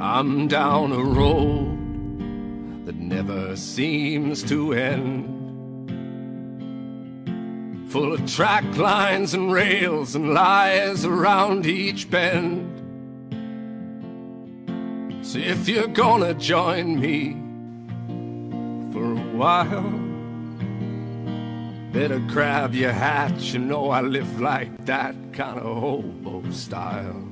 I'm down a road that never seems to end, full of track lines and rails and lies around each bend. So if you're gonna join me for a while, better grab your hat. You know I live like that kind of hobo style.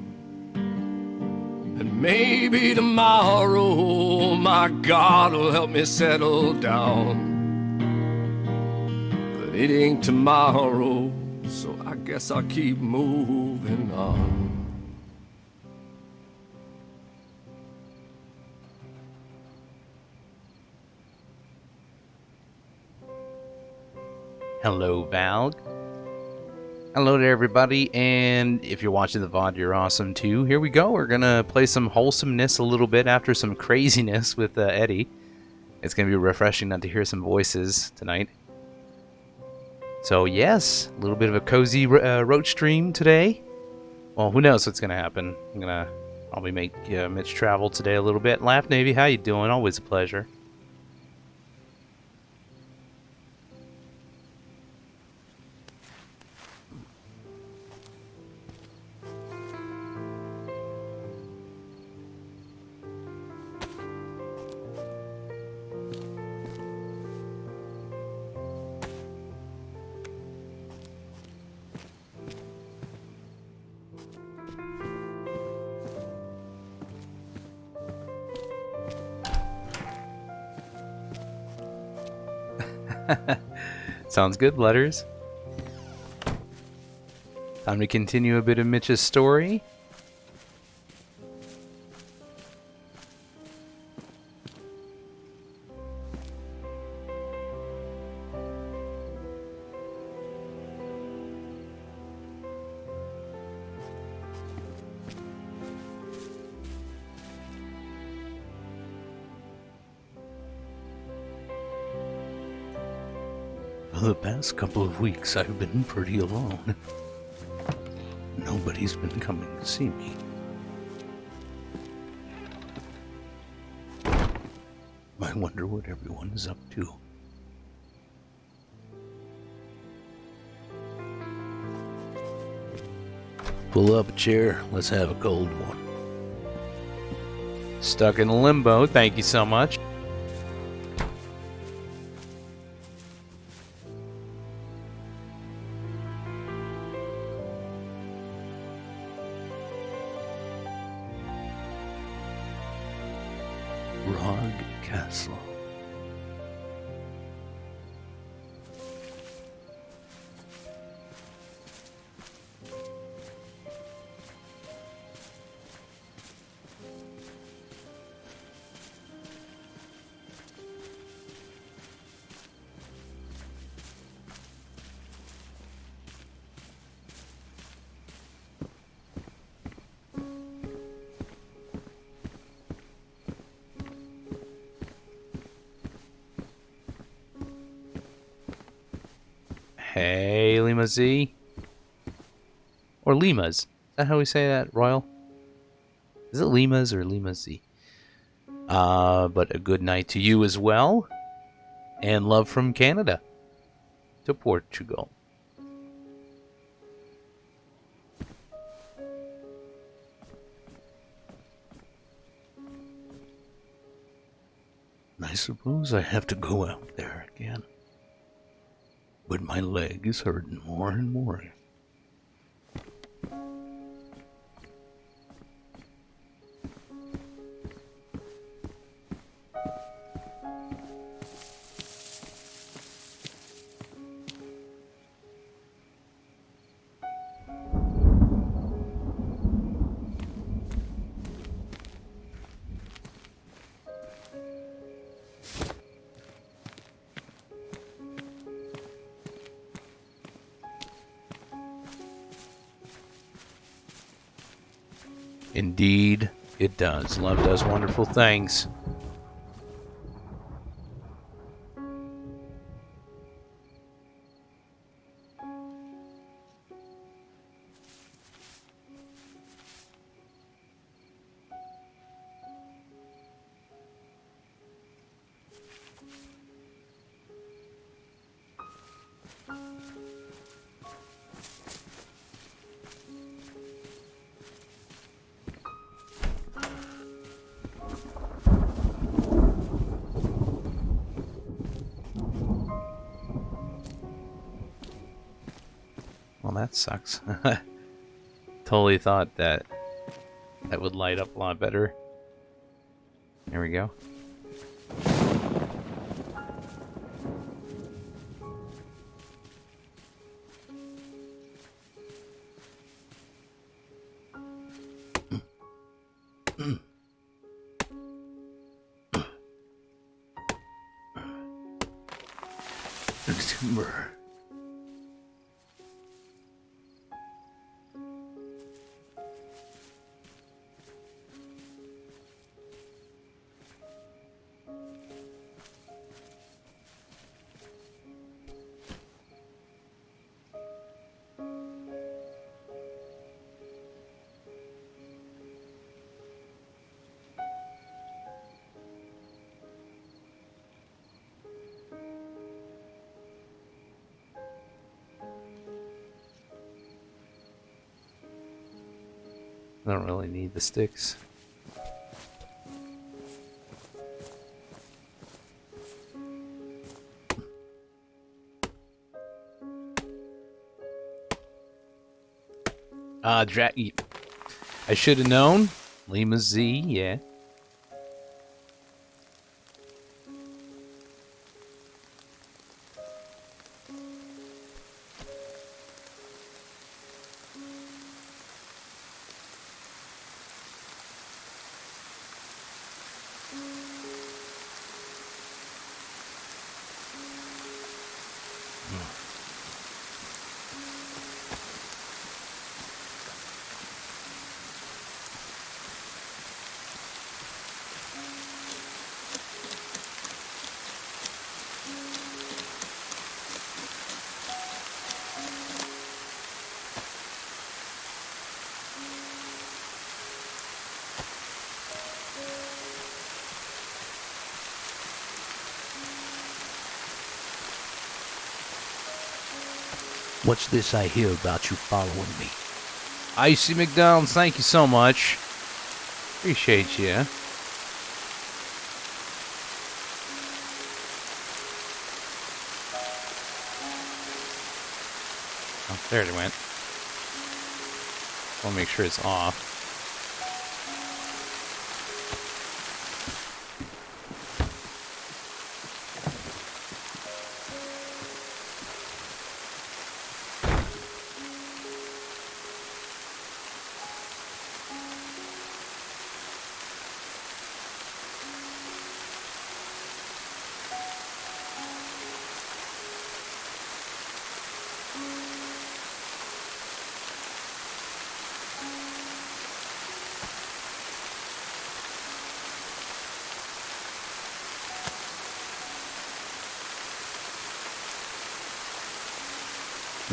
And maybe tomorrow my God will help me settle down, but it ain't tomorrow, so I guess I'll keep moving on. Hello, Val. Hello to everybody, and if you're watching the VOD, you're awesome too. Here we go. We're gonna play some wholesomeness a little bit after some craziness with Eddie. It's gonna be refreshing not to hear some voices tonight. So yes, a little bit of a cozy roach stream today. Well, who knows what's gonna happen. I'm gonna probably make Mitch travel today a little bit. Laugh Navy, how you doing? Always a pleasure. Sounds good, Letters. Time to continue a bit of Mitch's story. For the past couple of weeks, I've been pretty alone. Nobody's been coming to see me. I wonder what everyone is up to. Pull up a chair. Let's have a cold one. Stuck in limbo. Thank you so much. Rog Castle. Hey, Lima Z. Or Limas. Is that how we say that, Royal? Is it Limas or Lima Z? But a good night to you as well. And love from Canada to Portugal. I suppose I have to go out there again. But my leg is hurting more and more. Indeed, it does. Love does wonderful things. that sucks. Totally thought that would light up a lot better. There we go. Timber. I don't really need the sticks. I should have known. Lima Z, yeah. What's this I hear about you following me? Icy McDonald's, thank you so much. Appreciate you. Oh, there it went. I'll make sure it's off.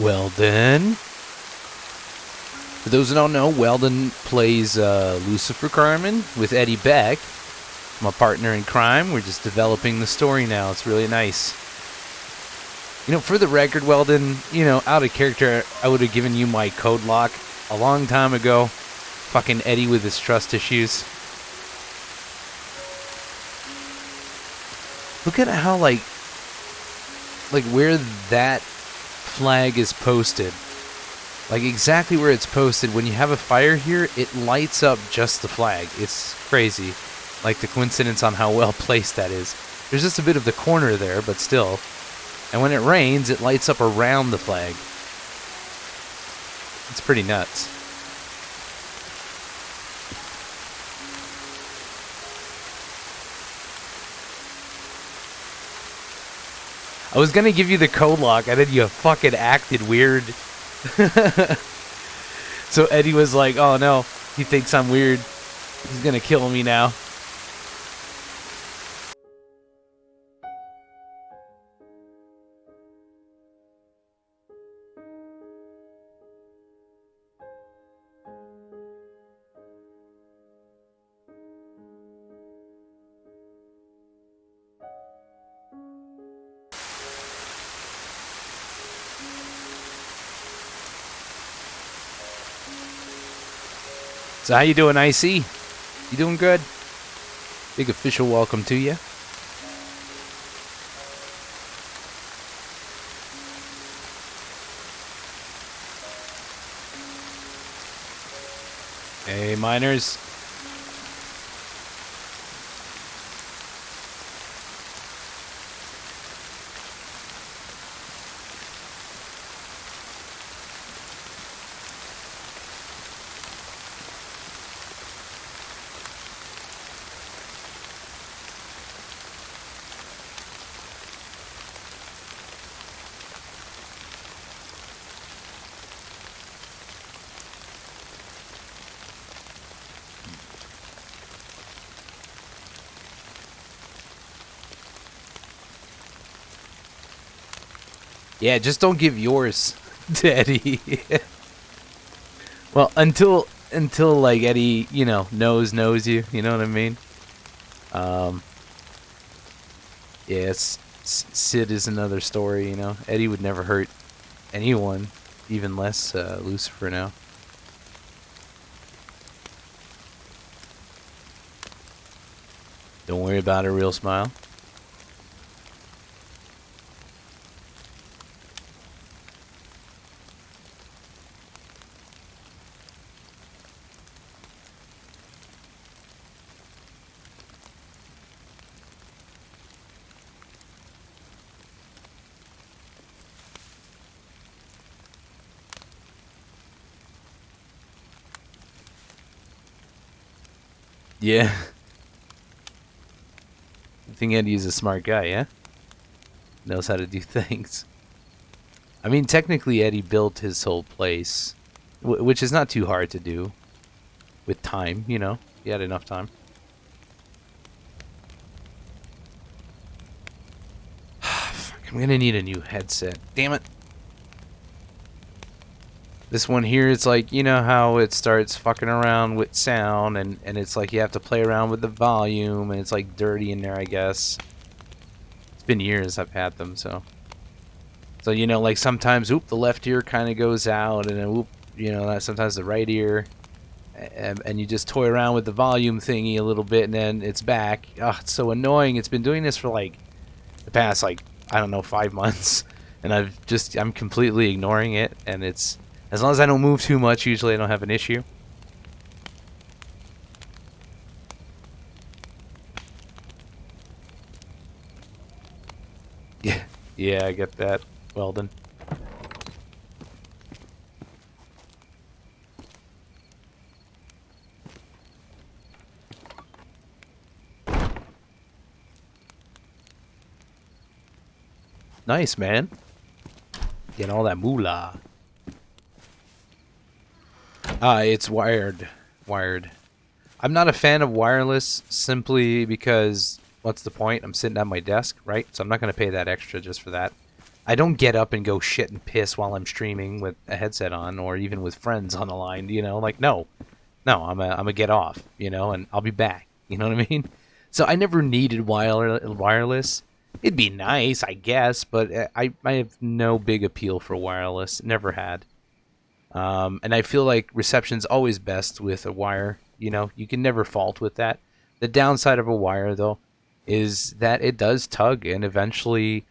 Weldon. For those who don't know, Weldon plays Lucifer Carmen with Eddie Beck. My partner in crime. We're just developing the story now. It's really nice. You know, for the record, Weldon, you know, out of character, I would have given you my code lock a long time ago. Fucking Eddie with his trust issues. Look at how, like where that flag is posted. Like exactly where it's posted. When you have a fire here, it lights up just the flag. It's crazy. Like the coincidence on how well placed that is. There's just a bit of the corner there, but still. And when it rains, it lights up around the flag. It's pretty nuts. I was gonna give you the code lock, and then you fucking acted weird. So Eddie was like, oh no, he thinks I'm weird. He's gonna kill me now. So how you doing, IC? You doing good? Big official welcome to you. Hey, miners. Yeah, just don't give yours to Eddie. Well, until like Eddie, you know, knows you. You know what I mean? Yeah, Sid is another story. You know, Eddie would never hurt anyone, even less Lucifer now. Don't worry about it, real smile. Yeah. I think Eddie's a smart guy, yeah? Knows how to do things. I mean, technically Eddie built his whole place, which is not too hard to do with time, you know? He had enough time. Fuck, I'm gonna need a new headset. Damn it. This one here, it's like, you know how it starts fucking around with sound, and it's like you have to play around with the volume, and it's like dirty in there, I guess. It's been years I've had them, so. So, you know, like sometimes, oop, the left ear kind of goes out, and then, oop, you know, sometimes the right ear. And you just toy around with the volume thingy a little bit, and then it's back. Oh, it's so annoying. It's been doing this for like the past, like, I don't know, 5 months. And I'm completely ignoring it, and it's, as long as I don't move too much, usually I don't have an issue. Yeah, yeah, I get that, Weldon. Nice, man. Getting all that moolah. It's wired. Wired. I'm not a fan of wireless simply because, what's the point? I'm sitting at my desk, right? So I'm not going to pay that extra just for that. I don't get up and go shit and piss while I'm streaming with a headset on, or even with friends on the line, you know? Like, no. No, I'm a get off, you know, and I'll be back. You know what I mean? So I never needed wireless. It'd be nice, I guess, but I have no big appeal for wireless. Never had. And I feel like reception's always best with a wire. You know, you can never fault with that. The downside of a wire, though, is that it does tug, and eventually,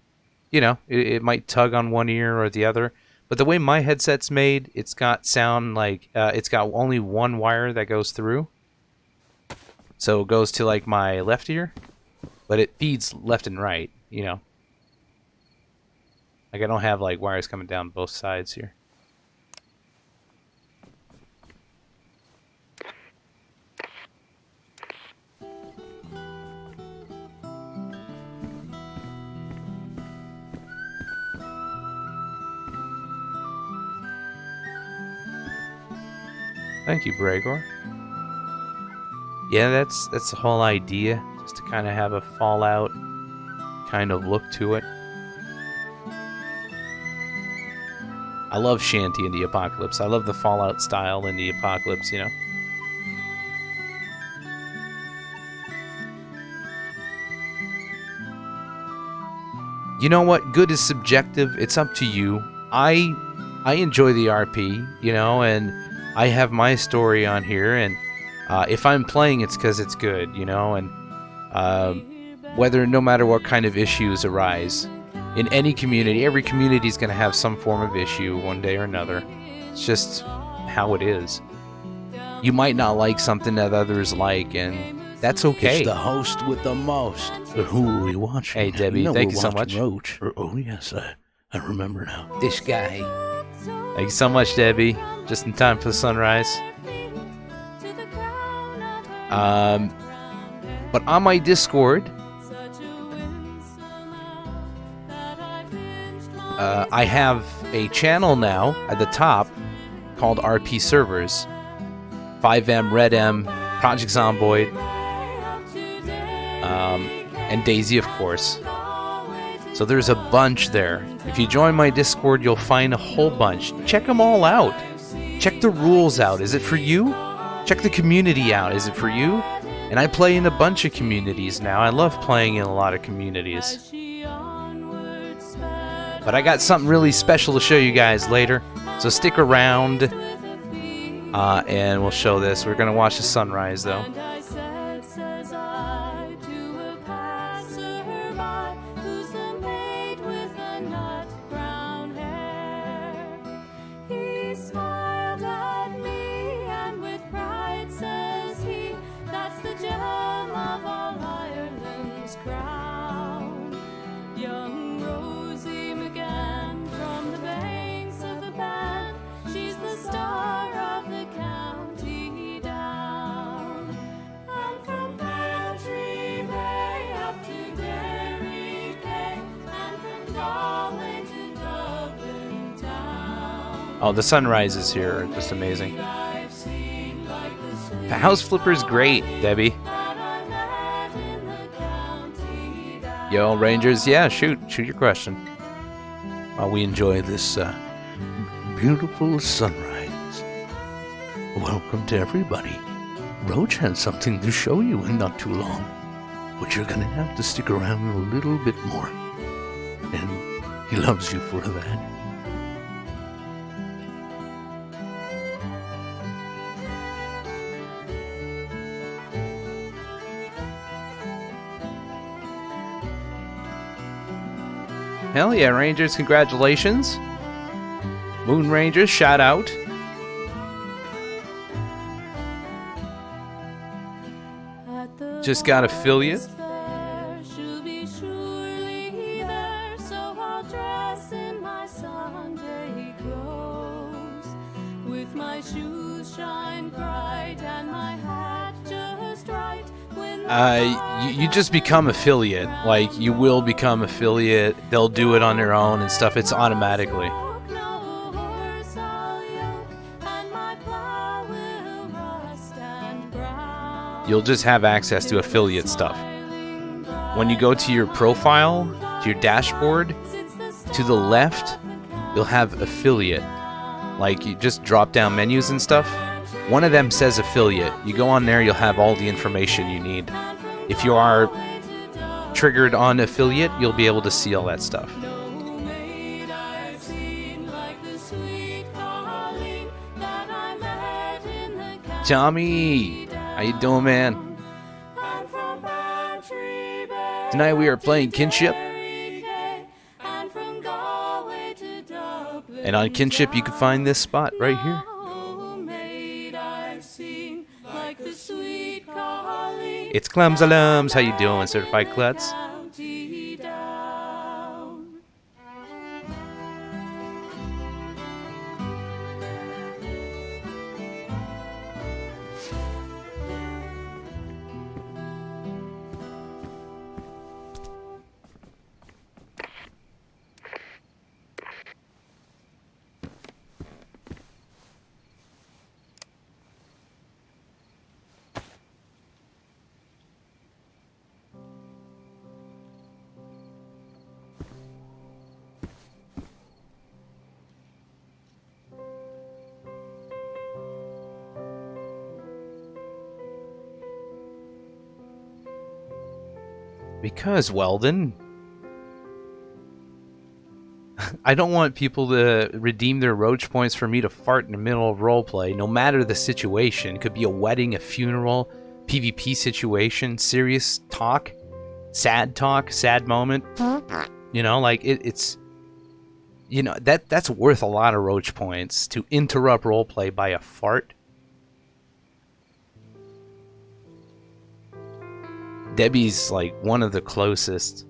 you know, it might tug on one ear or the other. But the way my headset's made, it's got sound like it's got only one wire that goes through. So it goes to like my left ear, but it feeds left and right, you know. Like I don't have like wires coming down both sides here. Thank you, Bregor. Yeah, that's the whole idea, just to kind of have a Fallout kind of look to it. I love Shanty in the Apocalypse. I love the Fallout style in the Apocalypse, you know. You know what? Good is subjective. It's up to you. I enjoy the RP, you know, and I have my story on here, and if I'm playing, it's because it's good, you know, and no matter what kind of issues arise in any community, every community is going to have some form of issue one day or another. It's just how it is. you might not like something that others like, and that's okay. It's the host with the most. Who are we watching? Hey, Debbie, You know thank we're you so watching much. Roach. Oh, yes, I remember now. This guy. Thank you so much, Debbie. Just in time for the sunrise. But on my Discord, I have a channel now at the top called RP Servers. 5M, Red M, Project Zomboid, and Daisy, of course. So there's a bunch there. If you join my Discord, you'll find a whole bunch. Check them all out. Check the rules out. Is it for you? Check the community out. Is it for you? And I play in a bunch of communities now. I love playing in a lot of communities. But I got something really special to show you guys later. So stick around. And we'll show this. We're going to watch the sunrise, though. Oh, the sunrises here are just amazing. The house flipper's great, Debbie. Yo, Rangers, yeah, shoot your question. While we enjoy this beautiful sunrise. Welcome to everybody. Roach has something to show you in not too long, but you're gonna have to stick around a little bit more. And he loves you for that. Hell yeah, Rangers, congratulations. Moon Rangers, shout out. Just got affiliate. You just become affiliate. Like, you will become affiliate. They'll do it on their own and stuff. It's automatically. You'll just have access to affiliate stuff. When you go to your profile, to your dashboard, to the left, you'll have affiliate. Like, you just drop down menus and stuff. One of them says affiliate. You go on there, you'll have all the information you need. If you are triggered on affiliate, you'll be able to see all that stuff. Tommy, how you doing, man? Tonight we are playing Kinship. And on Kinship, you can find this spot right here. It's Clumsalums. How you doing, Certified Klutz? Because, Weldon, I don't want people to redeem their roach points for me to fart in the middle of roleplay, no matter the situation. It could be a wedding, a funeral, PvP situation, serious talk, sad moment. You know, like, it's... You know, that's worth a lot of roach points, to interrupt roleplay by a fart. Debbie's like one of the closest.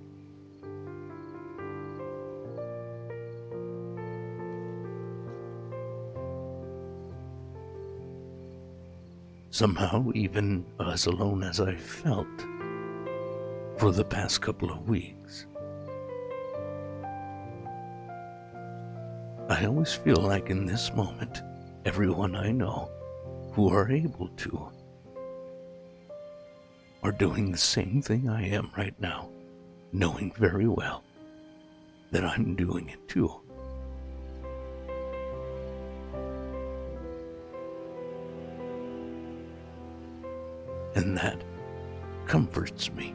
Somehow, even as alone as I felt for the past couple of weeks, I always feel like in this moment, everyone I know who are able to are doing the same thing I am right now, knowing very well that I'm doing it too. And that comforts me.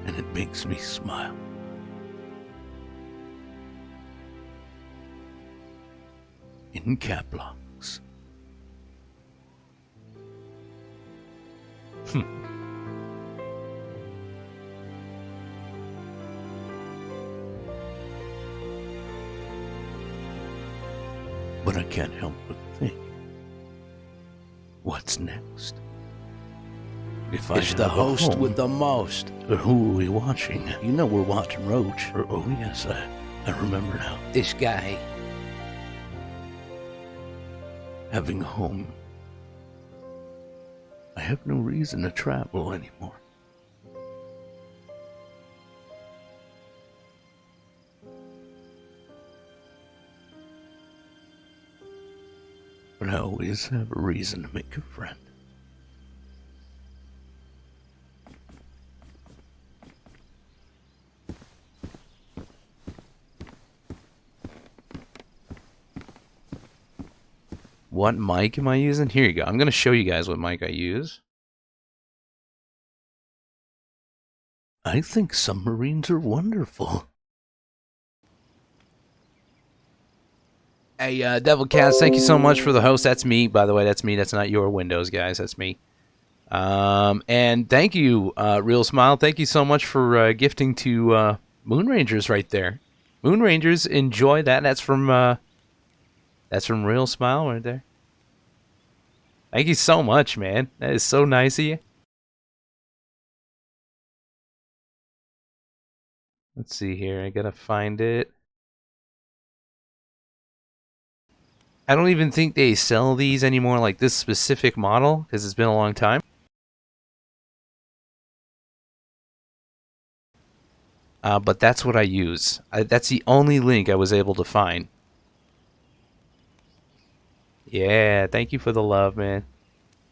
And it makes me smile. In cap locks. But I can't help but think, what's next? If It's the host with the most. Who are we watching? You know we're watching Roach. Oh yes, I remember now. This guy. Having a home. I have no reason to travel anymore. But I always have a reason to make a friend. What mic am I using? Here you go. I'm going to show you guys what mic I use. I think submarines are wonderful. Hey, Devil Cats, thank you so much for the host. That's me, by the way. That's me. That's not your Windows, guys. That's me. And thank you, Real Smile. Thank you so much for gifting to Moon Rangers right there. Moon Rangers, enjoy that. That's from Real Smile right there. Thank you so much, man. That is so nice of you. Let's see here. I gotta find it. I don't even think they sell these anymore, like this specific model, because it's been a long time. But that's what I use. That's the only link I was able to find. Yeah, thank you for the love, man.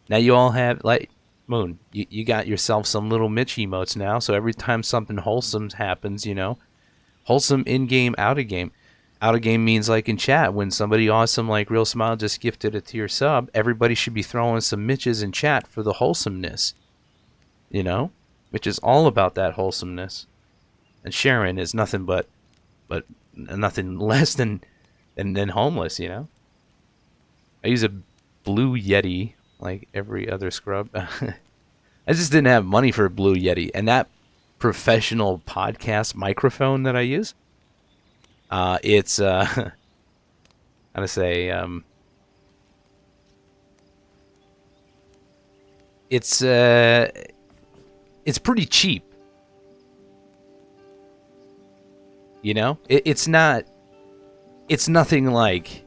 Now you all have, like, Moon, you got yourself some little Mitch emotes now, so every time something wholesome happens, you know, wholesome in-game, out-of-game. Out-of-game means, like, in chat, when somebody awesome like Real Smile just gifted a tier sub, everybody should be throwing some Mitches in chat for the wholesomeness. You know? Which is all about that wholesomeness. And Sharon is nothing but nothing less than homeless, you know? I use a Blue Yeti like every other scrub. I just didn't have money for a Blue Yeti. And that professional podcast microphone that I use, it's how to say, it's pretty cheap. You know, it's nothing like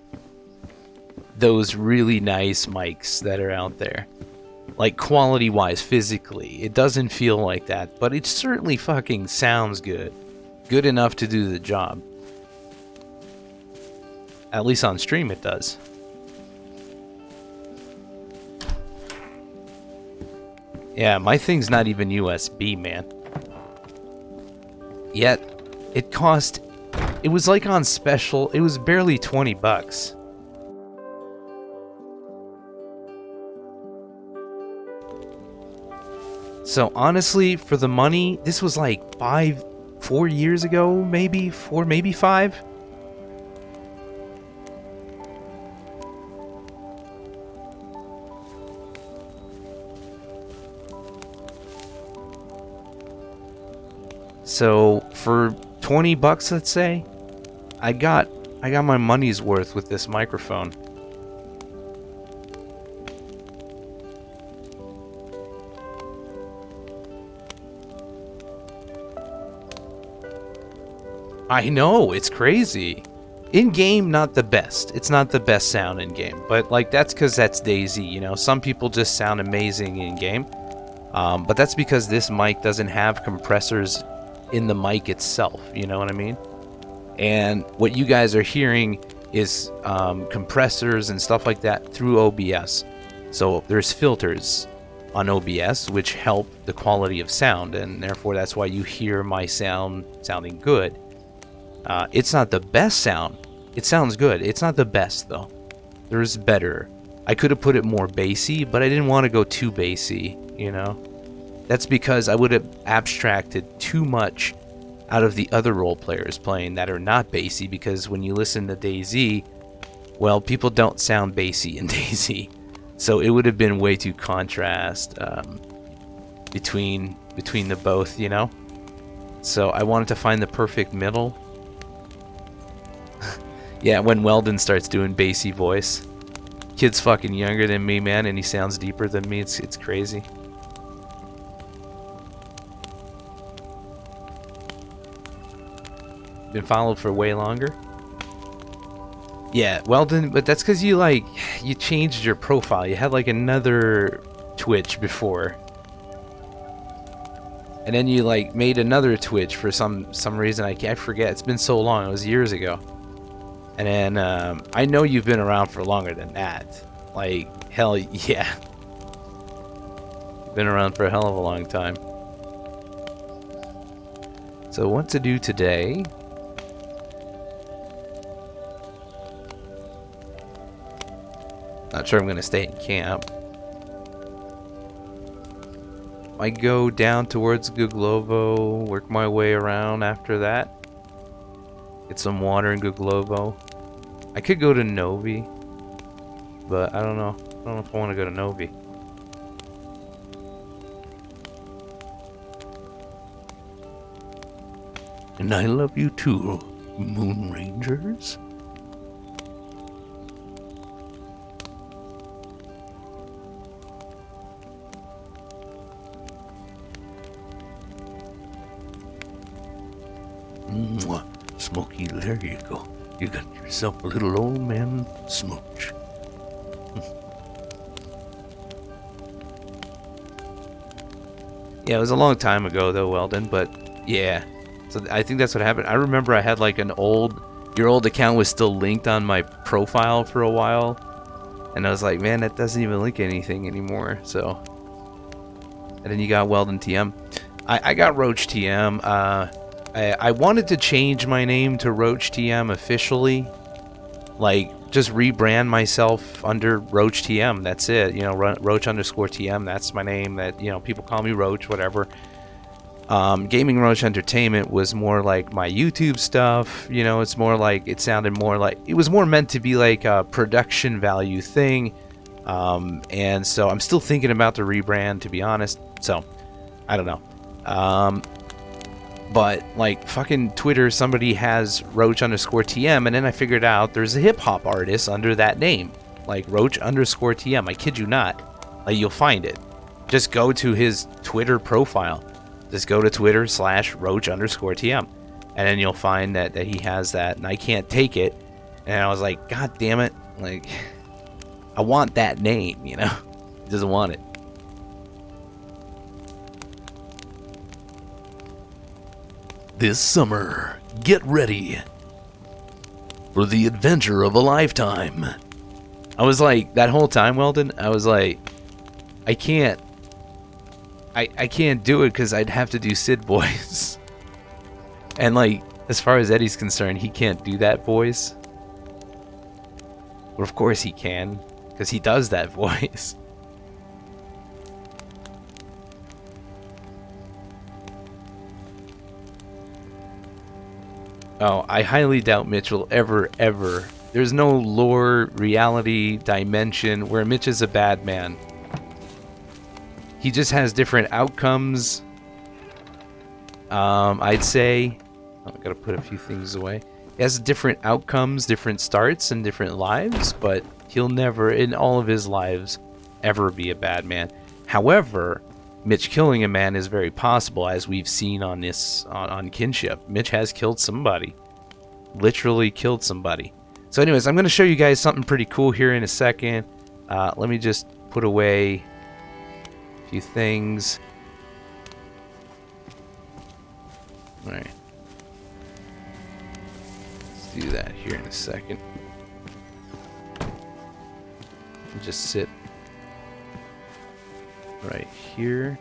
those really nice mics that are out there. Like, quality-wise, physically, it doesn't feel like that, but it certainly fucking sounds good. Good enough to do the job. At least on stream it does. Yeah, my thing's not even USB, man. Yet, it cost... It was like on special, it was barely 20 bucks. So honestly, for the money, this was like 4 years ago, maybe 4, maybe 5. So for 20 bucks, let's say, I got my money's worth with this microphone. I know, it's crazy. In-game, not the best. It's not the best sound in-game. But, like, that's because that's DayZ, you know? Some people just sound amazing in-game. But that's because this mic doesn't have compressors in the mic itself, you know what I mean? And what you guys are hearing is compressors and stuff like that through OBS. So there's filters on OBS which help the quality of sound, and therefore that's why you hear my sound sounding good. It's not the best sound. It sounds good. It's not the best, though. There's better. I could have put it more bassy, but I didn't want to go too bassy, you know? That's because I would have abstracted too much out of the other role players playing that are not bassy, because when you listen to DayZ, well, people don't sound bassy in DayZ. So it would have been way too contrast between the both, you know? So I wanted to find the perfect middle. Yeah, when Weldon starts doing bassy voice. Kid's fucking younger than me, man, and he sounds deeper than me. It's crazy. Been followed for way longer. Yeah, Weldon, but that's because you changed your profile. You had like another Twitch before. And then you like made another Twitch for some reason. I forget. It's been so long. It was years ago. And then I know you've been around for longer than that. Like, hell yeah. You've been around for a hell of a long time. So what to do today? Not sure I'm going to stay in camp. I go down towards Guglovo, work my way around after that. Get some water in Guglovo. I could go to Novi, but I don't know. I don't know if I want to go to Novi. And I love you too, Moon Rangers. Mwah. Smokey, there you go. You got yourself a little old man smooch. Yeah, it was a long time ago though, Weldon, but yeah. So I think that's what happened. I remember I had like your old account was still linked on my profile for a while. And I was like, man, that doesn't even link anything anymore, so. And then you got Weldon TM. I got Roach TM. I wanted to change my name to Roach TM officially. Like, just rebrand myself under Roach TM. That's it. You know, Roach_TM. That's my name. That, you know, people call me Roach, whatever. Gaming Roach Entertainment was more like my YouTube stuff. You know, it's more like, it sounded more like, it was more meant to be like a production value thing. And so I'm still thinking about the rebrand, to be honest. So, I don't know. But, like, fucking Twitter, somebody has Roach_TM, and then I figured out there's a hip-hop artist under that name. Like, Roach_TM. I kid you not. Like, you'll find it. Just go to his Twitter profile. Just go to Twitter/Roach_TM. And then you'll find that he has that, and I can't take it. And I was like, God damn it. Like, I want that name, you know? He doesn't want it. This summer, get ready for the adventure of a lifetime. I was like, that whole time, Weldon, I was like, I can't do it because I'd have to do Sid voice. And like, as far as Eddie's concerned, he can't do that voice. But of course he can, because he does that voice. Oh, I highly doubt Mitch will ever. There's no lore, reality, dimension where Mitch is a bad man. He just has different outcomes I'd say... I gotta put a few things away. He has different outcomes, different starts, and different lives, but he'll never, in all of his lives, ever be a bad man. However, Mitch killing a man is very possible, as we've seen on this on Kinship. Mitch has killed somebody. Literally killed somebody. So anyways, I'm going to show you guys something pretty cool here in a second. Let me just put away a few things. Alright. Let's do that here in a second. Just sit right here.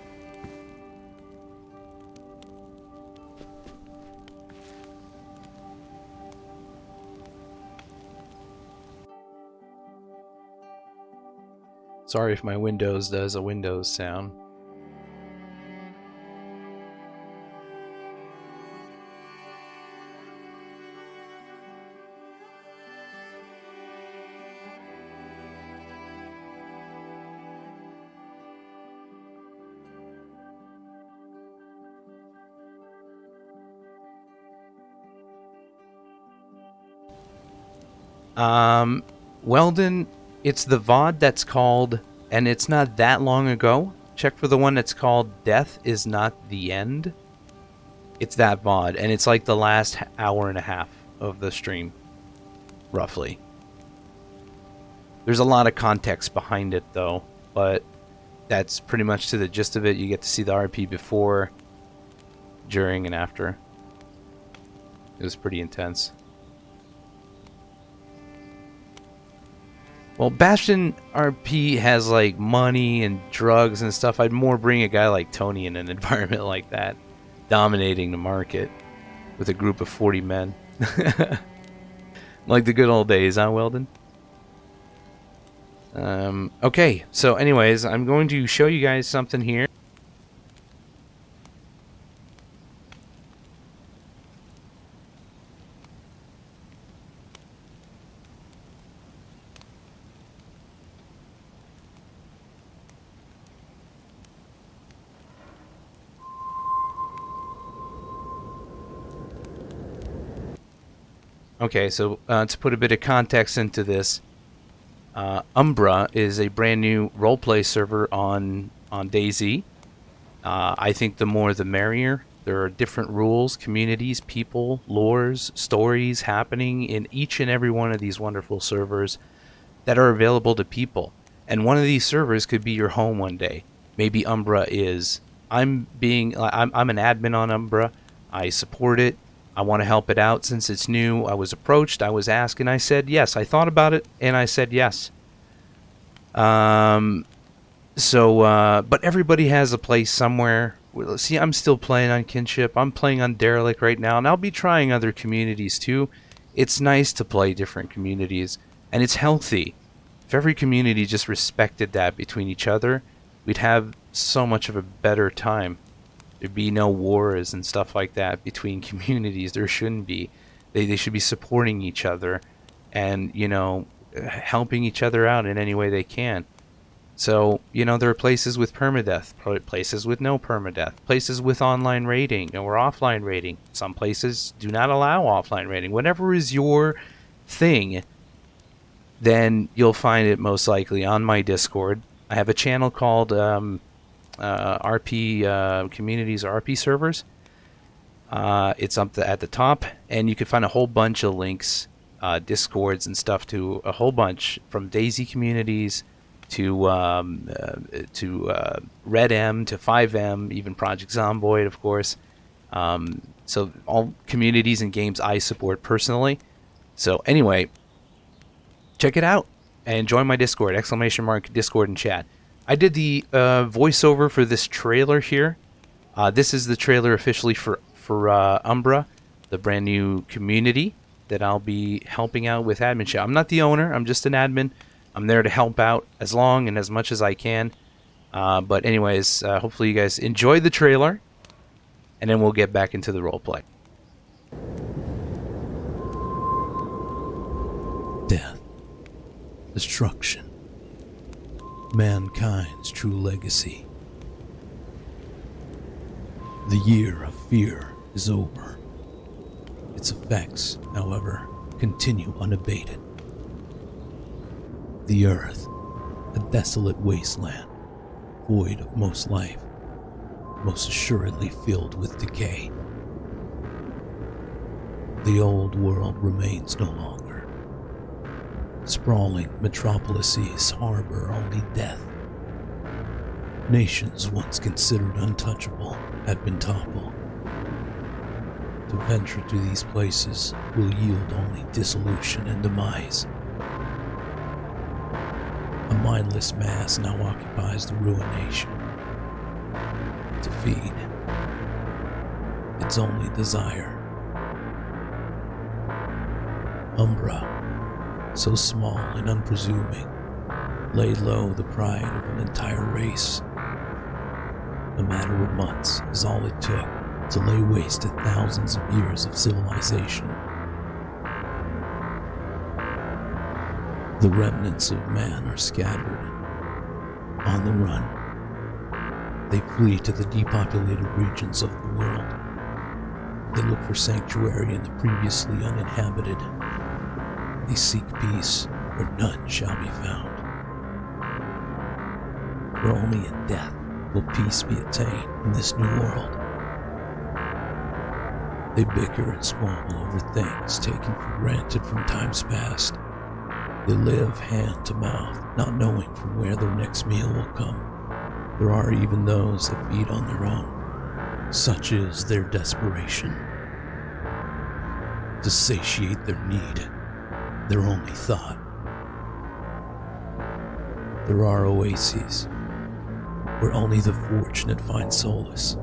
Sorry if my Windows does a Windows sound. Weldon, it's the VOD that's called, and it's not that long ago. Check for the one that's called Death Is Not the End. It's that VOD, and it's like the last hour and a half of the stream, roughly. There's a lot of context behind it, though, but that's pretty much to the gist of it. You get to see the RP before, during, and after. It was pretty intense. Well, Bastion RP has like money and drugs and stuff. I'd more bring a guy like Tony in an environment like that, dominating the market with a group of 40 men. Like the good old days, huh, Weldon? Okay, so anyways, I'm going to show you guys something here. Okay, so to put a bit of context into this, Umbra is a brand new roleplay server on DayZ. I think the more the merrier. There are different rules, communities, people, lores, stories happening in each and every one of these wonderful servers that are available to people. And one of these servers could be your home one day. Maybe Umbra is. I'm an admin on Umbra. I support it. I want to help it out since it's new. I was approached, I was asked, and I said yes. I thought about it, and I said yes. But everybody has a place somewhere. See, I'm still playing on Kinship. I'm playing on Derelict right now, and I'll be trying other communities too. It's nice to play different communities, and it's healthy. If every community just respected that between each other, we'd have so much of a better time. There'd be no wars and stuff like that between communities. There shouldn't be. They should be supporting each other and, you know, helping each other out in any way they can. So, you know, there are places with permadeath, places with no permadeath, places with online raiding or offline raiding. Some places do not allow offline raiding. Whatever is your thing, then you'll find it most likely on my Discord. I have a channel called RP Communities, RP Servers. It's up at the top, and you can find a whole bunch of links, Discords and stuff to a whole bunch, from DayZ communities to Red M to 5M, even Project Zomboid, of course. So all communities and games I support personally. So anyway, check it out and join my Discord, !Discord and chat. I did the voiceover for this trailer here. This is the trailer officially for Umbra, the brand new community that I'll be helping out with adminship. I'm not the owner. I'm just an admin. I'm there to help out as long and as much as I can. But anyways, hopefully you guys enjoy the trailer, and then we'll get back into the roleplay. Death, destruction, mankind's true legacy. The year of fear is over. Its effects, however, continue unabated. The earth, a desolate wasteland, void of most life, most assuredly filled with decay. The old world remains no longer. Sprawling metropolises harbor only death. Nations once considered untouchable have been toppled. To venture to these places will yield only dissolution and demise. A mindless mass now occupies the ruined nation. To feed its only desire. Umbra, so small and unpresuming, laid low the pride of an entire race. A matter of months is all it took to lay waste to thousands of years of civilization. The remnants of man are scattered, on the run. They flee to the depopulated regions of the world. They look for sanctuary in the previously uninhabited. They seek peace where none shall be found. For only in death will peace be attained in this new world. They bicker and squabble over things taken for granted from times past. They live hand to mouth, not knowing from where their next meal will come. There are even those that feed on their own. Such is their desperation. To satiate their need, their only thought. There are oases where only the fortunate find solace.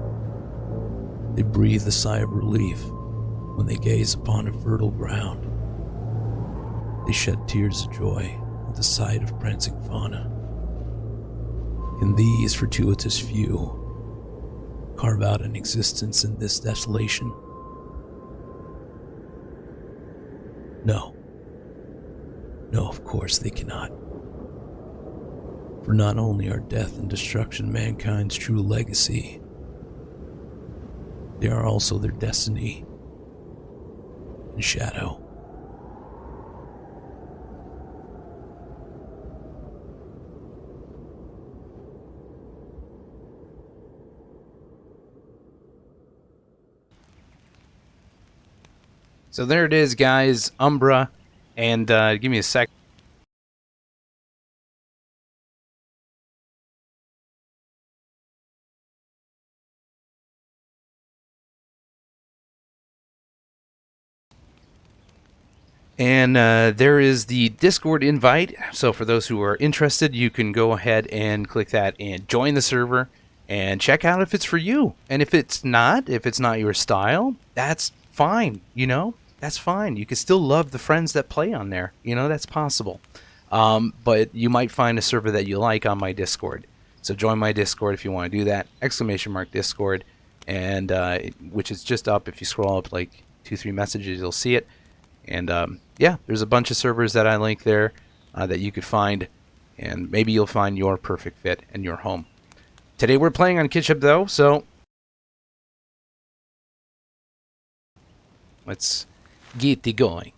They breathe a sigh of relief when they gaze upon a fertile ground. They shed tears of joy at the sight of prancing fauna. Can these fortuitous few carve out an existence in this desolation? No. No, of course they cannot. For not only are death and destruction mankind's true legacy, they are also their destiny and shadow. So there it is, guys. Umbra. And give me a sec. And there is the Discord invite. So for those who are interested, you can go ahead and click that and join the server and check out if it's for you. And if it's not your style, that's fine, That's fine. You can still love the friends that play on there. That's possible. But you might find a server that you like on my Discord. So join my Discord if you want to do that. !Discord. And which is just up. If you scroll up like 2-3 messages, you'll see it. And yeah, there's a bunch of servers that I link there that you could find. And maybe you'll find your perfect fit in your home. Today we're playing on Kinship though, so let's get it going.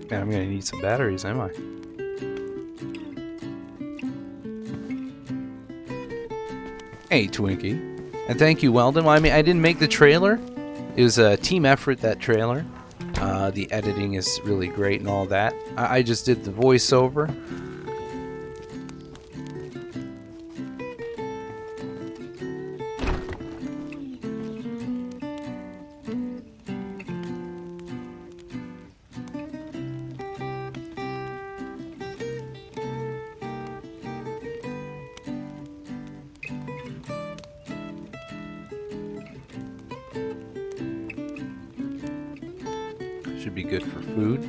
Man, I'm gonna need some batteries, am I? Hey, Twinkie. And thank you, Weldon. Well, I mean, I didn't make the trailer. It was a team effort, that trailer. The editing is really great and all that. I just did the voiceover. Should be good for food.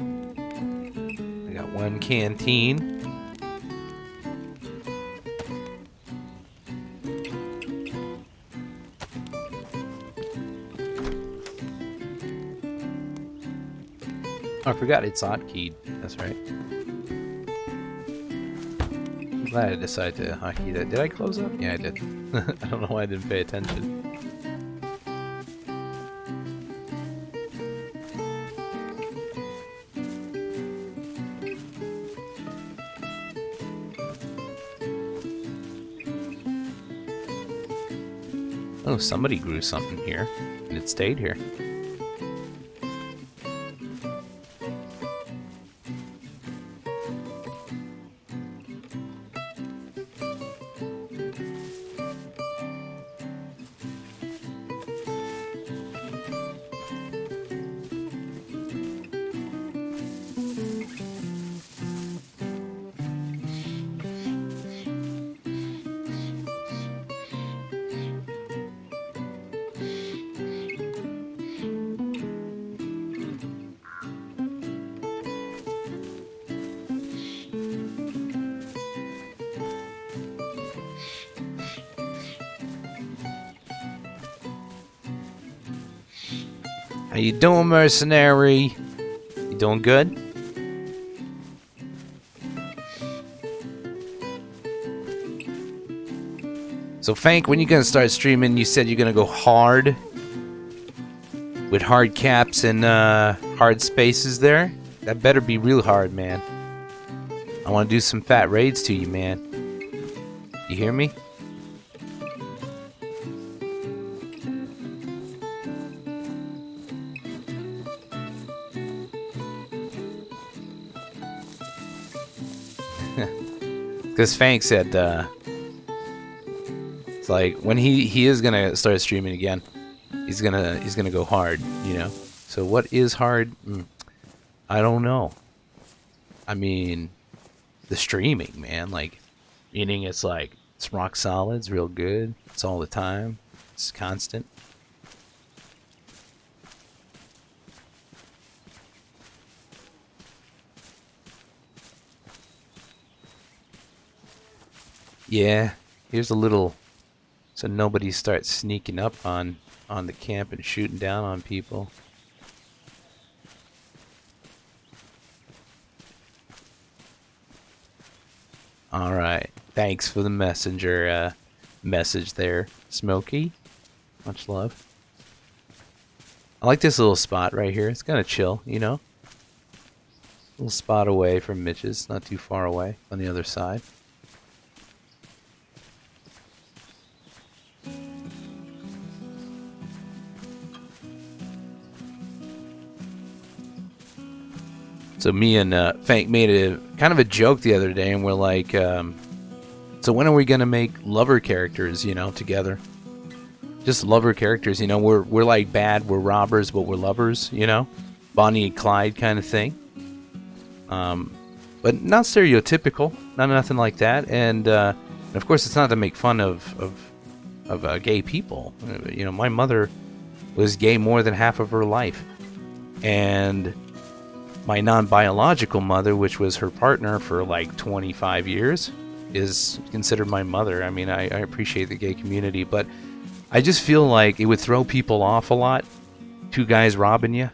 I got one canteen. Oh, I forgot it's hotkeyed. That's right. I'm glad I decided to hotkey that. Did I close up? Yeah, I did. I don't know why I didn't pay attention. Oh, somebody grew something here, and it stayed here. How you doing, mercenary? You doing good? So, Fank, when you gonna start streaming? You said you're gonna go hard with hard caps and hard spaces there. That better be real hard, man. I want to do some fat raids to you, man. You hear me? Because Fank said, it's like when he is gonna start streaming again, he's gonna go hard, you know. So what is hard? I don't know. I mean, the streaming, man. Like, meaning it's like it's rock solid, it's real good, it's all the time, it's constant. Yeah, here's a little, so nobody starts sneaking up on the camp and shooting down on people. All right, thanks for the messenger message there, Smokey. Much love. I like this little spot right here. It's kind of chill, you know. Little spot away from Mitch's, not too far away on the other side. So me and Fank made a kind of a joke the other day, and we're like, so when are we gonna make lover characters, you know, together? Just lover characters, you know. We're like bad, we're robbers, but we're lovers, you know, Bonnie and Clyde kind of thing. But not stereotypical, not nothing like that. And of course, it's not to make fun of gay people. You know, my mother was gay more than half of her life, and my non-biological mother, which was her partner for like 25 years, is considered my mother. I mean, I appreciate the gay community, but I just feel like it would throw people off a lot. Two guys robbing you,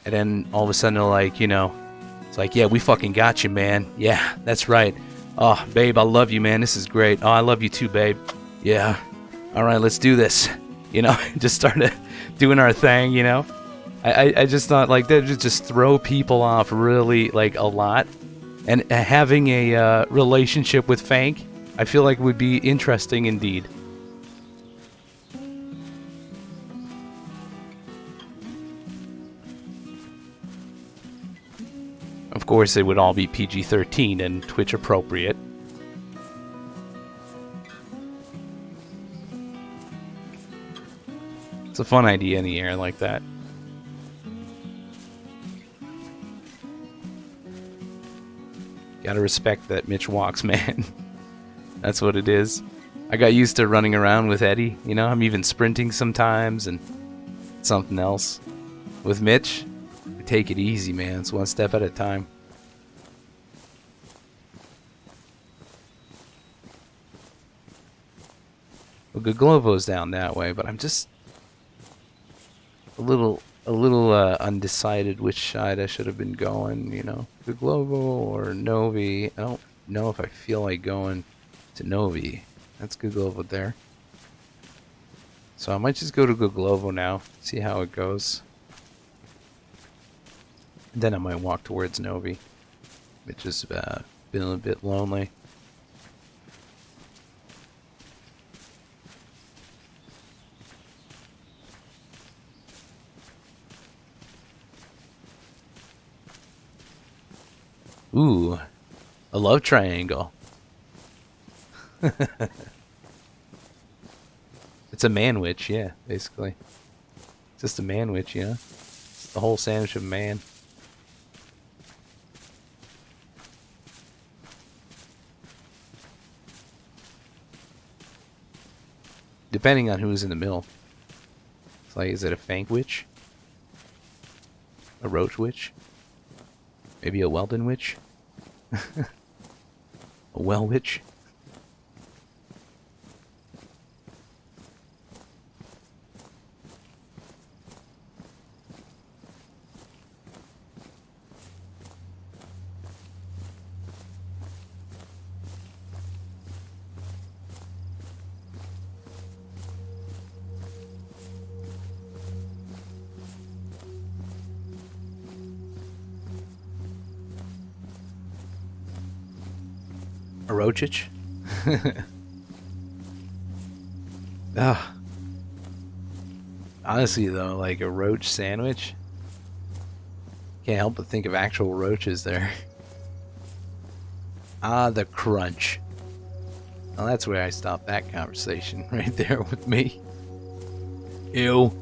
and then all of a sudden they're like, you know, it's like, yeah, we fucking got you, man. Yeah, that's right. Oh, babe, I love you, man. This is great. Oh, I love you too, babe. Yeah. All right, let's do this. You know, just started doing our thing, you know. I just thought like that would just throw people off really like a lot, and having a relationship with Fank, I feel like would be interesting indeed. Of course, it would all be PG-13 and Twitch appropriate. It's a fun idea in the air like that. Gotta respect that Mitch walks, man. That's what it is. I got used to running around with Eddie, you know. I'm even sprinting sometimes and something else. With Mitch, take it easy, man. It's one step at a time. Well, Guglovo's down that way, but I'm just a little undecided which side I should have been going, you know. Guglovo or Novi. I don't know if I feel like going to Novi. That's Guglovo there. So I might just go to Guglovo now, see how it goes. And then I might walk towards Novi, which has been a bit lonely. Ooh, a love triangle. It's a man witch, yeah, basically. Just a man witch, you know? It's the whole sandwich of man. Depending on who's in the middle. It's like, is it a Fank witch? A Roach witch? Maybe a Weldon witch? A Well witch? A Roachich? Ah. Honestly, though, like a roach sandwich, can't help but think of actual roaches there. Ah, the crunch. Well, that's where I stopped that conversation, right there with me. Ew.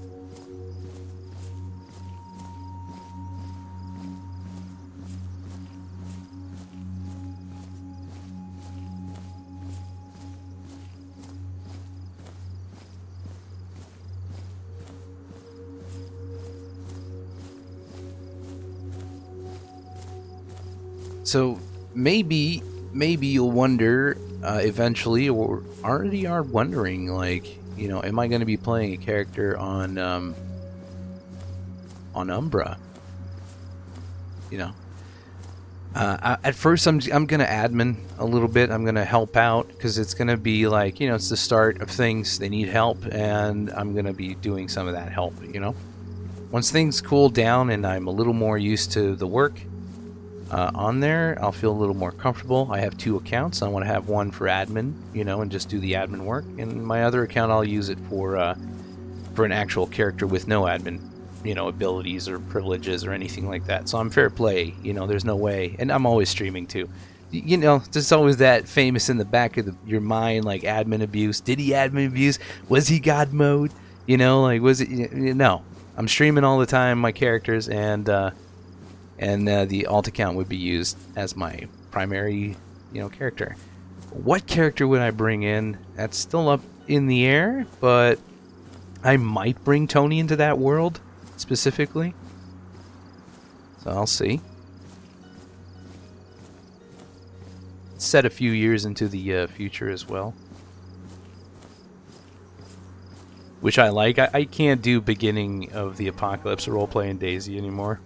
So maybe you'll wonder eventually, or already are wondering, like, you know, am I going to be playing a character on Umbra? You know, at first I'm going to admin a little bit. I'm going to help out because it's going to be like, you know, it's the start of things. They need help, and I'm going to be doing some of that help. You know, once things cool down and I'm a little more used to the work. On there, I'll feel a little more comfortable. I have 2 accounts. I want to have one for admin, you know, and just do the admin work, and my other account I'll use it for an actual character with no admin, you know, abilities or privileges or anything like that. So I'm fair play, you know. There's no way, and I'm always streaming too. You know, there's always that famous in the back of your mind, like admin abuse. Did he admin abuse? Was he God mode? You know, like was it? No, I'm streaming all the time, my characters, and the alt account would be used as my primary, you know, character. What character would I bring in? That's still up in the air, but I might bring Tony into that world specifically. So I'll see. Set a few years into the future as well, which I like. I can't do beginning of the apocalypse role-play in DayZ anymore.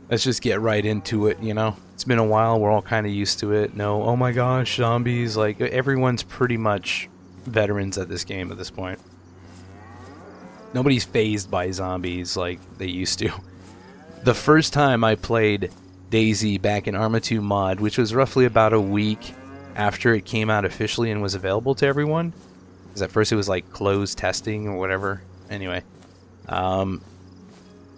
Let's just get right into it, you know? It's been a while, we're all kind of used to it. No, oh my gosh, zombies. Like, everyone's pretty much veterans at this game at this point. Nobody's phased by zombies like they used to. The first time I played DayZ back in Arma 2 mod, which was roughly about a week after it came out officially and was available to everyone, because at first it was like closed testing or whatever. Anyway,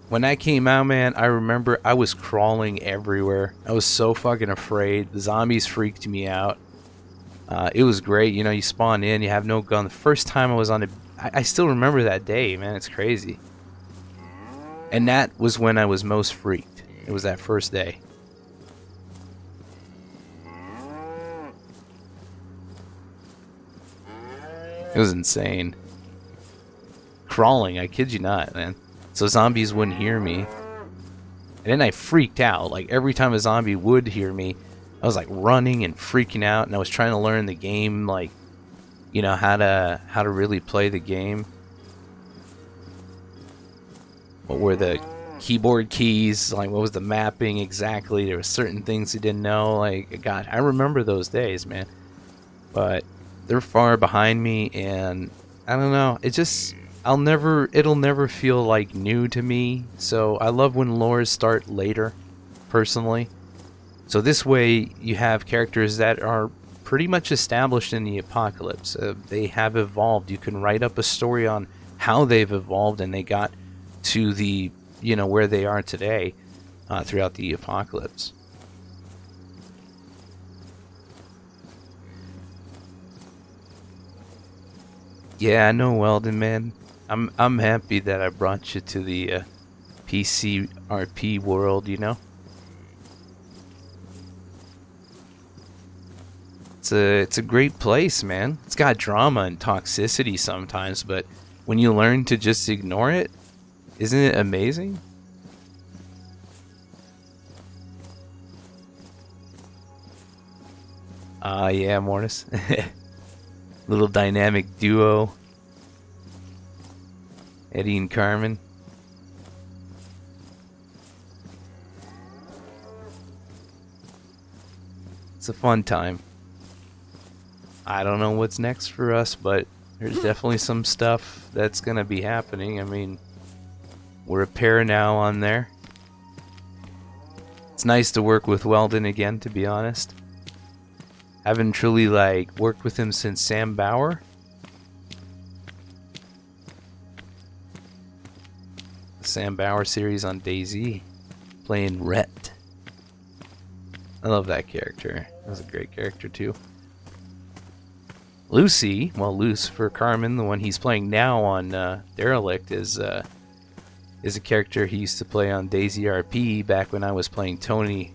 when that came out, man, I remember I was crawling everywhere. I was so fucking afraid. The zombies freaked me out. It was great. You know, you spawn in, you have no gun. The first time I was on it, I still remember that day, man. It's crazy. And that was when I was most freaked. It was that first day. It was insane. Crawling, I kid you not, man. so zombies wouldn't hear me. And then I freaked out. Like, every time a zombie would hear me, I was like running and freaking out, and I was trying to learn the game, like, you know, how to really play the game. What were the keyboard keys? Like, what was the mapping exactly? There were certain things you didn't know. Like, God, I remember those days, man. But they're far behind me, and I don't know. It just, it'll never feel like new to me. So I love when lores start later, personally. So this way, you have characters that are pretty much established in the apocalypse. They have evolved. You can write up a story on how they've evolved and they got to the, you know, where they are today throughout the apocalypse. Yeah, I know, Weldon, man. I'm happy that I brought you to the KinshipRP world, you know? It's a great place, man. It's got drama and toxicity sometimes, but when you learn to just ignore it, isn't it amazing? Yeah, Mortis. Little dynamic duo. Eddie and Carmen. It's a fun time. I don't know what's next for us, but there's definitely some stuff that's gonna be happening. I mean, we're a pair now on there. It's nice to work with Weldon again, to be honest. Haven't truly, like, worked with him since Sam Bauer. The Sam Bauer series on DayZ. Playing Rhett. I love that character. That was a great character, too. Lucy, well, Luce for Carmen, the one he's playing now on Derelict, is a character he used to play on DayZ RP back when I was playing Tony,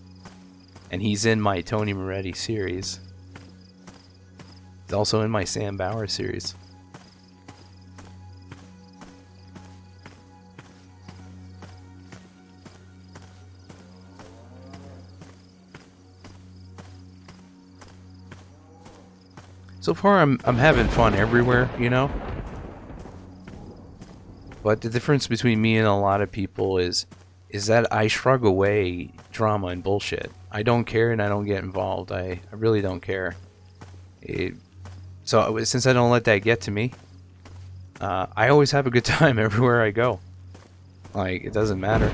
and he's in my Tony Moretti series. He's also in my Sam Bauer series. So far, I'm having fun everywhere, you know? But the difference between me and a lot of people is that I shrug away drama and bullshit. I don't care and I don't get involved. I really don't care. So since I don't let that get to me, I always have a good time everywhere I go. Like, it doesn't matter.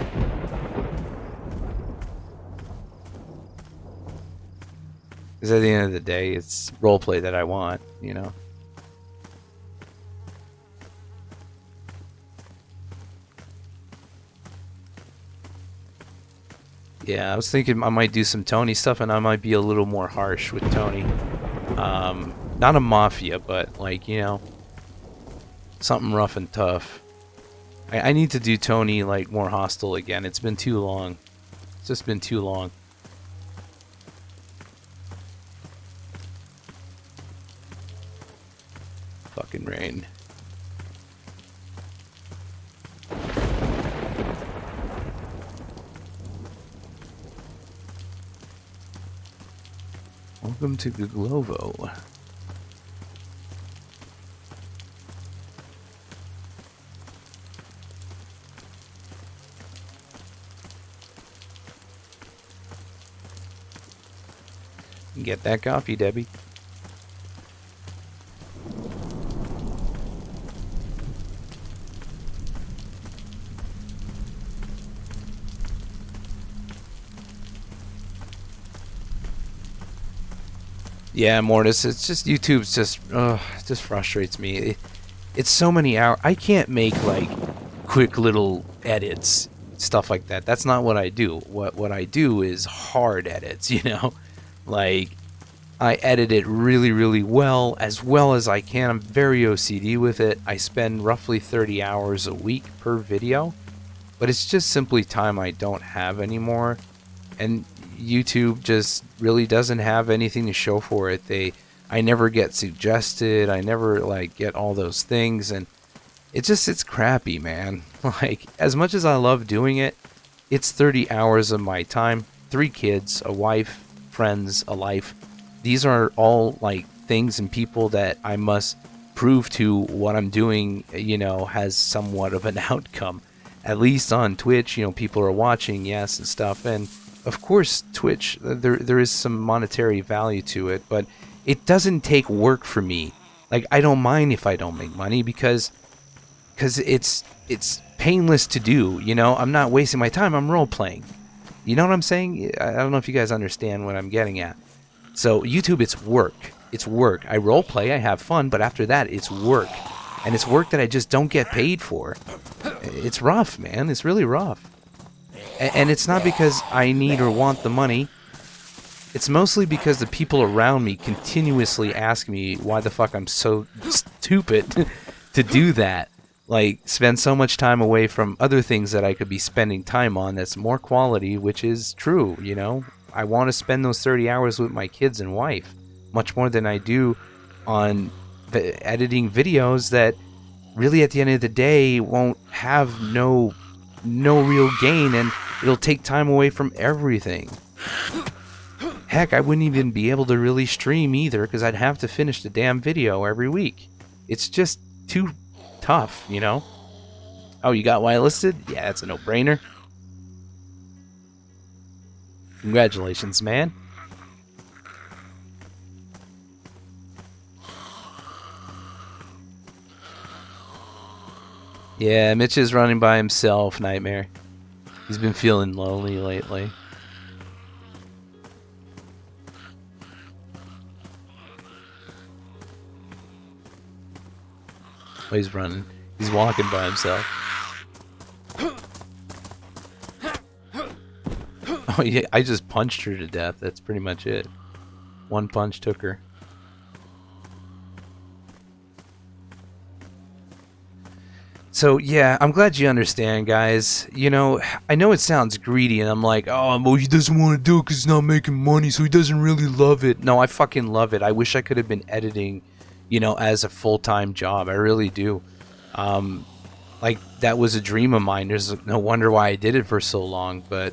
Because at the end of the day, it's roleplay that I want, you know? Yeah, I was thinking I might do some Tony stuff, and I might be a little more harsh with Tony. Not a mafia, but, like, you know, something rough and tough. I need to do Tony, like, more hostile again. It's been too long. It's just been too long. Fucking rain. Welcome to Guglovo. Get that coffee, Debbie. Yeah, Mortis, it's just YouTube's just it just frustrates me. It's so many hours. I can't make like quick little edits, stuff like that. That's not what I do. What I do is hard edits, you know? Like, I edit it really, really well as I can. I'm very OCD with it. I spend roughly 30 hours a week per video, but it's just simply time I don't have anymore. And YouTube just really doesn't have anything to show for it. I never get suggested. I never like get all those things, and it's crappy, man. Like, as much as I love doing it, it's 30 hours of my time, 3 kids, a wife, friends, a life. These are all like things and people that I must prove to what I'm doing, has somewhat of an outcome. At least on Twitch, people are watching, yes, and stuff. And of course, Twitch, there is some monetary value to it, but it doesn't take work for me. Like, I don't mind if I don't make money because it's painless to do. I'm not wasting my time. I'm role playing. You know what I'm saying? I don't know if you guys understand what I'm getting at. So YouTube, it's work. It's work. I role play, I have fun, but after that, it's work. And it's work that I just don't get paid for. It's rough, man. It's really rough. And it's not because I need or want the money. It's mostly because the people around me continuously ask me why the fuck I'm so stupid to do that. Like, spend so much time away from other things that I could be spending time on that's more quality, which is true, I want to spend those 30 hours with my kids and wife, much more than I do on editing videos that really at the end of the day won't have no real gain, and it'll take time away from everything. Heck, I wouldn't even be able to really stream either because I'd have to finish the damn video every week. It's just too tough, Oh, you got whitelisted? Yeah, that's a no-brainer. Congratulations, man. Yeah, Mitch is running by himself, Nightmare. He's been feeling lonely lately. Oh, he's running. He's walking by himself. Oh, yeah, I just punched her to death. That's pretty much it. One punch took her. So, yeah, I'm glad you understand, guys. I know it sounds greedy, and I'm like, oh, well, he doesn't want to do it because he's not making money, so he doesn't really love it. No, I fucking love it. I wish I could have been editing, as a full-time job. I really do. Like, that was a dream of mine. There's no wonder why I did it for so long, but...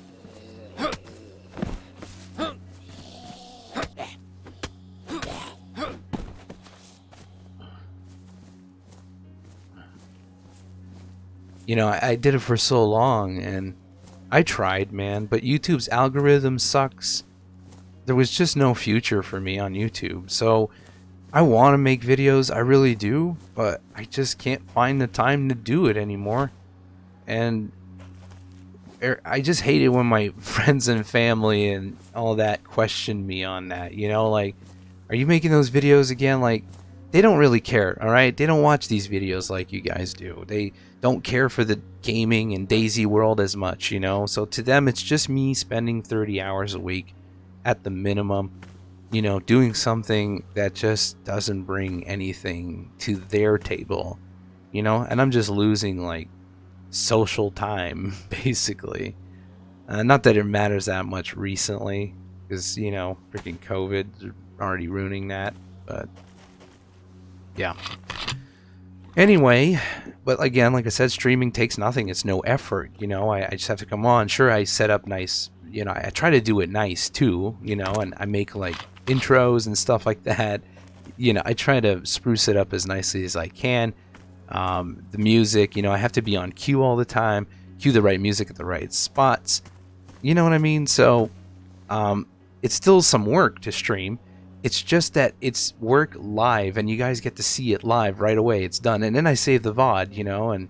I did it for so long, and I tried, man, but YouTube's algorithm sucks. There was just no future for me on YouTube, so I want to make videos, I really do, but I just can't find the time to do it anymore. And I just hate it when my friends and family and all that question me on that, like, are you making those videos again? Like, they don't really care, alright? They don't watch these videos like you guys do. They don't care for the gaming and Daisy World as much, So to them, it's just me spending 30 hours a week at the minimum, doing something that just doesn't bring anything to their table, And I'm just losing, like, social time, basically. Not that it matters that much recently, because, freaking COVID is already ruining that, but... yeah. Anyway, but again, like I said, streaming takes nothing. It's no effort, I just have to come on. Sure, I set up nice, I try to do it nice too, and I make like intros and stuff like that. I try to spruce it up as nicely as I can. The music, I have to be on cue all the time, cue the right music at the right spots. You know what I mean? So, it's still some work to stream. It's just that it's work live, and you guys get to see it live right away. It's done, and then I save the VOD, and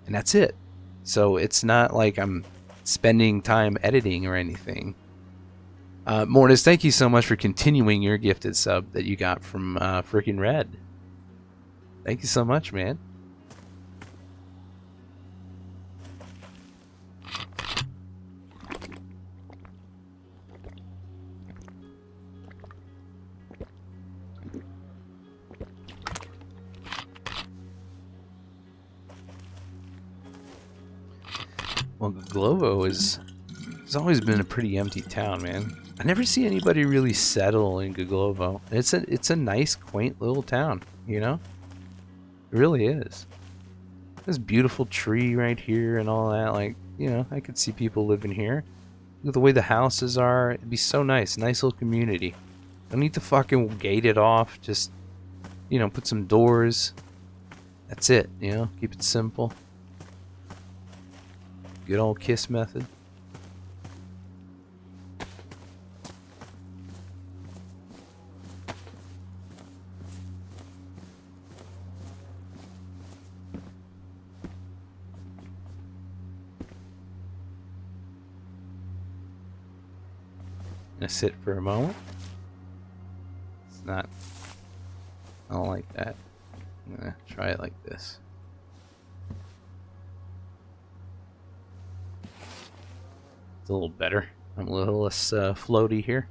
that's it. So it's not like I'm spending time editing or anything. Mortis, thank you so much for continuing your gifted sub that you got from freaking Red. Thank you so much, man. Well, Glovo has always been a pretty empty town, man. I never see anybody really settle in Guglovo. It's a nice, quaint little town, It really is. This beautiful tree right here and all that. Like, you know, I could see people living here. Look at the way the houses are. It'd be so nice. Nice little community. Don't need to fucking gate it off. Just, you know, put some doors. That's it, you know? Keep it simple. Good old kiss method. Gonna sit for a moment. It's not. I don't like that. I'm gonna try it like this. It's a little better. I'm a little less floaty here.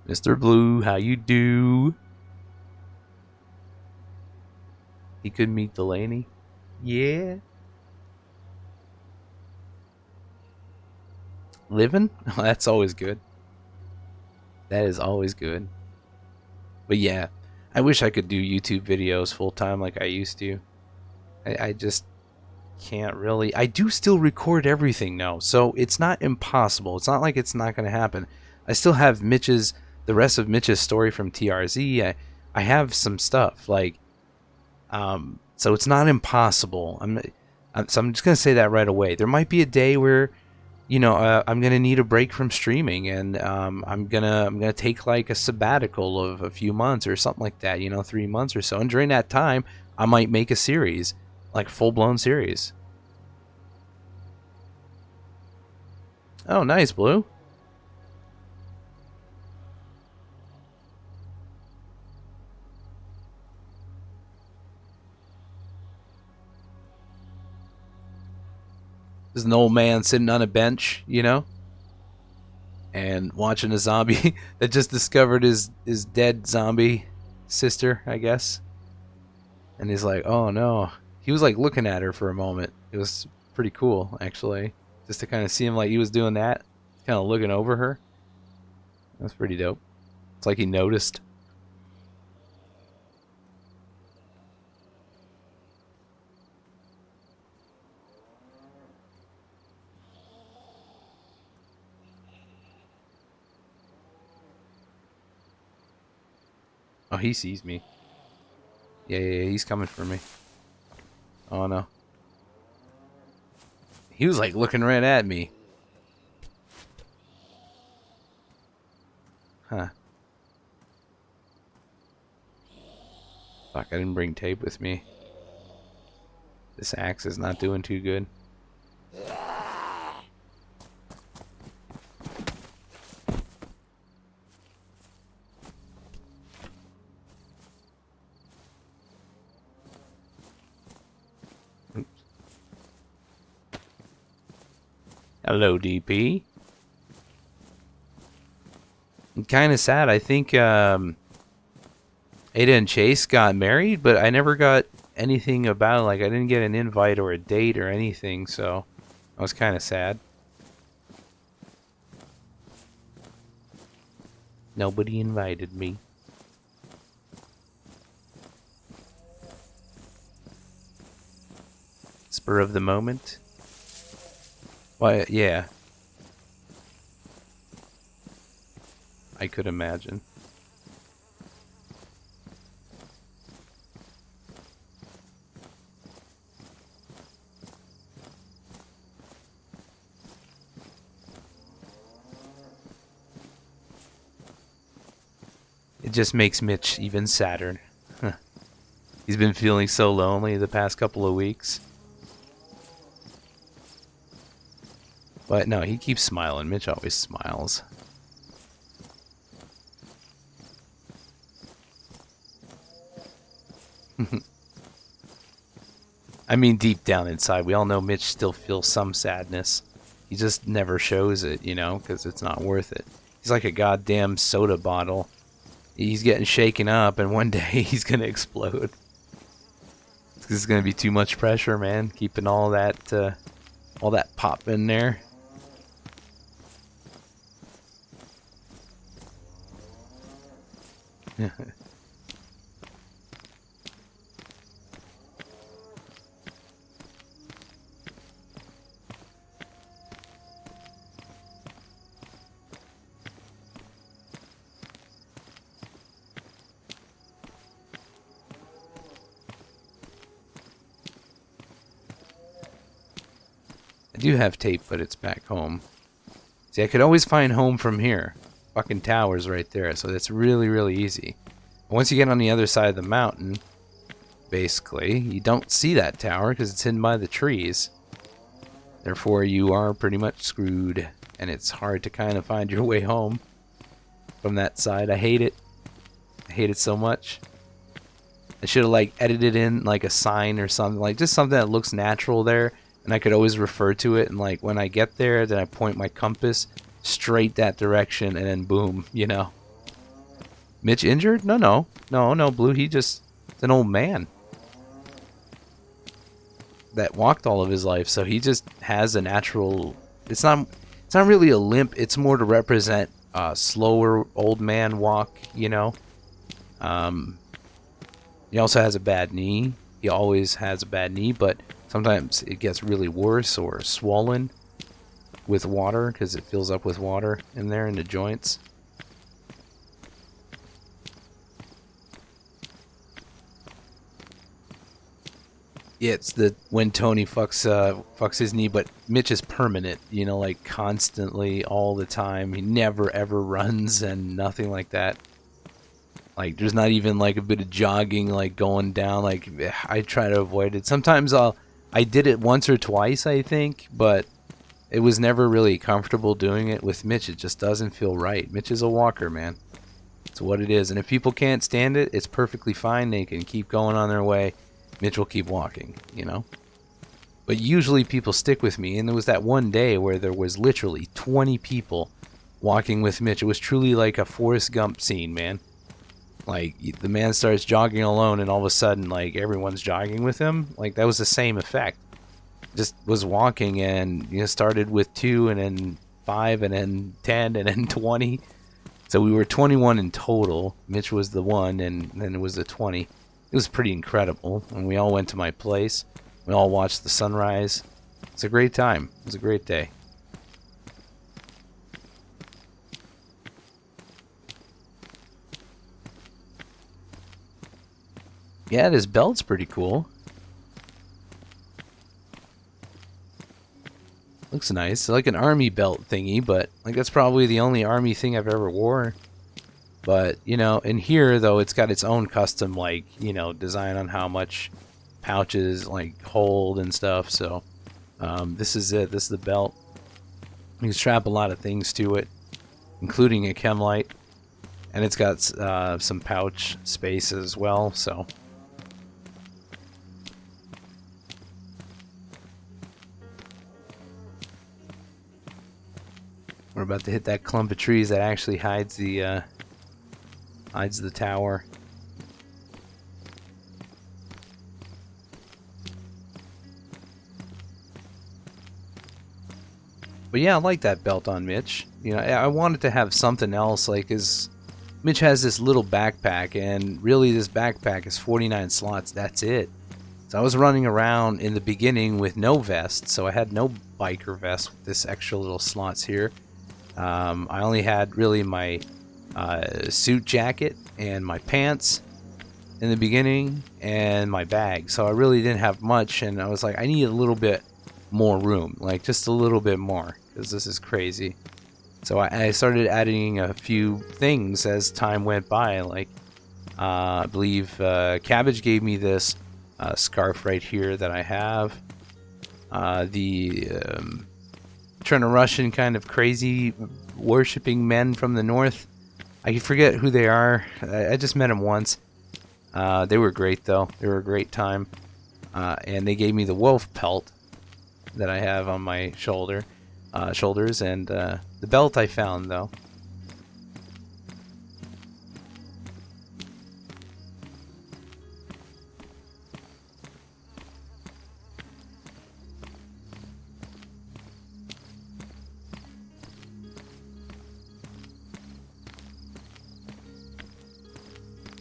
Mr. Blue, how you do? He could meet Delaney. Yeah. Living? Oh, that's always good. That is always good. But yeah, I wish I could do YouTube videos full time like I used to. I just can't really. I do still record everything now, so it's not impossible. It's not like it's not going to happen. I still have the rest of Mitch's story from TRZ. I have some stuff like, so it's not impossible. So I'm just going to say that right away. There might be a day where, you know, I'm gonna need a break from streaming, and I'm gonna take like a sabbatical of a few months or something like that. You know, 3 months or so. And during that time, I might make a series, like full blown series. Oh, nice, Blue. There's an old man sitting on a bench, you know, and watching a zombie that just discovered his dead zombie sister, I guess. And he's like, oh no. He was like looking at her for a moment. It was pretty cool, actually. Just to kind of see him like he was doing that. Kind of looking over her. That's pretty dope. It's like he noticed. Oh, he sees me. Yeah, he's coming for me. Oh no. He was like looking right at me. Huh. Fuck, I didn't bring tape with me. This axe is not doing too good. Hello, DP. I'm kind of sad. I think Ada and Chase got married, but I never got anything about it. Like, I didn't get an invite or a date or anything, so I was kind of sad. Nobody invited me. Spur of the moment. Why, yeah. I could imagine. It just makes Mitch even sadder. He's been feeling so lonely the past couple of weeks. But no, he keeps smiling. Mitch always smiles. I mean, deep down inside, we all know Mitch still feels some sadness. He just never shows it, you know, because it's not worth it. He's like a goddamn soda bottle. He's getting shaken up, and one day he's going to explode. This is going to be too much pressure, man, keeping all that pop in there. do have tape, but it's back home. See, I could always find home from here. Fucking tower's right there, so that's really, really easy. Once you get on the other side of the mountain, basically, you don't see that tower because it's hidden by the trees. Therefore, you are pretty much screwed, and it's hard to kind of find your way home from that side. I hate it. I hate it so much. I should have like edited in like a sign or something, like just something that looks natural there, and I could always refer to it. And like when I get there, then I point my compass straight that direction, and then boom, you know. Mitch injured? No, Blue. He just it's an old man that walked all of his life, so he just has a natural. It's not really a limp. It's more to represent a slower old man walk, you know. He also has a bad knee. He always has a bad knee, but sometimes it gets really worse or swollen with water because it fills up with water in there in the joints. Yeah, it's the when Tony fucks his knee, but Mitch is permanent, you know, like constantly all the time. He never ever runs and nothing like that. Like there's not even like a bit of jogging like going down. Like I try to avoid it. Sometimes I did it once or twice, I think, but it was never really comfortable doing it with Mitch. It just doesn't feel right. Mitch is a walker, man. It's what it is. And if people can't stand it, it's perfectly fine. They can keep going on their way. Mitch will keep walking, you know. But usually people stick with me. And there was that one day where there was literally 20 people walking with Mitch. It was truly like a Forrest Gump scene, man. Like the man starts jogging alone and all of a sudden like everyone's jogging with him. Like that was the same effect. Just was walking and you know started with 2 and then 5 and then 10 and then 20. So we were 21 in total. Mitch was the 1 and then it was the 20. It was pretty incredible. And we all went to my place. We all watched the sunrise. It's a great time. It was a great day. Yeah, this belt's pretty cool. Looks nice. It's like an army belt thingy, but like that's probably the only army thing I've ever wore. But, you know, in here, though, it's got its own custom, like, you know, design on how much pouches, like, hold and stuff. So, this is it. This is the belt. You can strap a lot of things to it, including a chem light. And it's got some pouch space as well, so... We're about to hit that clump of trees that actually hides the tower. But yeah, I like that belt on Mitch. You know, I wanted to have something else, like Mitch has this little backpack, and really this backpack is 49 slots. That's it. So I was running around in the beginning with no vest, so I had no biker vest with this extra little slots here. I only had really my suit jacket and my pants in the beginning and my bag. So I really didn't have much, and I was like, I need a little bit more room, like just a little bit more, because this is crazy. So I started adding a few things as time went by. Like I believe Cabbage gave me this scarf right here that I have. Trying to Russian kind of crazy worshipping men from the north. I forget who they are. I just met them once. They were great though. They were a great time. And they gave me the wolf pelt that I have on my shoulders, and the belt I found though.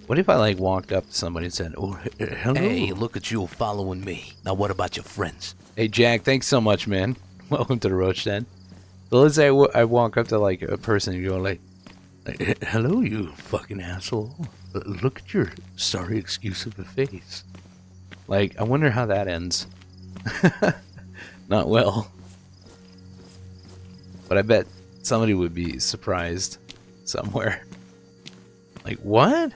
What if I like walked up to somebody and said, "Oh, hello. Hey, look at you following me. Now what about your friends? Hey, Jack, thanks so much, man. Welcome to the Roach Den." So let's say I walk up to like a person and go like, Hello, you fucking asshole. Look at your sorry excuse of a face. I wonder how that ends. Not well. But I bet somebody would be surprised somewhere. Like, what?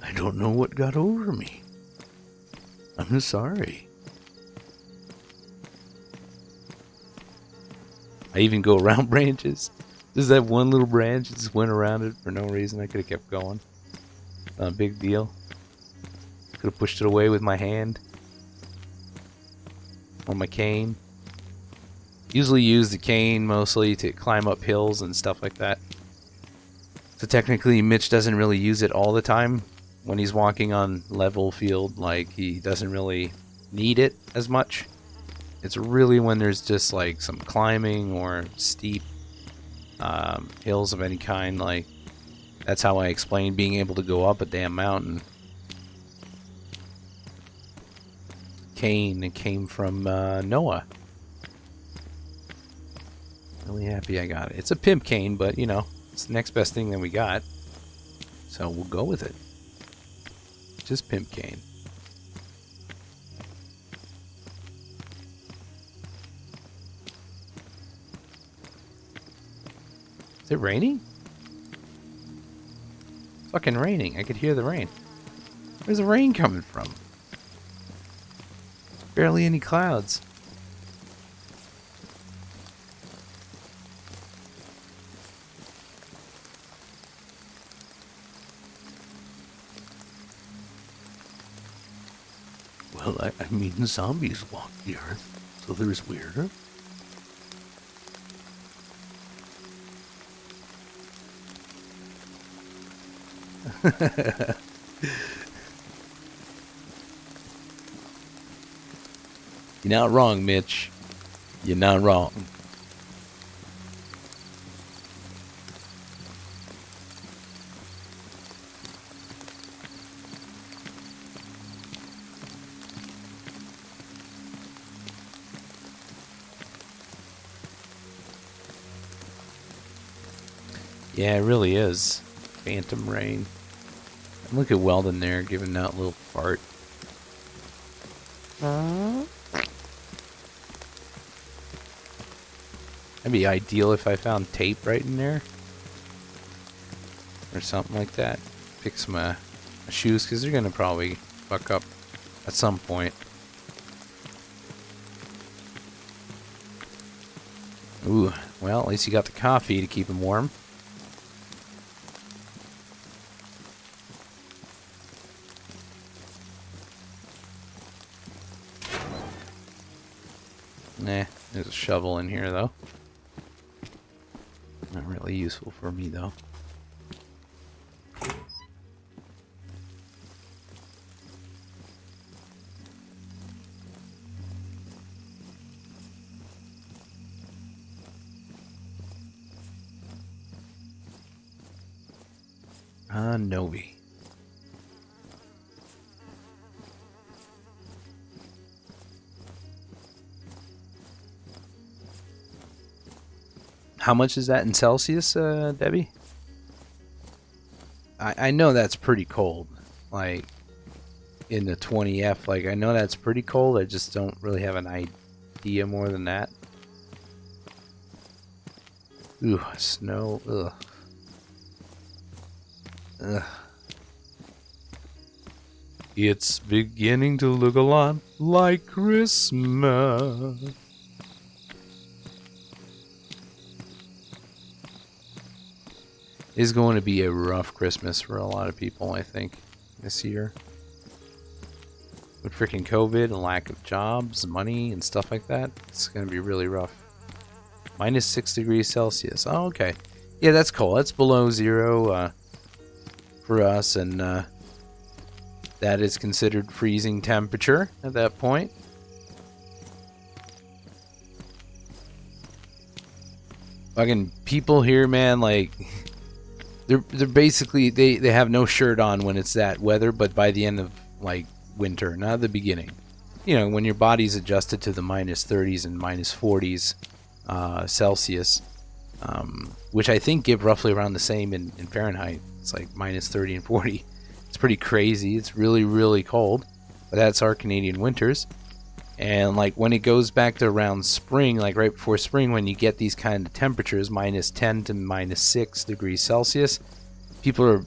I don't know what got over me. I'm sorry. I even go around branches. Just that one little branch, just went around it for no reason. I could have kept going. Not a big deal. Could have pushed it away with my hand. Or my cane. Usually use the cane mostly to climb up hills and stuff like that. So technically Mitch doesn't really use it all the time. When he's walking on level field, like, he doesn't really need it as much. It's really when there's just like some climbing or steep hills of any kind. Like, that's how I explain being able to go up a damn mountain. Cane, it came from Noah. Really happy I got it. It's a pimp cane, but you know, it's the next best thing that we got. So we'll go with it. Just pimp cane. Is it raining? It's fucking raining. I could hear the rain. Where's the rain coming from? Barely any clouds. Well, I mean, zombies walk the earth, so there's weirder. You're not wrong, Mitch. You're not wrong. Yeah, it really is. Phantom rain. And look at Weldon there giving that little fart. That'd be ideal if I found tape right in there. Or something like that. Fix my shoes, because they're going to probably fuck up at some point. Ooh, well, at least you got the coffee to keep them warm. Nah, there's a shovel in here, though. Not really useful for me, though. Novi. How much is that in Celsius, Debbie? I know that's pretty cold. Like, in the 20F, like, I know that's pretty cold. I just don't really have an idea more than that. Ooh, snow. Ugh. Ugh. It's beginning to look a lot like Christmas. It's going to be a rough Christmas for a lot of people, I think, this year. With freaking COVID and lack of jobs, money, and stuff like that, it's going to be really rough. Minus 6 degrees Celsius. Oh, okay. Yeah, that's cold. That's below zero for us, and that is considered freezing temperature at that point. Fucking people here, man, like, they're basically, they have no shirt on when it's that weather, but by the end of, like, winter, not the beginning. You know, when your body's adjusted to the minus 30s and minus 40s Celsius, which I think give roughly around the same in Fahrenheit. It's like minus 30 and 40. It's pretty crazy. It's really, really cold. But that's our Canadian winters. And like when it goes back to around spring, like right before spring, when you get these kind of temperatures, -10 to -6 degrees Celsius, people are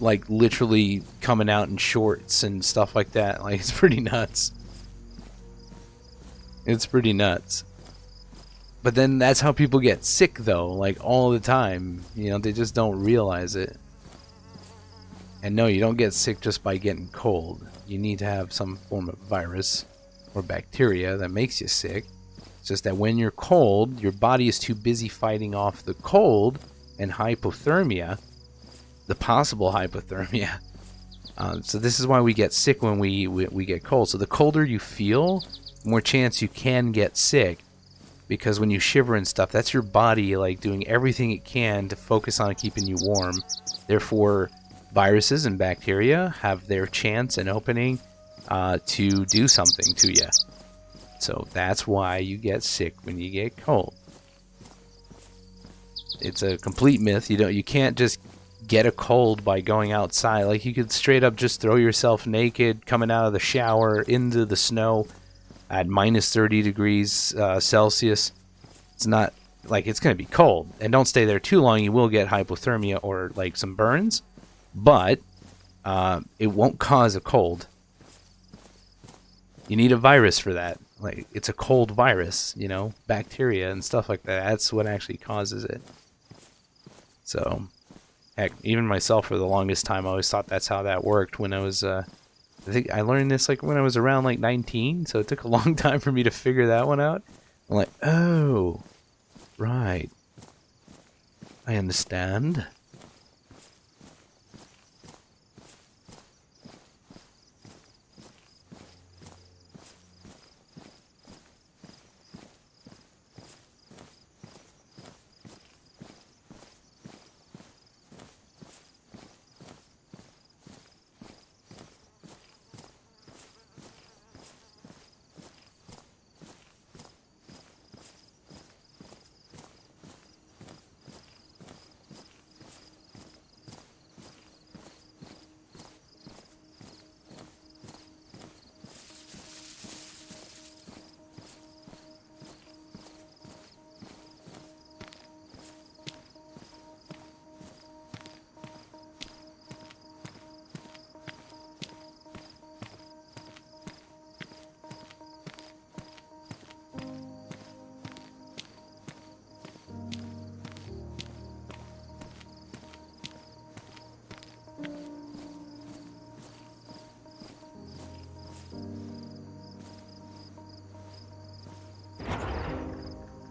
like literally coming out in shorts and stuff like that. Like it's pretty nuts. It's pretty nuts. But then that's how people get sick though, like all the time. You know, they just don't realize it. And no, you don't get sick just by getting cold. You need to have some form of virus or bacteria that makes you sick. It's just that when you're cold, your body is too busy fighting off the cold and hypothermia, the possible hypothermia. So this is why we get sick when we get cold. So the colder you feel, the more chance you can get sick. Because when you shiver and stuff, that's your body like doing everything it can to focus on keeping you warm. Therefore, viruses and bacteria have their chance and opening to do something to you. So that's why you get sick when you get cold. It's a complete myth. You can't just get a cold by going outside. Like you could straight up just throw yourself naked coming out of the shower into the snow at -30 degrees Celsius. It's not like it's going to be cold. And don't stay there too long. You will get hypothermia or like some burns. But it won't cause a cold. You need a virus for that. Like it's a cold virus, you know, bacteria and stuff like that. That's what actually causes it. So, heck, even myself for the longest time, I always thought that's how that worked. When I was, I think I learned this like when I was around like 19. So it took a long time for me to figure that one out. I'm like, oh, right, I understand.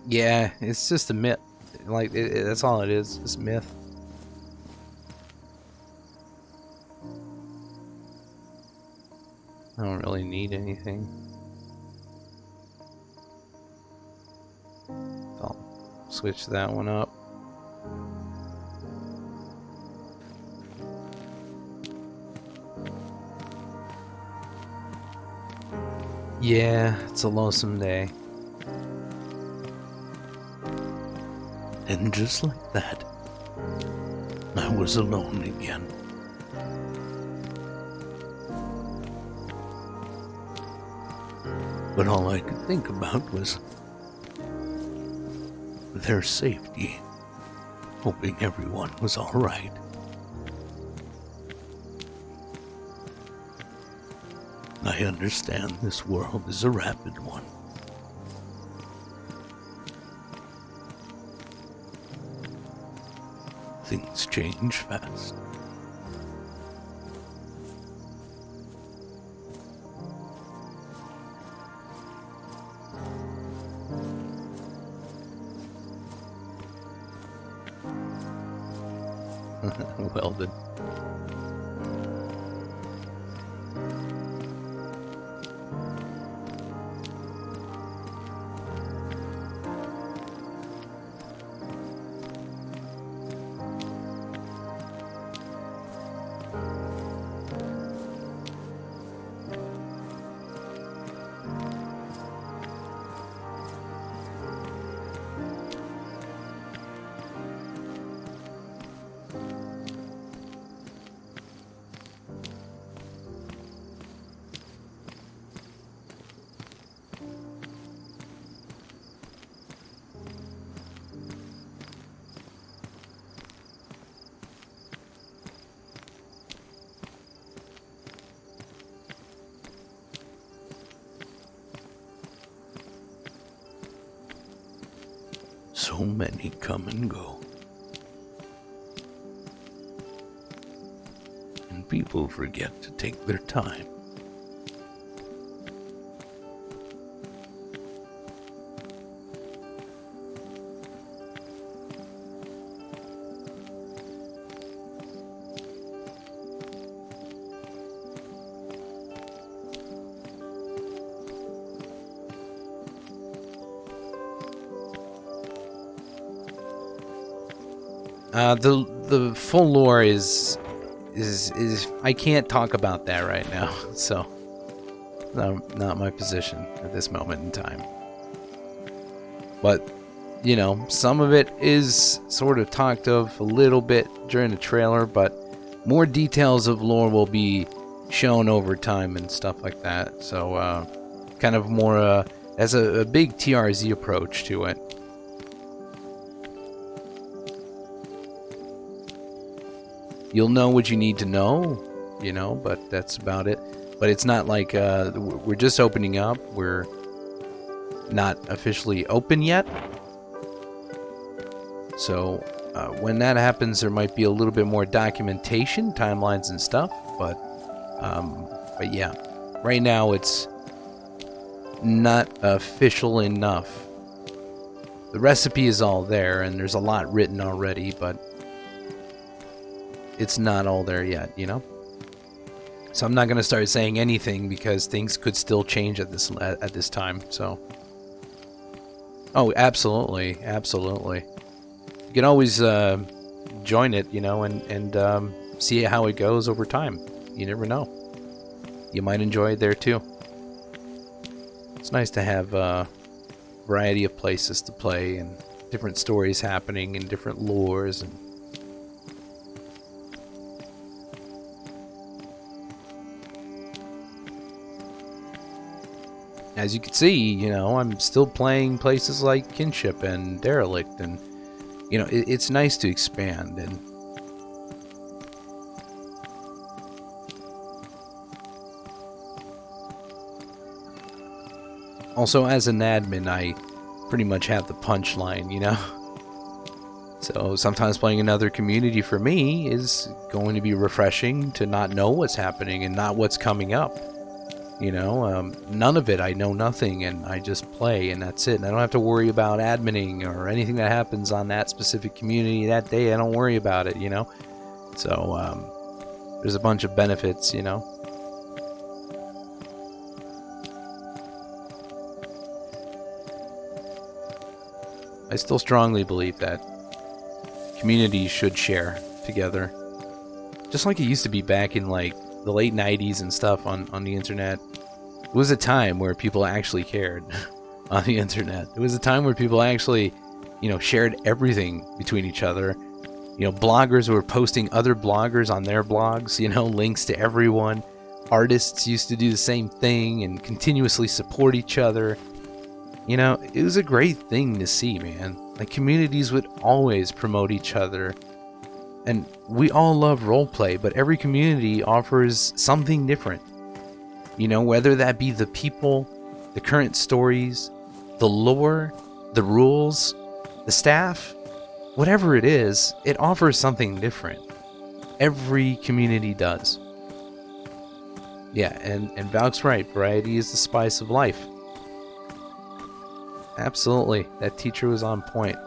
Yeah, it's just a myth. Like that's all it is. It's myth. I don't really need anything. I'll switch that one up. Yeah, it's a lonesome day. And just like that, I was alone again. But all I could think about was their safety, hoping everyone was all right. I understand this world is a rapid one. Things change fast. Welded. many come and go. And people forget to take their time. The full lore is I can't talk about that right now, so not my position at this moment in time. But you know, some of it is sort of talked of a little bit during the trailer, but more details of lore will be shown over time and stuff like that. So kind of more as a big TRZ approach to it. You'll know what you need to know, you know, but that's about it. But it's not like we're just opening up. We're not officially open yet. So when that happens, there might be a little bit more documentation, timelines and stuff. But yeah, right now it's not official enough. The recipe is all there, and there's a lot written already, but it's not all there yet, you know? So I'm not going to start saying anything because things could still change at this time, so. Oh, absolutely, absolutely. You can always join it, you know, and see how it goes over time. You never know. You might enjoy it there too. It's nice to have a variety of places to play and different stories happening and different lores and as you can see, you know, I'm still playing places like Kinship and Derelict, and you know, it's nice to expand. And also, as an admin, I pretty much have the punchline, you know. So sometimes playing another community for me is going to be refreshing to not know what's happening and not what's coming up. You know, none of it. I know nothing, and I just play, and that's it. And I don't have to worry about adminning or anything that happens on that specific community that day. I don't worry about it, you know. So there's a bunch of benefits, you know. I still strongly believe that communities should share together, just like it used to be back in like the late 90s and stuff on the internet. It was a time where people actually cared on the internet. It was a time where people actually, you know, shared everything between each other. You know, bloggers were posting other bloggers on their blogs, you know, links to everyone. Artists used to do the same thing and continuously support each other. You know, it was a great thing to see, man. Like, communities would always promote each other. And we all love roleplay, but every community offers something different. You know, whether that be the people, the current stories, the lore, the rules, the staff, whatever it is, it offers something different. Every community does. Yeah, and Valk's right. Variety is the spice of life. Absolutely. That teacher was on point.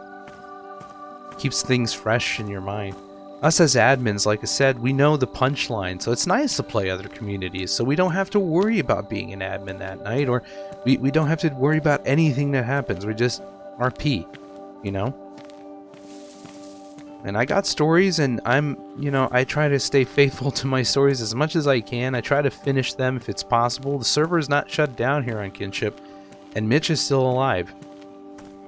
Keeps things fresh in your mind. Us as admins, like I said, we know the punchline, so it's nice to play other communities, so we don't have to worry about being an admin that night, or we don't have to worry about anything that happens. We just RP, you know? And I got stories, and I try to stay faithful to my stories as much as I can. I try to finish them if it's possible. The server is not shut down here on Kinship, and Mitch is still alive.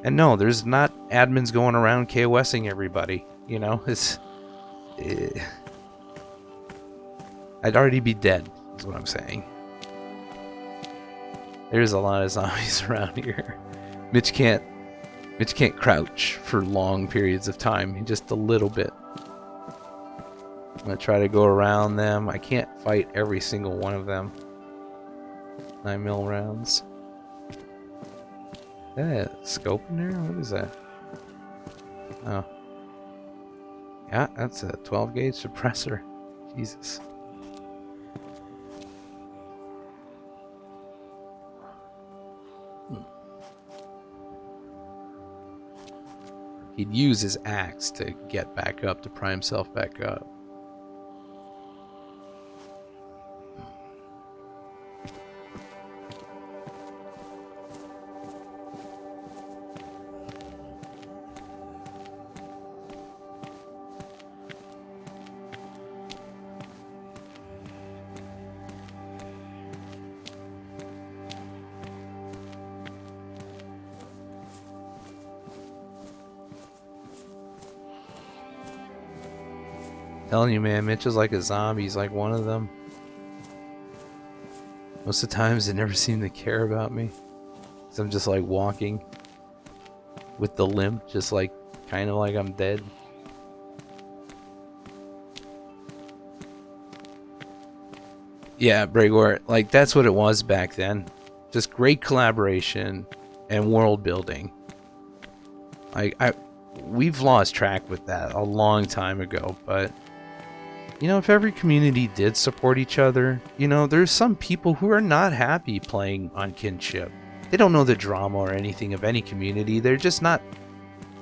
And no, there's not admins going around KOSing everybody, you know? I'd already be dead, is what I'm saying. There's a lot of zombies around here. Mitch can't crouch for long periods of time, just a little bit. I'm gonna try to go around them. I can't fight every single one of them. 9mm rounds. Is that a scope in there? What is that? Oh. Yeah, that's a 12 gauge suppressor. Jesus. He'd use his axe to get back up, to pry himself back up. Telling you, man, Mitch is like a zombie. He's like one of them. Most of the times, they never seem to care about me. 'Cause I'm just like walking with the limp, just like kind of like I'm dead. Yeah, Bregor, like that's what it was back then. Just great collaboration and world building. We've lost track with that a long time ago, but you know, if every community did support each other, you know, there's some people who are not happy playing on Kinship. They don't know the drama or anything of any community. They're just not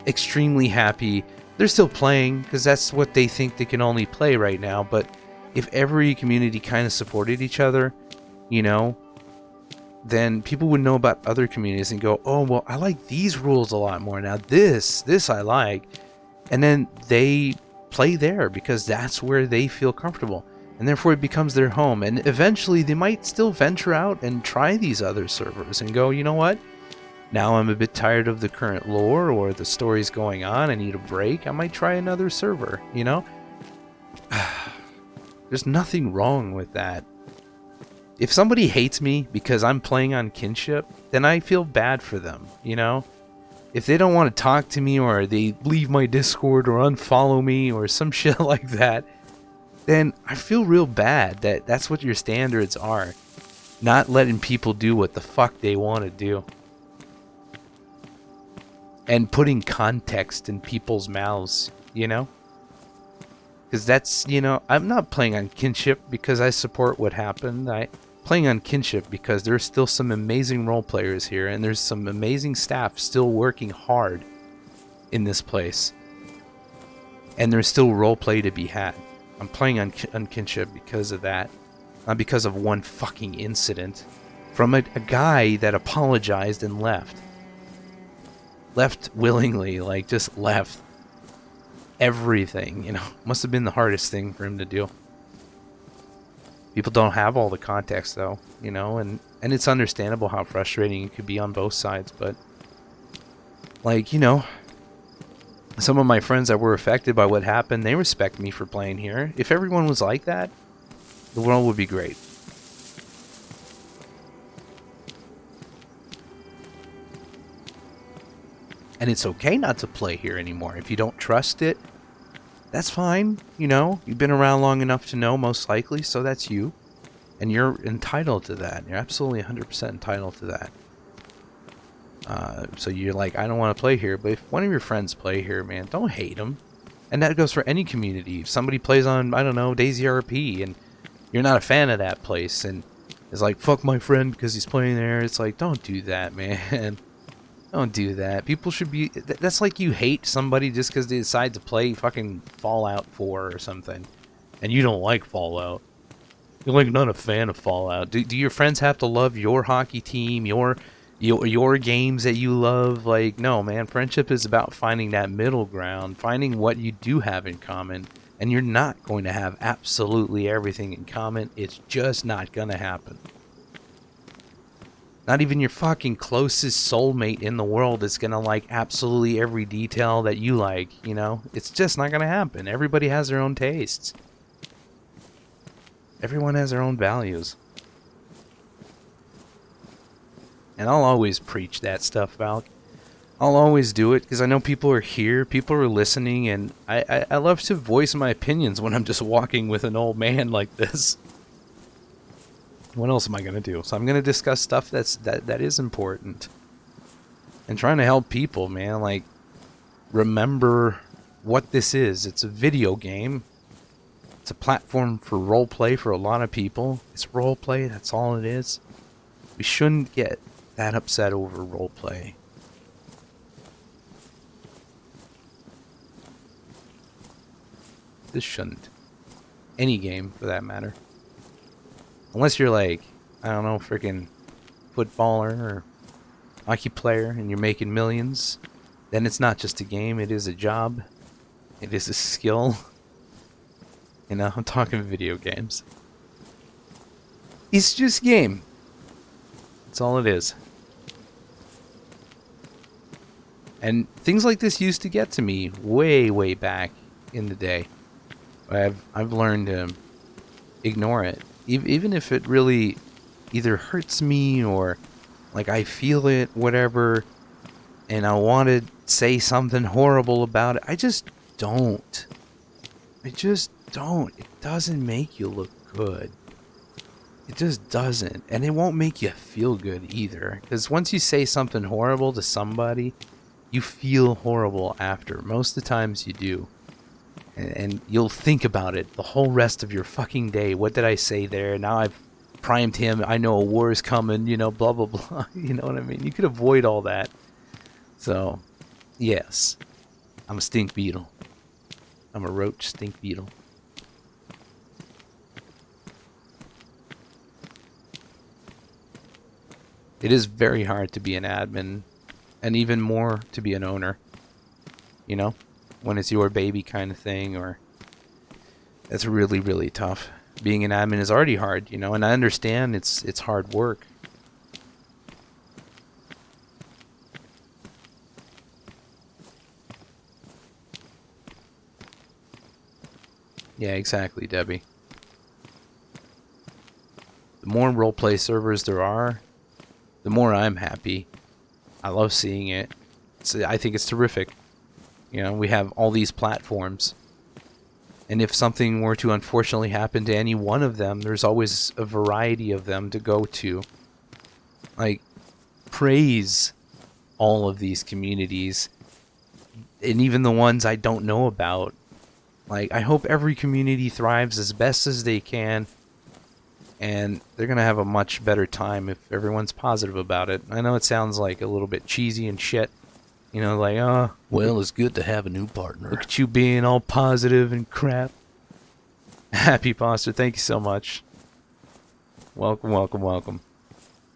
extremely happy. They're still playing because that's what they think they can only play right now. But if every community kind of supported each other, you know, then people would know about other communities and go, oh, well, I like these rules a lot more. Now this I like. And then they play there because that's where they feel comfortable, and therefore it becomes their home. And eventually they might still venture out and try these other servers and go, you know what, now I'm a bit tired of the current lore or the stories going on, I need a break, I might try another server, you know. There's nothing wrong with that. If somebody hates me because I'm playing on Kinship, then I feel bad for them, you know. If they don't want to talk to me, or they leave my Discord or unfollow me or some shit like that, then I feel real bad that that's what your standards are. Not letting people do what the fuck they want to do. And putting context in people's mouths, you know? Because that's, you know, I'm not playing on Kinship because I support what happened. I'm playing on Kinship because there's still some amazing role players here, and there's some amazing staff still working hard in this place. And there's still role play to be had. I'm playing on Kinship because of that. Not because of one fucking incident from a guy that apologized and left. Left willingly, like just left. Everything, you know, must have been the hardest thing for him to do. People don't have all the context though, you know, and it's understandable how frustrating it could be on both sides, but like, you know, some of my friends that were affected by what happened, they respect me for playing here. If everyone was like that, the world would be great. And it's okay not to play here anymore. If you don't trust it, that's fine. You know, you've been around long enough to know, most likely, so that's you. And you're entitled to that. You're absolutely 100% entitled to that. So you're like, I don't want to play here. But if one of your friends play here, man, don't hate them. And that goes for any community. If somebody plays on, I don't know, KinshipRP, and you're not a fan of that place, and is like, fuck my friend because he's playing there, it's like, don't do that, man. Don't do that. People should be... That's like you hate somebody just because they decide to play fucking Fallout 4 or something. And you don't like Fallout. You're like not a fan of Fallout. Do your friends have to love your hockey team, your games that you love? Like, no, man. Friendship is about finding that middle ground. Finding what you do have in common. And you're not going to have absolutely everything in common. It's just not going to happen. Not even your fucking closest soulmate in the world is going to like absolutely every detail that you like, you know? It's just not going to happen. Everybody has their own tastes. Everyone has their own values. And I'll always preach that stuff, Valk. I'll always do it because I know people are here, people are listening, and I love to voice my opinions when I'm just walking with an old man like this. What else am I going to do? So I'm going to discuss stuff that is important. And trying to help people, man. Like, remember what this is. It's a video game. It's a platform for roleplay for a lot of people. It's roleplay, that's all it is. We shouldn't get that upset over roleplay. This shouldn't. Any game, for that matter. Unless you're like, I don't know, freaking footballer or hockey player and you're making millions, then it's not just a game, it is a job. It is a skill. You know, I'm talking video games. It's just a game. That's all it is. And things like this used to get to me way, way back in the day. I've learned to ignore it. Even if it really either hurts me or like I feel it, whatever, and I want to say something horrible about it, I just don't. I just don't. It doesn't make you look good. It just doesn't. And it won't make you feel good either. Because once you say something horrible to somebody, you feel horrible after. Most of the times you do. And you'll think about it the whole rest of your fucking day. What did I say there? Now I've primed him. I know a war is coming, you know, blah, blah, blah. You know what I mean? You could avoid all that. So, yes. I'm a stink beetle. I'm a roach stink beetle. It is very hard to be an admin, and even more to be an owner. You know, when it's your baby kind of thing, or it's really, really tough. Being an admin is already hard, you know, and I understand it's hard work. Yeah, exactly, Debbie. The more roleplay servers there are, the more I'm happy. I love seeing it. I think it's terrific. You know, we have all these platforms. And if something were to unfortunately happen to any one of them, there's always a variety of them to go to. Like, praise all of these communities. And even the ones I don't know about. Like, I hope every community thrives as best as they can. And they're going to have a much better time if everyone's positive about it. I know it sounds like a little bit cheesy and shit. You know, like, oh, Well, it's good to have a new partner. look at you being all positive and crap. Happy Foster, thank you so much. Welcome, welcome, welcome.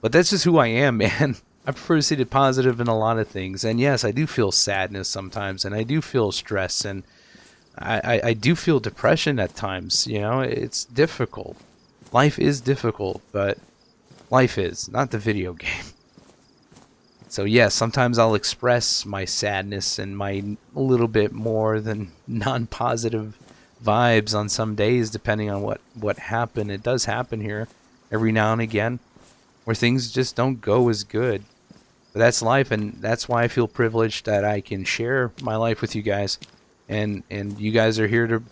But that's just who I am, man. I prefer to see the positive in a lot of things. And yes, I do feel sadness sometimes, and I do feel stress, and I do feel depression at times. You know, it's difficult. Life is difficult, but life is, not the video game. So yes, sometimes I'll express my sadness and my little bit more than non-positive vibes on some days, depending on what happened. It does happen here every now and again, where things just don't go as good. But that's life, and that's why I feel privileged that I can share my life with you guys, and you guys are here to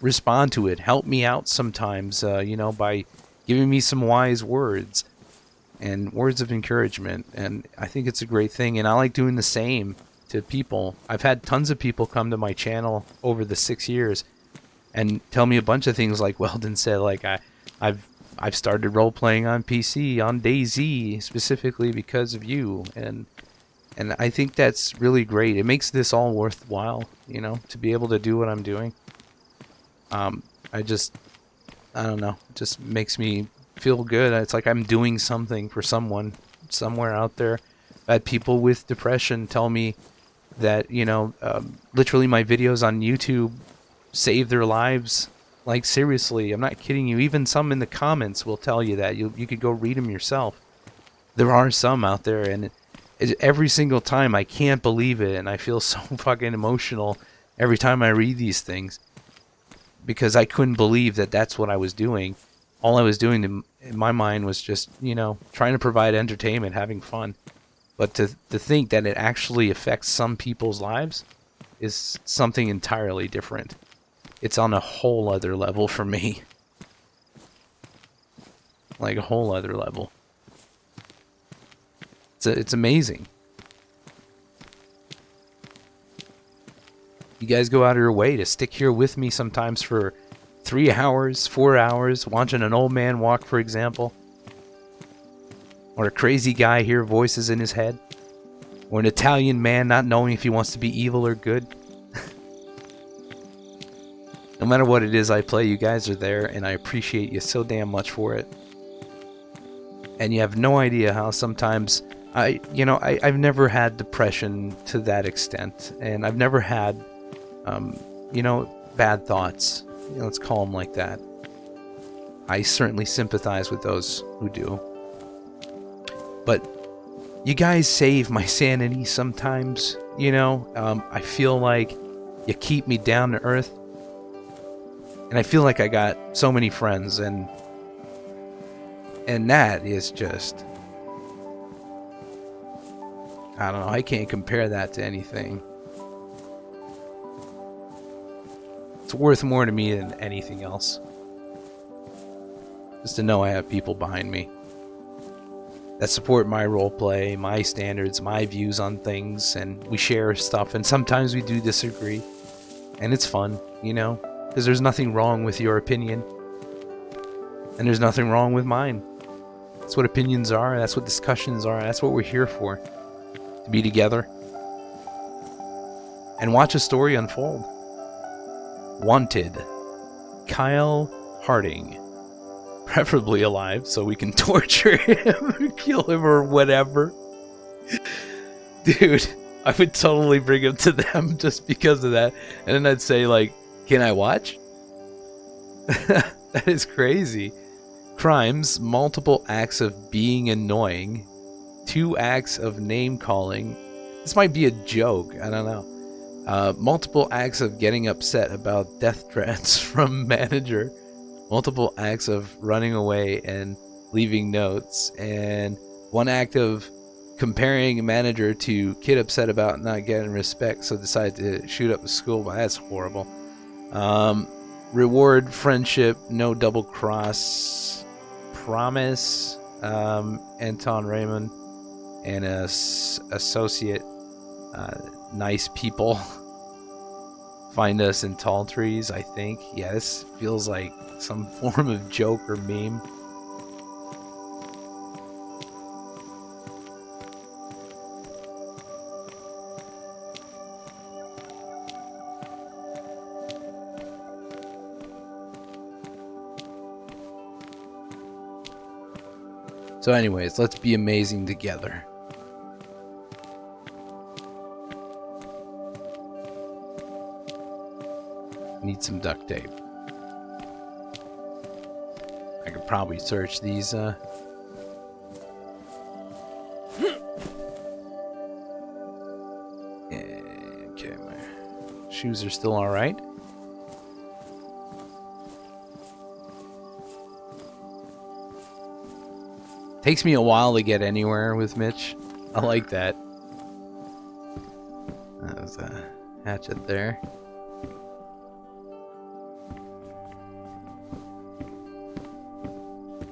respond to it. Help me out sometimes, you know, by giving me some wise words and words of encouragement. And I think it's a great thing, and I like doing the same to people. I've had tons of people come to my channel over the 6 years and tell me a bunch of things, like Weldon said, like I've started role playing on PC on DayZ specifically because of you, and I think that's really great. It makes this all worthwhile, you know, to be able to do what I'm doing. I don't know, it just makes me feel good. It's like I'm doing something for someone somewhere out there. I've had people with depression tell me that, you know, literally my videos on YouTube save their lives. Like, seriously, I'm not kidding you. Even some in the comments will tell you that. You could go read them yourself. There are some out there, and every single time I can't believe it, and I feel so fucking emotional every time I read these things, because I couldn't believe that that's what I was doing. All I was doing in my mind was just, you know, trying to provide entertainment, having fun. But to think that it actually affects some people's lives is something entirely different. It's on a whole other level for me. Like a whole other level. It's amazing. You guys go out of your way to stick here with me sometimes for 3 hours, 4 hours, watching an old man walk, for example. Or a crazy guy hear voices in his head. Or an Italian man not knowing if he wants to be evil or good. No matter what it is I play, you guys are there, and I appreciate you so damn much for it. And you have no idea how sometimes I've never had depression to that extent, and I've never had, bad thoughts. Let's call them like that. I certainly sympathize with those who do. But you guys save my sanity sometimes, I feel like you keep me down to earth. And I feel like I got so many friends, and that is just, I don't know, I can't compare that to anything. It's worth more to me than anything else. Just to know I have people behind me that support my roleplay, my standards, my views on things, and we share stuff, and sometimes we do disagree, and it's fun, because there's nothing wrong with your opinion, and there's nothing wrong with mine. That's what opinions are, that's what discussions are, that's what we're here for, to be together and watch a story unfold. Wanted, Kyle Harding. Preferably alive, so we can torture him or kill him or whatever. Dude, I would totally bring him to them just because of that. And then I'd say, like, can I watch? That is crazy. Crimes, multiple acts of being annoying, 2 acts of name calling. This might be a joke, I don't know. Multiple acts of getting upset about death threats from manager. Multiple acts of running away and leaving notes, and 1 act of comparing a manager to kid upset about not getting respect, so decided to shoot up the school. Well, that's horrible. Reward, friendship, no double cross, promise, Anton Raymond, and associate, nice people. Find us in tall trees, I think. Yeah, this feels like some form of joke or meme. So anyways, let's be amazing together. Need some duct tape. I could probably search these, Okay, my shoes are still alright. Takes me a while to get anywhere with Mitch. I like that. That was a hatchet there.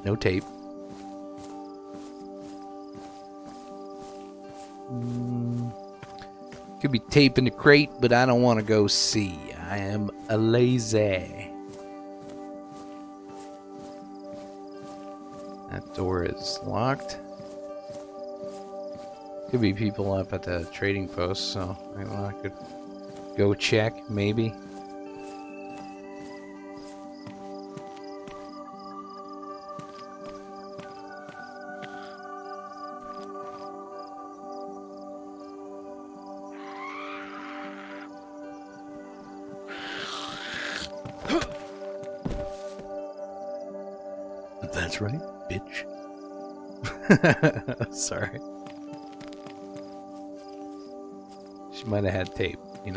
No tape. Could be tape in the crate, but I don't want to go see. I am a lazy. That door is locked. Could be people up at the trading post, so I could go check, maybe. That's right, bitch. Sorry. She might have had tape, She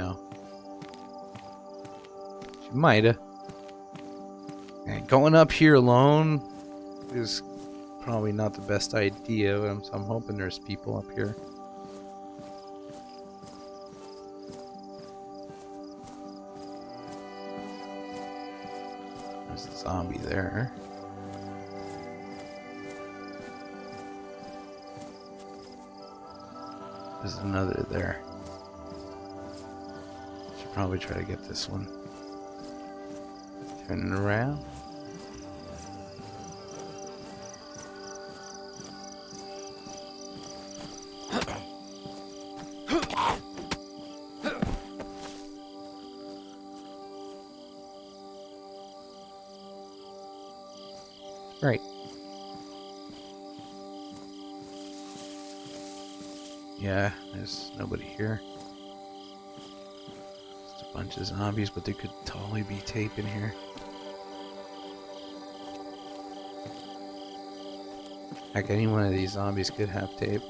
might have. Going up here alone is probably not the best idea. So I'm hoping there's people up here. There's a zombie there. There's another there. Should Probably try to get this one. Turn it around. Right. Yeah, there's nobody here. Just a bunch of zombies, but there could totally be tape in here. Heck, any one of these zombies could have tape.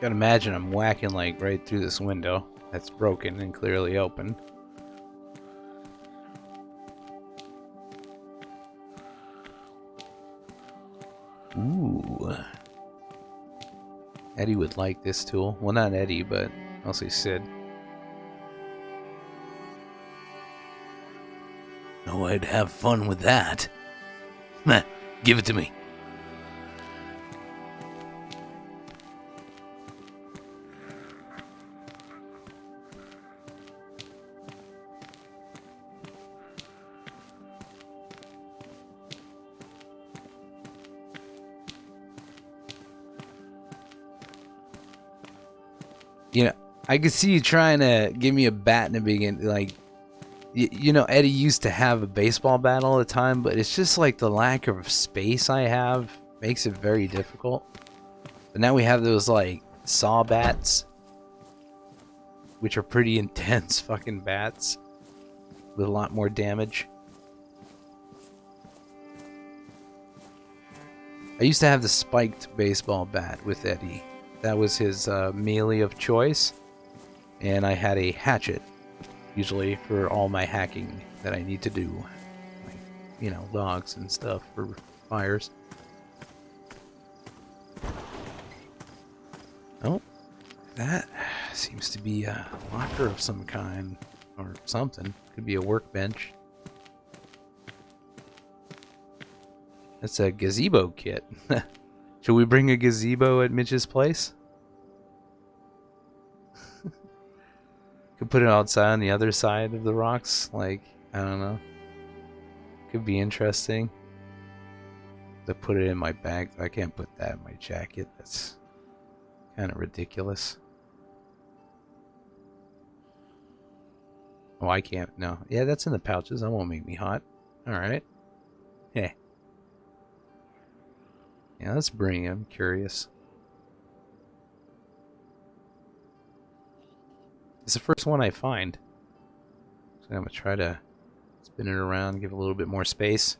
Gotta imagine I'm whacking like right through this window that's broken and clearly open. Ooh. Eddie would like this tool. Well, not Eddie, but mostly Sid. Oh, I'd have fun with that. Meh, give it to me. You know, I could see you trying to give me a bat in the beginning. Like, you know, Eddie used to have a baseball bat all the time, but it's just like the lack of space I have makes it very difficult. But now we have those, like, saw bats, which are pretty intense fucking bats with a lot more damage. I used to have the spiked baseball bat with Eddie. That was his melee of choice. And I had a hatchet, usually for all my hacking that I need to do. Like, you know, logs and stuff for fires. Oh, that seems to be a locker of some kind. Or something. Could be a workbench. That's a gazebo kit. Should we bring a gazebo at Mitch's place? Could put it outside on the other side of the rocks. Like, I don't know. Could be interesting. To put it in my bag. I can't put that in my jacket. That's kind of ridiculous. Oh, I can't. No. Yeah, that's in the pouches. That won't make me hot. Alright. Yeah. Yeah, let's bring him. Curious. It's the first one I find. So I'm going to try to spin it around, give it a little bit more space.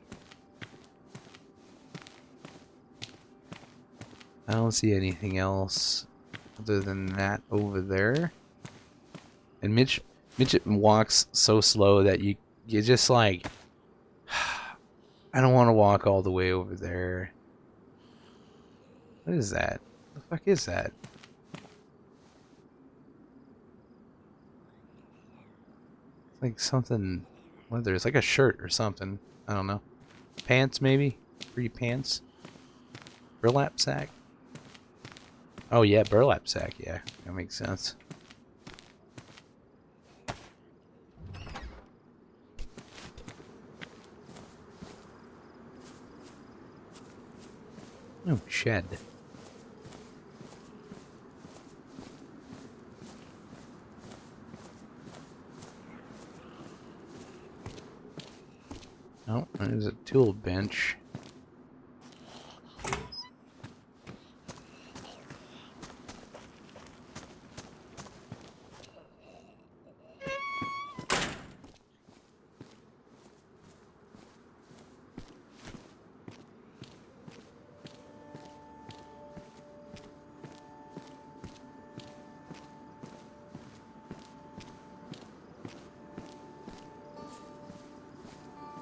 I don't see anything else other than that over there. And Mitch walks so slow that you just like, I don't want to walk all the way over there. What is that? What the fuck is that? It's like something, whether it's like a shirt or something. I don't know. Pants maybe? Free pants? Burlap sack? Oh yeah, burlap sack, yeah. That makes sense. Oh, shed. Oh, there's a tool bench.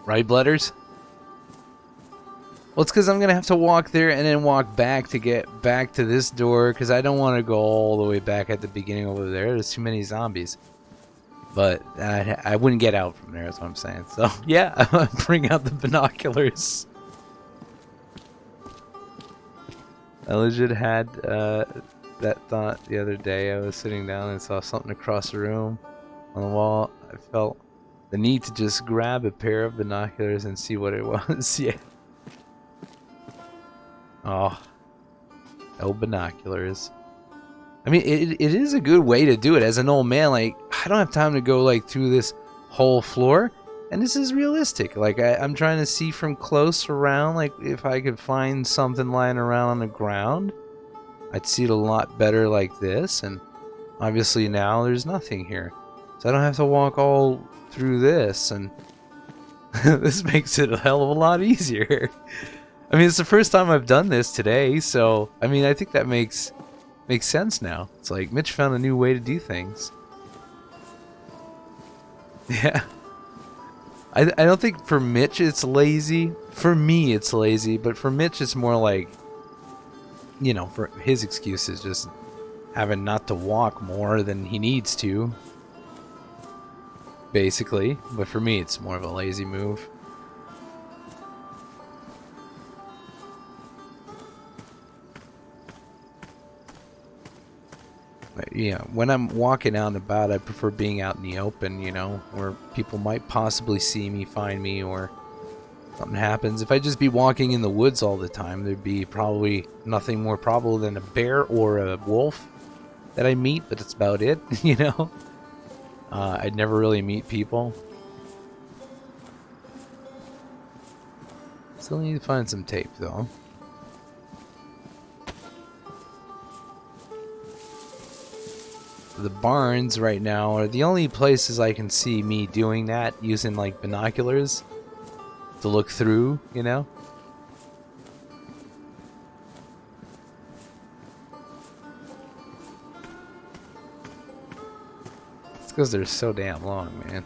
Right, Blooders? Well, it's because I'm going to have to walk there and then walk back to get back to this door, because I don't want to go all the way back at the beginning over there. There's too many zombies. But I wouldn't get out from there, is what I'm saying. So, yeah, bring out the binoculars. I legit had that thought the other day. I was sitting down and saw something across the room on the wall. I felt the need to just grab a pair of binoculars and see what it was. Yeah. Oh, no binoculars. I mean, it is a good way to do it. As an old man, like, I don't have time to go, like, through this whole floor. And this is realistic. Like, I'm trying to see from close around, like, if I could find something lying around on the ground, I'd see it a lot better like this. And obviously now there's nothing here. So I don't have to walk all through this. And this makes it a hell of a lot easier. I mean, it's the first time I've done this today, so, I mean, I think that makes sense now. It's like, Mitch found a new way to do things. Yeah. I don't think for Mitch it's lazy. For me it's lazy, but for Mitch it's more like, you know, for his excuse is just having not to walk more than he needs to. Basically. But for me it's more of a lazy move. Yeah, when I'm walking out and about, I prefer being out in the open, you know, where people might possibly see me, find me, or something happens. If I just be walking in the woods all the time, there'd be probably nothing more probable than a bear or a wolf that I meet, but that's about it, you know. I'd never really meet people. Still need to find some tape, though. The barns right now are the only places I can see me doing that, using like binoculars to look through, you know? It's because they're so damn long, man.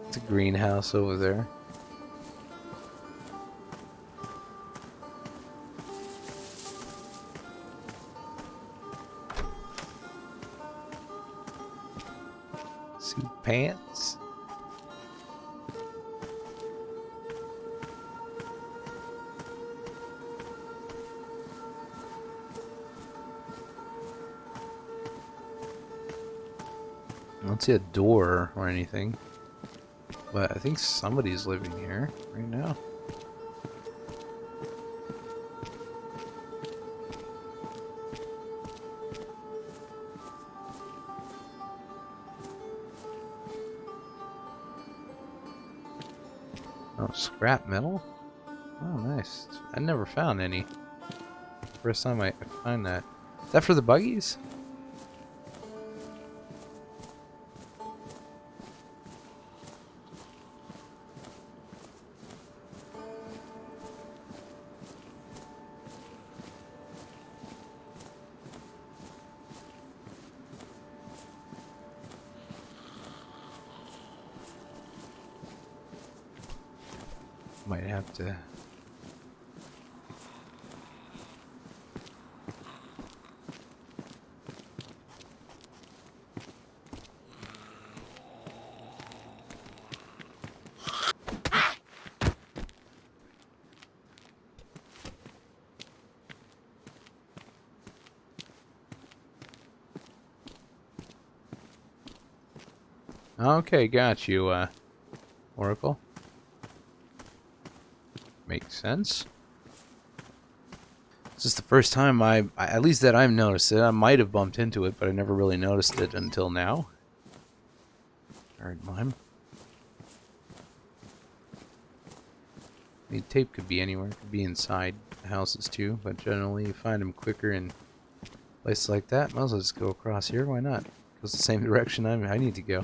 It's a greenhouse over there. Suit pants. I don't see a door or anything, but I think somebody's living here right now. Oh, scrap metal? Oh, nice. I never found any. First time I find that. Is that for the buggies? Might have to. Okay, got you, Oracle. Makes sense. It's just the first time at least that I've noticed it. I might have bumped into it, but I never really noticed it until now. Alright, mime. The tape could be anywhere. It could be inside houses too, but generally you find them quicker in places like that. Might as well just go across here. Why not? Goes the same direction I need to go.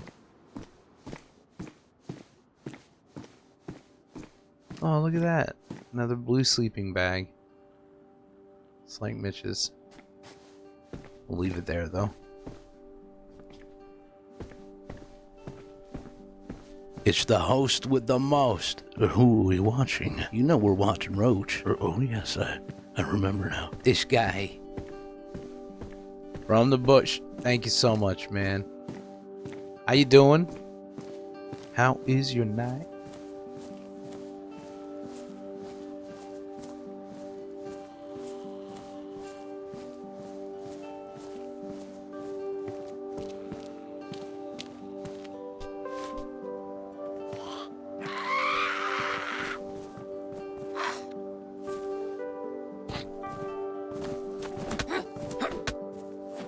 Oh, look at that. Another blue sleeping bag. It's like Mitch's. We'll leave it there, though. It's the host with the most. Who are we watching? You know we're watching Roach. Oh, yes, I remember now. This guy. From the bush. Thank you so much, man. How you doing? How is your night?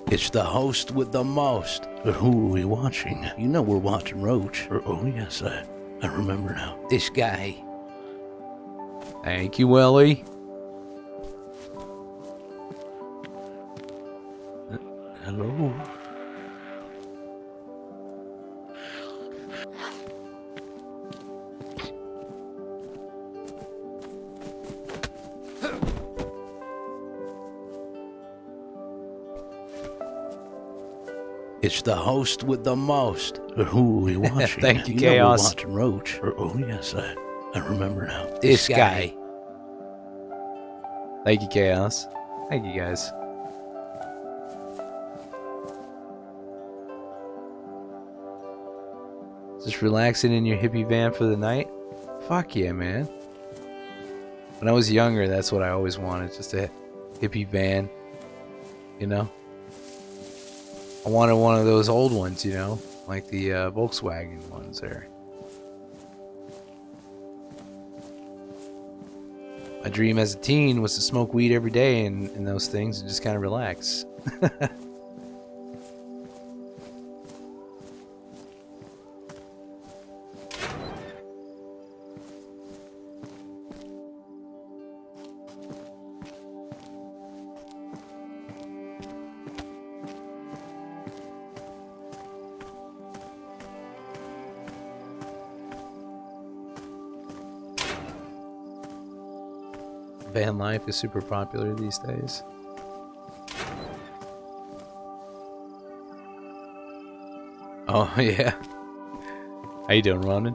It's the host with the most. Who are we watching? You know we're watching Roach. Oh, yes, I remember now. This guy. Thank you, Willie. Hello? It's the host with the most. Who are we watching? Thank you, Know Chaos. we're watching Roach. Oh, yes, I remember now. This guy. Thank you, Chaos. Thank you, guys. Just relaxing in your hippie van for the night? Fuck yeah, man. When I was younger, that's what I always wanted. Just a hippie van. You know? I wanted one of those old ones, you know? Like the Volkswagen ones there. My dream as a teen was to smoke weed every day in those things and just kind of relax. Van life is super popular these days. Oh, yeah. How you doing, Ronan?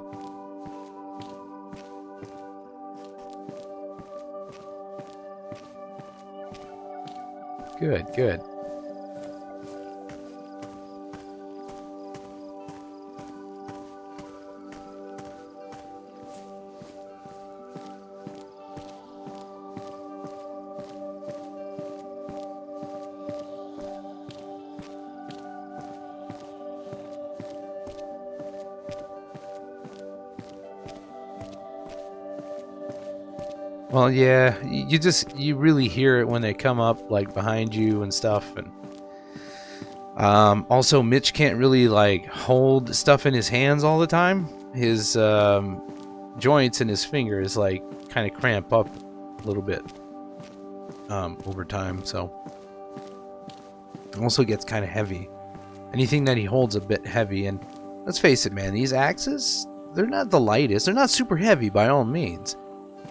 Good, good. Well, yeah, you really hear it when they come up, like, behind you and stuff, and also Mitch can't really, like, hold stuff in his hands all the time. His joints and his fingers, like, kind of cramp up a little bit over time, so it also gets kind of heavy. Anything that he holds a bit heavy, and let's face it, man, these axes, they're not the lightest. They're not super heavy by all means.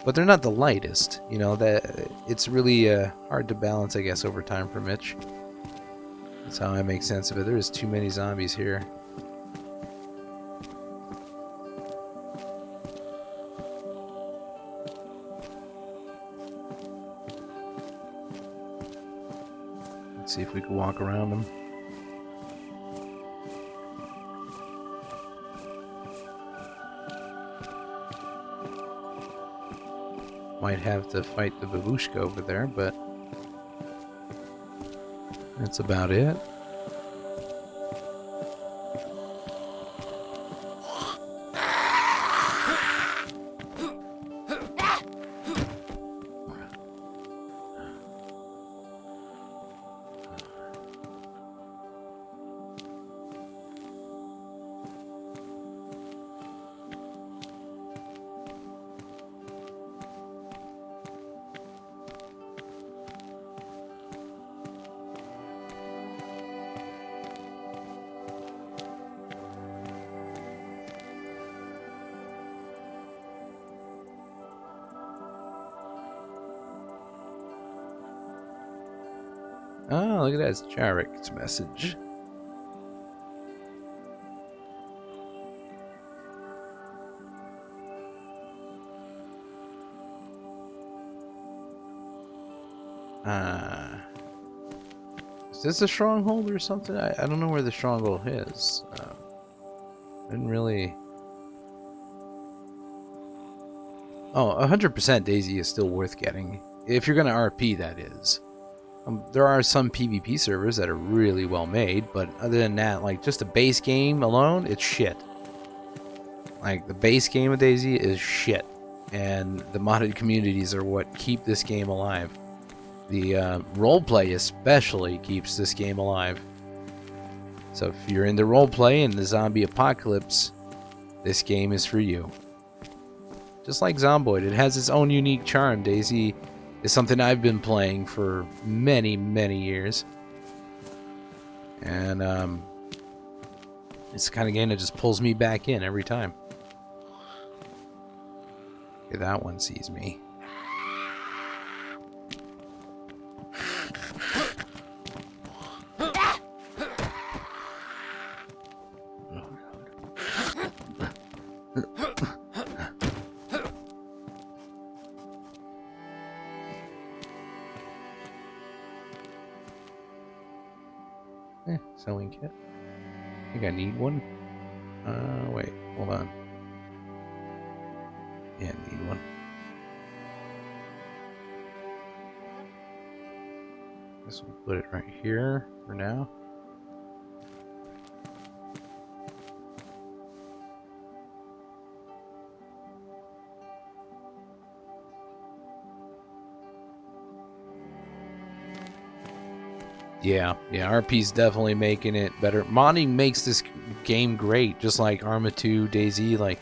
But they're not the lightest, you know, that it's really hard to balance, I guess, over time for Mitch. That's how I make sense of it. There's too many zombies here. Let's see if we can walk around them. Might have to fight the babushka over there, but that's about it. Oh, look at that. It's Jarek's message. Is this a stronghold or something? I don't know where the stronghold is. Didn't really... Oh, 100% Daisy is still worth getting. If you're going to RP, that is. There are some PvP servers that are really well made, but other than that, like, just the base game alone, it's shit. Like, the base game of Daisy is shit. And the modded communities are what keep this game alive. The roleplay especially keeps this game alive. So if you're into roleplay and the zombie apocalypse, this game is for you. Just like Zomboid, it has its own unique charm. Daisy is something I've been playing for many, many years. And it's the kind of game that just pulls me back in every time. Okay, that one sees me. Selling kit. I think I need one. Wait, hold on. Yeah, I need one. Guess we'll put it right here for now. Yeah, RP's definitely making it better. Modding makes this game great, just like Arma 2, DayZ. Like,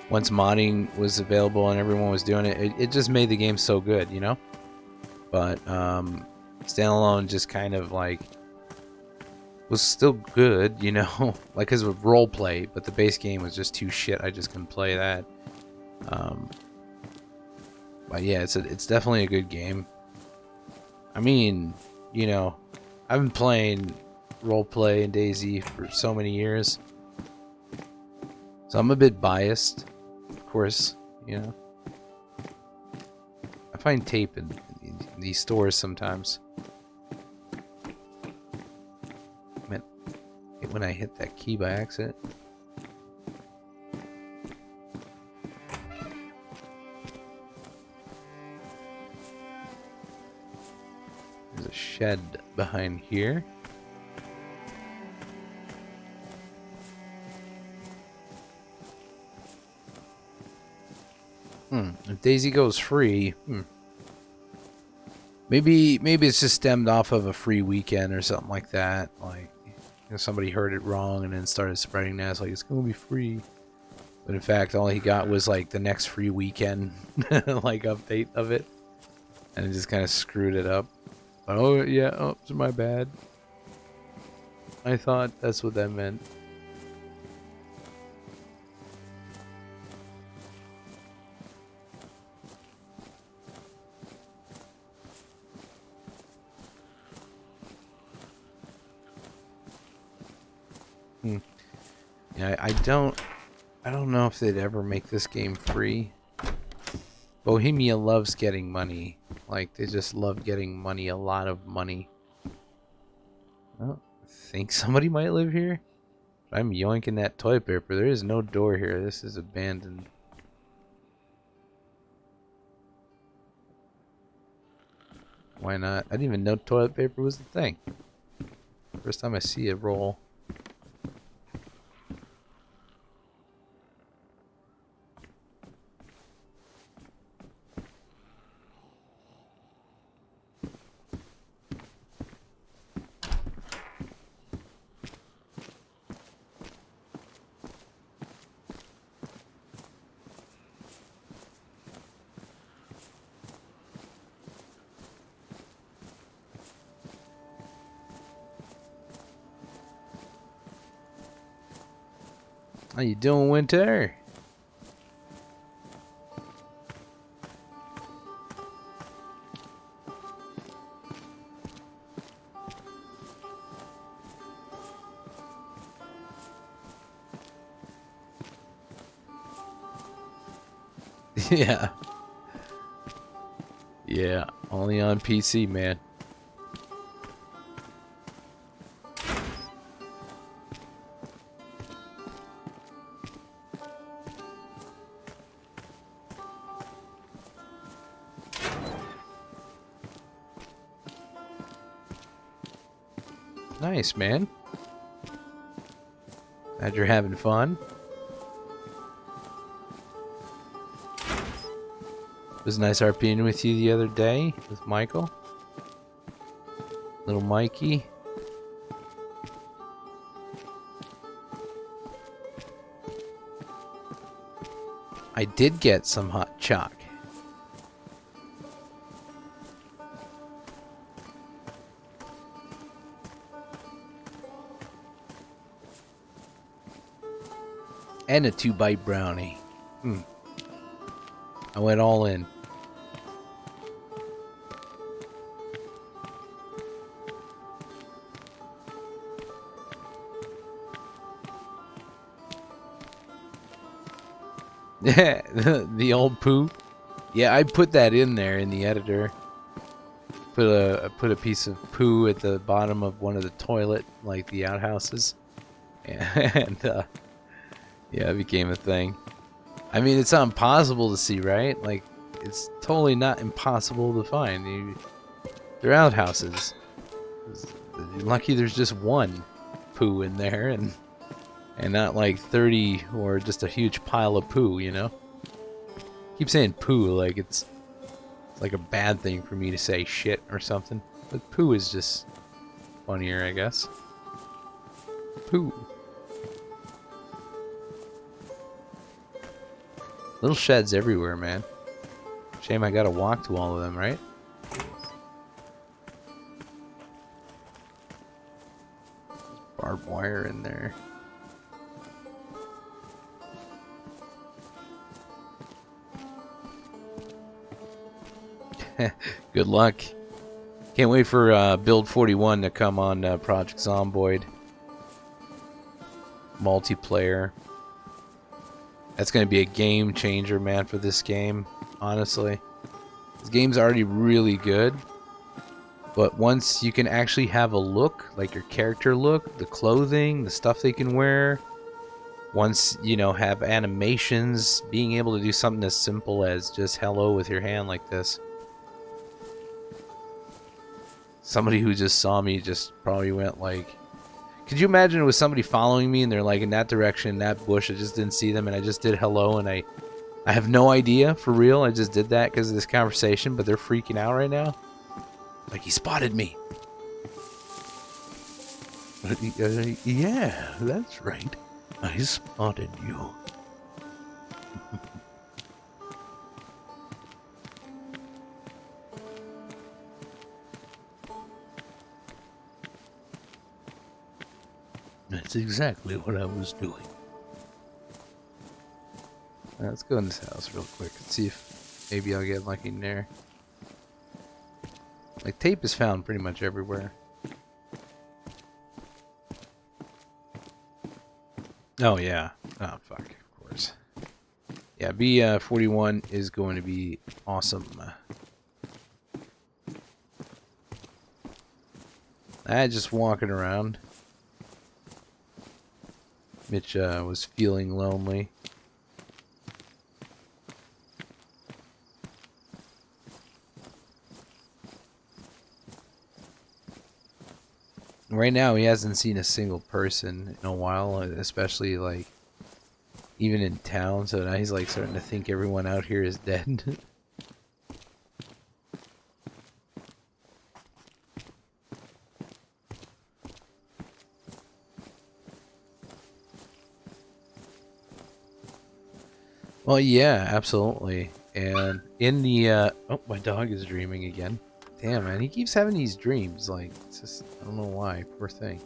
once modding was available and everyone was doing it, it just made the game so good, you know? But, standalone just kind of, like, was still good, you know? Like, because of roleplay, but the base game was just too shit. I just couldn't play that. But yeah, it's definitely a good game. I mean, you know, I've been playing roleplay in DayZ for so many years, so I'm a bit biased, of course, you know. I find tape in these stores sometimes. Man, when I hit that key by accident. There's a shed behind here. If Daisy goes free, maybe it's just stemmed off of a free weekend or something like that. Like, you know, somebody heard it wrong and then started spreading that. It's like, it's gonna be free, but in fact, all he got was like the next free weekend, like, update of it, and it just kind of screwed it up. Oh, yeah, oh, it's my bad. I thought that's what that meant. Yeah, I don't know if they'd ever make this game free. Bohemia loves getting money. Like, they just love getting money, a lot of money. Well, I think somebody might live here. I'm yoinking that toilet paper. There is no door here. This is abandoned. Why not? I didn't even know toilet paper was the thing. First time I see a roll. How you doing, Winter? Yeah. Yeah, only on PC, man. Nice, man. Glad you're having fun. It was nice RPing with you the other day with Michael. Little Mikey. I did get some hot chalk. And a 2-bite brownie. I went all in. The old poo. Yeah, I put that in there in the editor. Put a piece of poo at the bottom of one of the toilet, like the outhouses, and yeah, it became a thing. I mean, it's not impossible to see, right? Like, it's totally not impossible to find. They're outhouses. You're lucky there's just one poo in there, and not like 30 or just a huge pile of poo, you know? Keep saying poo like it's like a bad thing for me to say shit or something. But poo is just funnier, I guess. Poo. Little sheds everywhere, man. Shame I gotta walk to all of them, right? Barbed wire in there. Good luck. Can't wait for Build 41 to come on Project Zomboid. Multiplayer. That's going to be a game changer, man, for this game, honestly. This game's already really good. But once you can actually have a look, like your character look, the clothing, the stuff they can wear. Once, you know, have animations, being able to do something as simple as just hello with your hand like this. Somebody who just saw me just probably went like... Could you imagine it was somebody following me and they're like in that direction, that bush, I just didn't see them and I just did hello and I have no idea, for real, I just did that because of this conversation, but they're freaking out right now. Like, he spotted me. Yeah, that's right. I spotted you. That's exactly what I was doing. Let's go in this house real quick and see if maybe I'll get lucky in there. Like, tape is found pretty much everywhere. Oh, yeah. Oh, fuck. Of course. Yeah, B41 is going to be awesome. Just walking around. Mitch was feeling lonely. Right now, he hasn't seen a single person in a while, especially, like, even in town, so now he's, like, starting to think everyone out here is dead. Well, yeah, absolutely. And in the, oh, my dog is dreaming again. Damn, man, he keeps having these dreams. Like, it's just, I don't know why. Poor thing.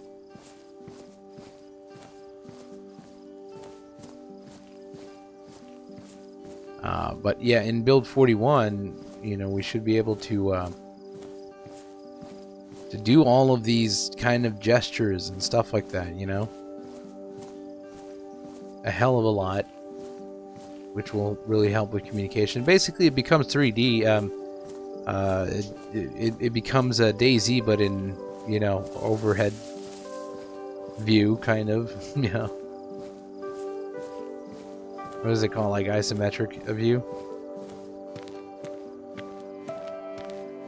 But yeah, in Build 41, you know, we should be able to do all of these kind of gestures and stuff like that, you know? A hell of a lot. which will really help with communication. Basically, it becomes 3D. It becomes a DayZ, but in, you know, overhead view, kind of. You know, what is it called? Like isometric view.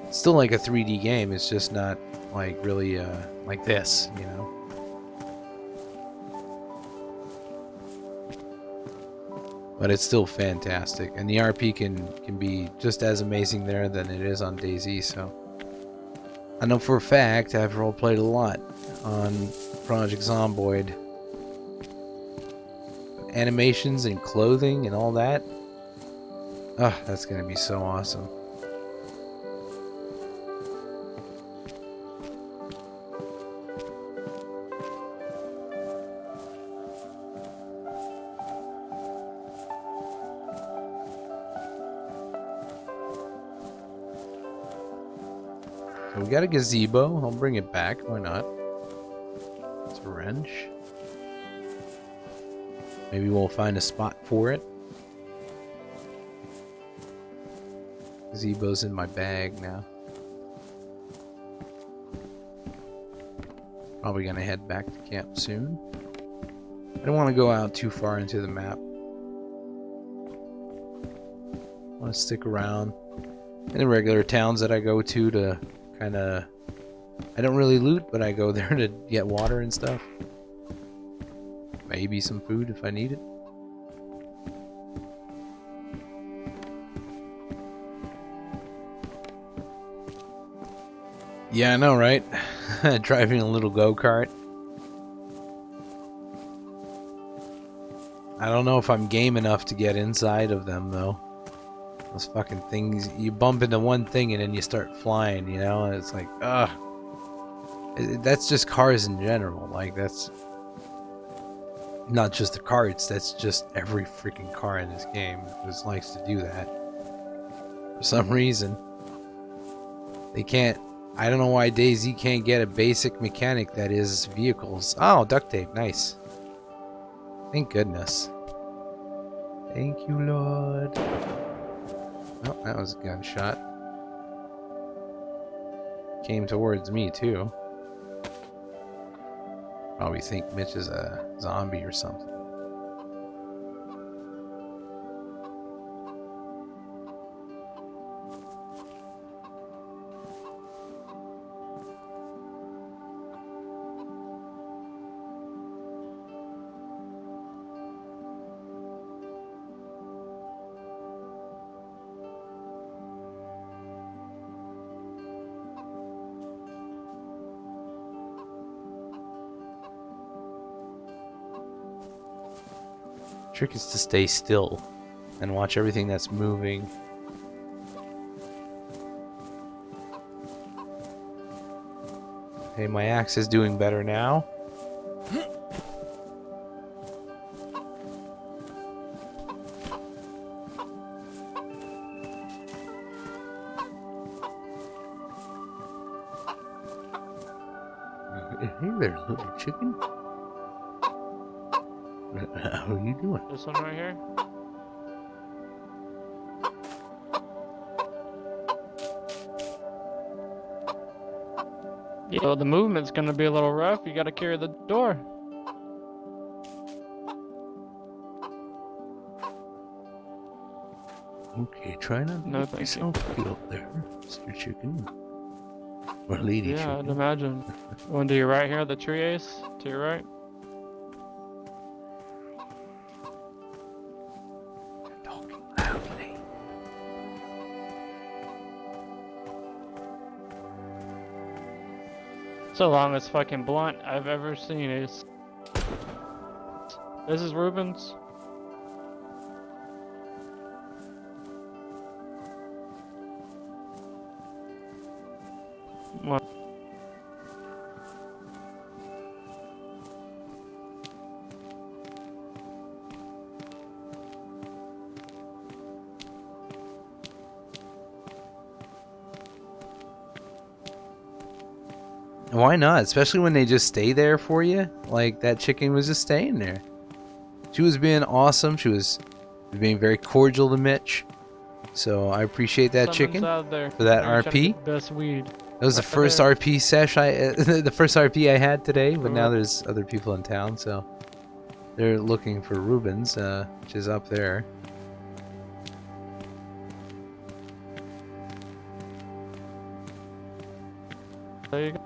It's still like a 3D game. It's just not like really like this, you know. But it's still fantastic, and the RP can be just as amazing there than it is on DayZ. So I know for a fact I've roleplayed a lot on Project Zomboid. Animations and clothing and all that. Oh, that's gonna be so awesome. So we got a gazebo. I'll bring it back. Why not? It's a wrench. Maybe we'll find a spot for it. Gazebo's in my bag now. Probably gonna head back to camp soon. I don't want to go out too far into the map. I want to stick around in the regular towns that I go to kind of... I don't really loot, but I go there to get water and stuff. Maybe some food if I need it. Yeah, I know, right? Driving a little go-kart. I don't know if I'm game enough to get inside of them, though. Those fucking things, you bump into one thing and then you start flying, you know? And it's like, ugh. That's just cars in general. Like, that's not just the carts, that's just every freaking car in this game just likes to do that. For some reason. They can't... I don't know why DayZ can't get a basic mechanic that is vehicles. Oh, duct tape. Nice. Thank goodness. Thank you, Lord. Oh, that was a gunshot. Came towards me, too. Probably think Mitch is a zombie or something. Trick is to stay still and watch everything that's moving. Hey, my axe is doing better now. Hey there, little chicken. How are you doing? This one right here? Yo, the movement's gonna be a little rough. You gotta carry the door. Okay, try not to No, get thank yourself killed there, Mr. Chicken. Or Lady Yeah, I'd Chicken. imagine. One to your right here, the tree ace. To your right. Talking loudly. It's the longest fucking blunt I've ever seen. This is Ruben's. What? Why not? Especially when they just stay there for you. Like, that chicken was just staying there. She was being awesome. She was being very cordial to Mitch. So I appreciate that, Someone's chicken, out there. for that Are you trying to RP. get the best weed. That was the Right first there. RP sesh the first RP I had today, but now Alright. there's other people in town, so they're looking for Rubens, which is up there. There you go.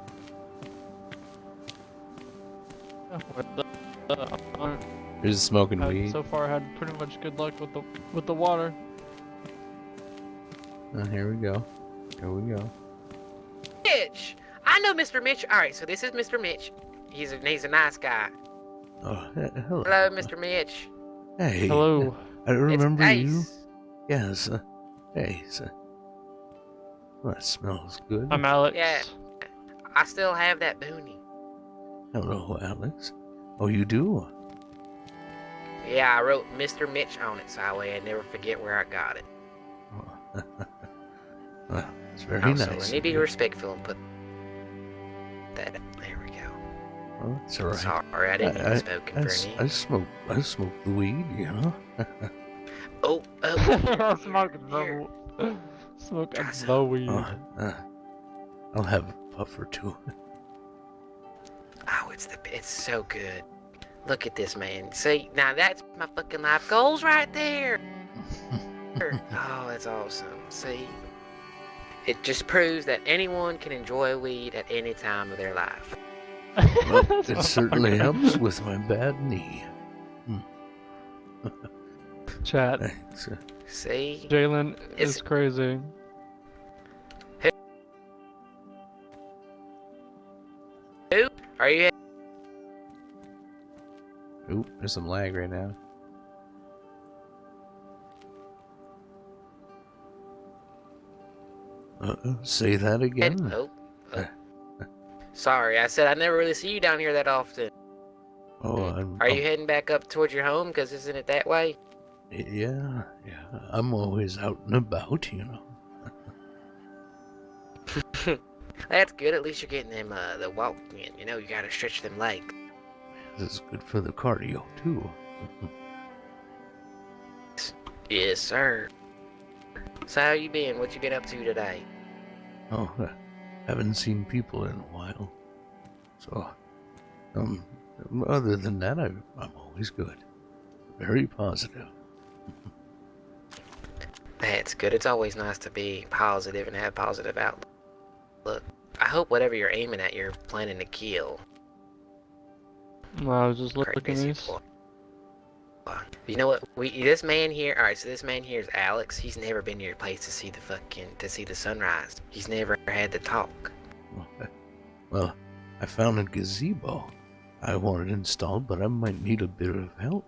Yeah, with There's smoking weed. so far had pretty much good luck with the water. Oh, here we go. Here we go. Mitch! I know Mr. Mitch. Alright, so this is Mr. Mitch. He's a nice guy. Oh, hello. Hello, Mr. Mitch. Hey. Hello. I remember it's you. Ace. Yes. Ace. Well, that smells good. I'm Alex. Yeah. I still have that boonie. Hello, Alex. Oh, you do? Yeah, I wrote Mr. Mitch on it, so that way I never forget where I got it. Oh. Well, it's very Also, nice. let me be respectful and put that up. There we go. Well, it's all right. Sorry, I didn't even smoke in front of you. I smoke the weed, you know. Oh, Smoking Here. Smoking Got some. the weed. I'll have a puff or two. Oh, it's so good. Look at this, man. See, now that's my fucking life goals right there. Oh, that's awesome. See, it just proves that anyone can enjoy weed at any time of their life. Well, it certainly helps with my bad knee. Chat. Thanks. See, Jalen It's- is crazy. who are you? Oop, there's some lag right now. Say that again. Oh, sorry, I said I never really see you down here that often. Oh, Are you heading back up towards your home? Cause isn't it that way? Yeah. I'm always out and about, you know. That's good. At least you're getting them the walk in. You know, you gotta stretch them legs. This is good for the cardio too. Yes, sir. So how you been? What you been up to today? Oh, haven't seen people in a while. So, other than that, I'm always good. Very positive. That's good. It's always nice to be positive and have positive outlook. I hope whatever you're aiming at, you're planning to kill. Well, I was just looking Crazy these. boy. You know what? This man here. All right, so this man here is Alex. He's never been to your place to see the sunrise. He's never had to talk. Well, I found a gazebo I wanted installed, but I might need a bit of help.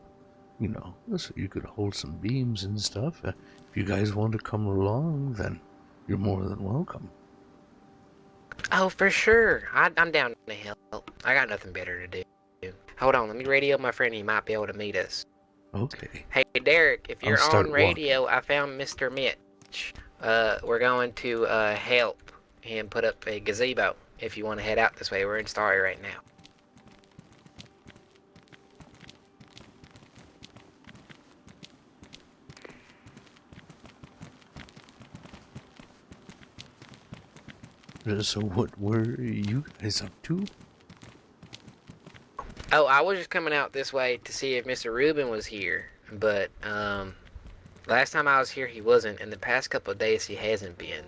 You know, so you could hold some beams and stuff. If you guys want to come along, then you're more than welcome. Oh, for sure. I'm down to help. I got nothing better to do. Hold on, let me radio my friend. He might be able to meet us. Okay. Hey, Derek, if you're start on radio, I found Mr. Mitch. We're going to help him put up a gazebo. If you want to head out this way, we're in Starry right now. So what were you guys up to? Oh, I was just coming out this way to see if Mr. Rubin was here, but last time I was here he wasn't, and the past couple of days he hasn't been.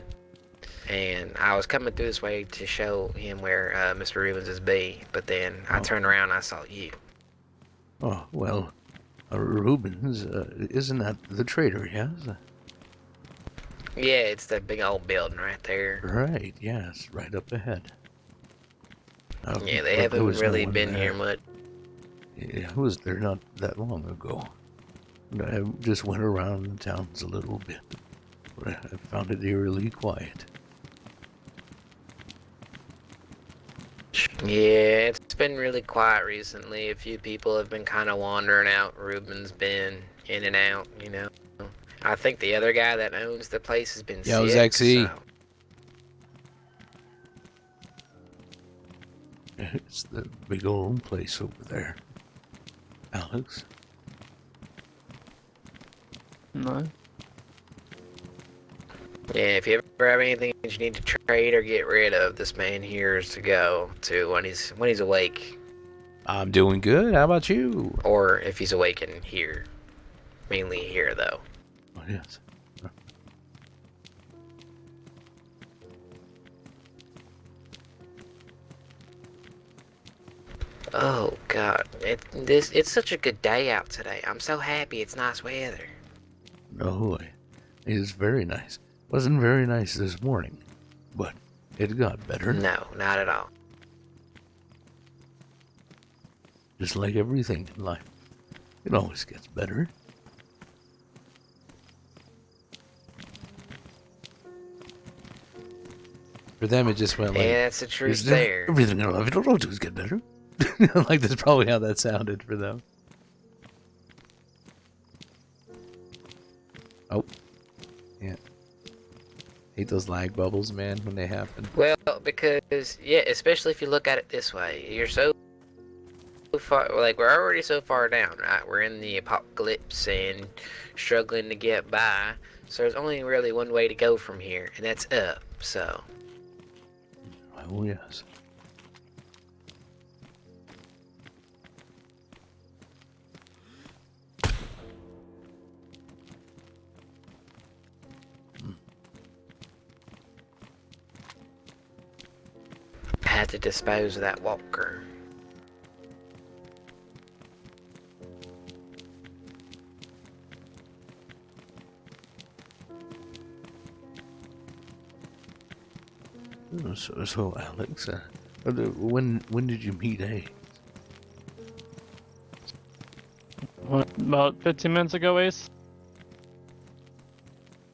And I was coming through this way to show him where Mr. Rubens is be, but then I turned around and I saw you. Oh, well, Rubens, isn't that the trader, yes? Yeah, it's that big old building right there. Right, yes, right up ahead. Yeah, they but there haven't was no really one been there. here much. Yeah, I was there not that long ago. And I just went around the towns a little bit. But I found it eerily quiet. Yeah, it's been really quiet recently. A few people have been kind of wandering out. Ruben's been in and out, you know. I think the other guy that owns the place has been Yeah, it was sick. XE. So. It's the big old place over there. Alex? No. Yeah, if you ever have anything that you need to trade or get rid of, this man here is to go to when he's awake, I'm doing good. How about you? or if he's awake and here, mainly here though. Oh, yes. Oh God, it's such a good day out today. I'm so happy. It's nice weather. No, it is very nice. Wasn't very nice this morning, but it got better. No, not at all. Just like everything in life. It always gets better. For them, it just went like, Yeah, that's the truth Is there there. everything in life it'll always get better? like that's probably how that sounded for them. Oh. Yeah. Hate those lag bubbles, man, when they happen. Well, because yeah, especially if you look at it this way, you're so far, like we're already so far down, right? We're in the apocalypse and struggling to get by. So there's only really one way to go from here, and that's up. So Oh, yes. I had to dispose of that walker. So Alex, when did you meet A? What, about 15 minutes ago, Ace?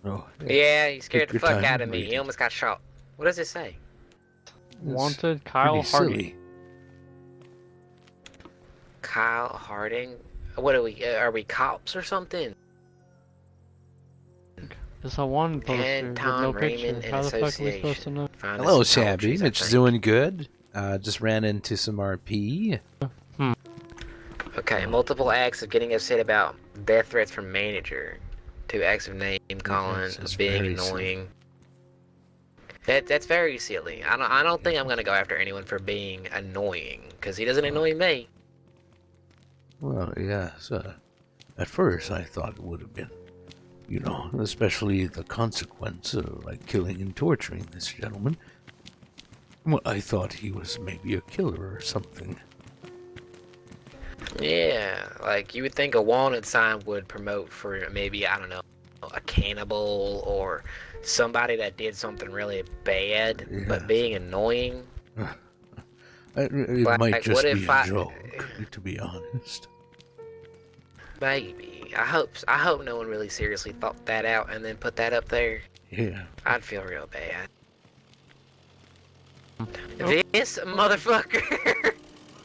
Oh, Yeah, he scared Take the your fuck time out of me. He reading. almost got shot. What does it say? Wanted Kyle pretty Hardy. silly. Kyle Harding? What are we cops or something? Just a one poster And with Tom no Raymond picture. and How the fuck are we supposed to Association. know? Find us Hello, some palm Shabby. trees, I Mitch is think. doing good. Just ran into some RP. Okay, multiple acts of getting upset about death threats from manager. 2 acts of name calling, Yes, it's being very annoying. That's very silly. I don't think I'm gonna go after anyone for being annoying, because he doesn't annoy me. Well, yes. At first, I thought it would have been, especially the consequence of like killing and torturing this gentleman. Well, I thought he was maybe a killer or something. Yeah, like you would think a wanted sign would promote for maybe, I don't know, a cannibal or somebody that did something really bad, but Yes. being annoying. It Like, might just what be if a I- joke, to be honest. Maybe. I hope no one really seriously thought that out and then put that up there. Yeah. I'd feel real bad. This motherfucker.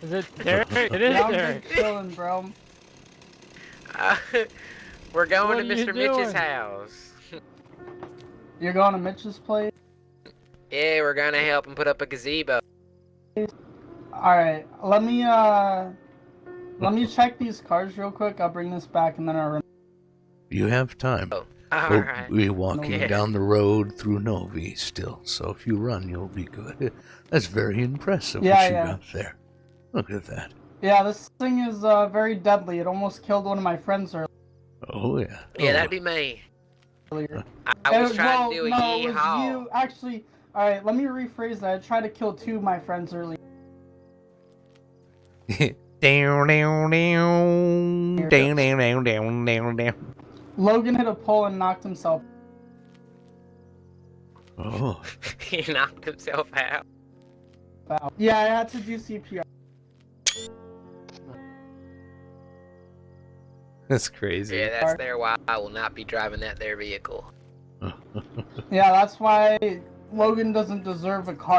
Is it Derek? It is Yeah, I'm Derek. just chilling, bro. We're going What to are you Mr. Mitch's doing? house. You're going to Mitch's place? Yeah, we're gonna help him put up a gazebo. Alright, let me check these cars real quick. I'll bring this back and then I'll run. You have time. Oh, We'll alright. be walking Yeah. down the road through Novi still, so if you run, you'll be good. That's very impressive Yeah, what you yeah. got there. Look at that. Yeah, this thing is very deadly. It almost killed one of my friends Oh, yeah. Yeah, that'd be me. earlier. I was trying to do a no, it was yeehaw. you. Actually, alright, let me rephrase that. I tried to kill 2 of my friends earlier. Down, down, down. Down, down, down, down, down, down. Logan hit a pole and knocked himself Oh, He knocked himself out. out. Yeah, I had to do CPR. That's crazy. Yeah, that's there why I will not be driving that there vehicle. Yeah, that's why Logan doesn't deserve a car.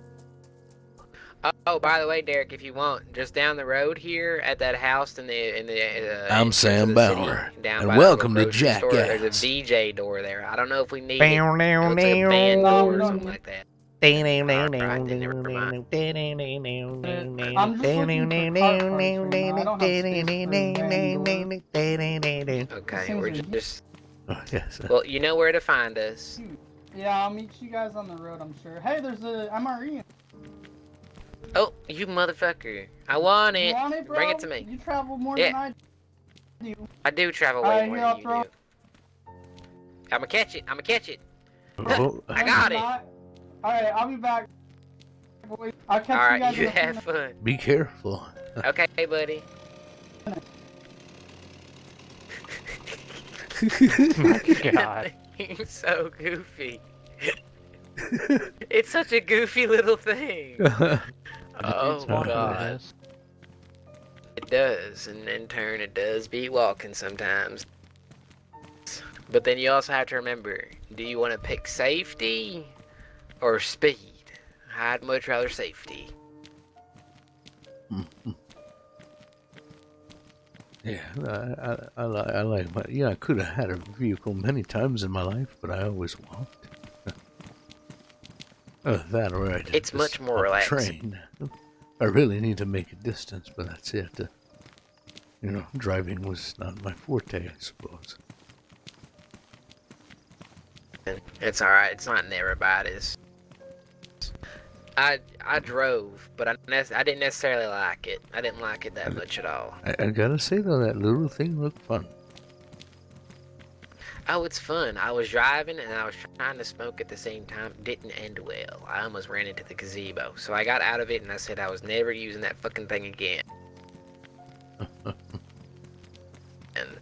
Oh, by the way, Derek, if you want, just down the road here at that house in the I'm entrance Sam of the city, Bauer, down and by welcome the to grocery store, there's a Jackass. VJ door there. I don't know if we need it. Down, It down, looks like a van No, door or no. something like that. down, down, down, Alright, down, then never down, mind. down, down, down, down, down, I'm just down, looking down, for car down, parts right now. I don't have space for a van door. Okay, Things we're are- just Oh, yes. Well, you know where to find us. Yeah, I'll meet you guys on the road, I'm sure. Hey, there's a MRE. Oh, you motherfucker. I want You it. want it, bro? Bring it to me. You travel more Yeah. than I do. I do travel way Alright, more here, than I'll you throw do. I'ma catch it. I'ma catch it. Oh, I got it. Alright, I'll be back. Boys. I'll catch you Alright, guys you in a few have minutes. fun. be careful. Okay, buddy. God. It's so goofy. It's such a goofy little thing. Oh Walking god. this. It does, and in turn it does beat walking sometimes. But then you also have to remember, do you want to pick safety or speed? I'd much rather safety. Yeah, I like my. Yeah, I could have had a vehicle many times in my life, but I always walked. That or I It's just much more on a relaxing. train. I really need to make a distance, but that's it. Driving was not my forte, I suppose. It's alright, it's not in everybody's. I drove, but I didn't necessarily like it. I didn't like it that much at all. I gotta say though, that little thing looked fun. Oh, it's fun. I was driving and I was trying to smoke at the same time. Didn't end well. I almost ran into the gazebo. So I got out of it and I said I was never using that fucking thing again.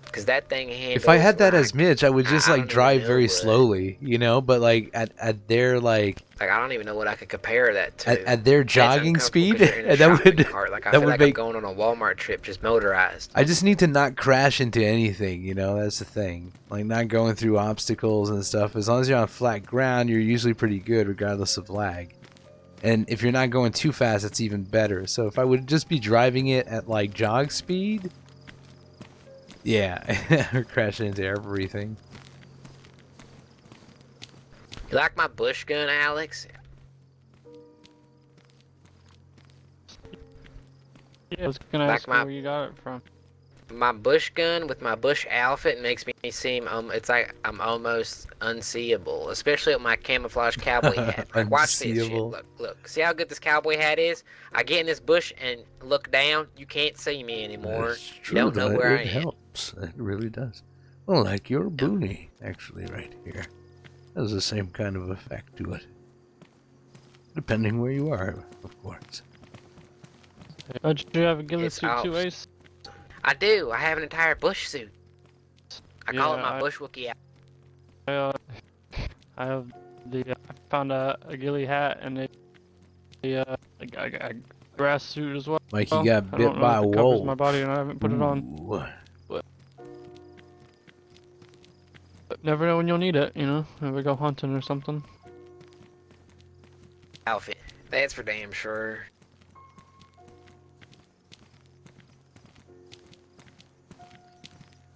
Because that thing handles If I had that like, as Mitch, I would just I like don't drive even know very what. slowly, but like at their like I don't even know what I could compare that to. at their It's jogging uncomfortable speed, 'cause you're in a and that shopping would cart. Like I that feel would like make. I'm going on a Walmart trip, just motorized. I just need to not crash into anything, that's the thing. Like not going through obstacles and stuff. As long as you're on flat ground, you're usually pretty good regardless of lag. And if you're not going too fast, it's even better. So if I would just be driving it at like jog speed, yeah, crashing into everything. You like my bush gun, Alex? Yeah, I was gonna Like ask you my- where you got it from. My bush gun with my bush outfit makes me seem it's like I'm almost unseeable, especially with my camouflage cowboy hat. Like, watch this shit. Unseeable. Look. See how good this cowboy hat is? I get in this bush and look down. You can't see me anymore. It's You true, don't know though. where I It am. helps. It really does. Well, like your boonie, actually, right here. Has the same kind of effect to it. Depending where you are, of course. Don't you have a ghillie It's suit too, awesome. Ace? I do. I have an entire bush suit. I call it Yeah, my bush Wookie. I have I found a ghillie hat and a grass suit as well. Like he got I bit don't know by if a it covers wolf. my body and I haven't put it on. Ooh. But never know when you'll need it, if we go hunting or something. Outfit. That's for damn sure.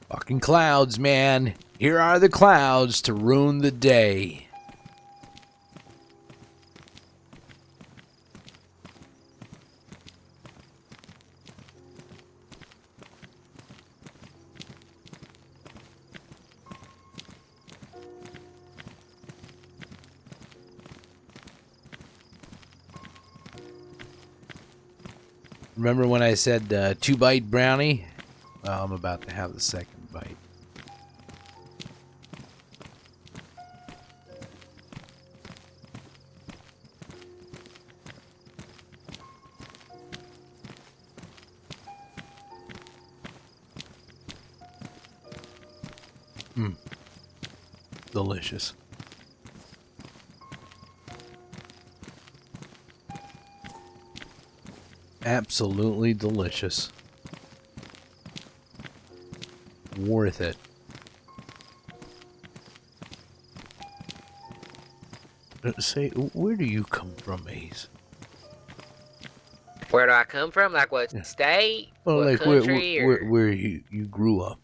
Fucking clouds, man. Here are the clouds to ruin the day. Remember when I said 2-bite brownie? Well, I'm about to have the second bite. Delicious. Absolutely delicious. Worth it. Say, where do you come from, Ace? Where do I come from? Like what state? Well, what like country? where you grew up,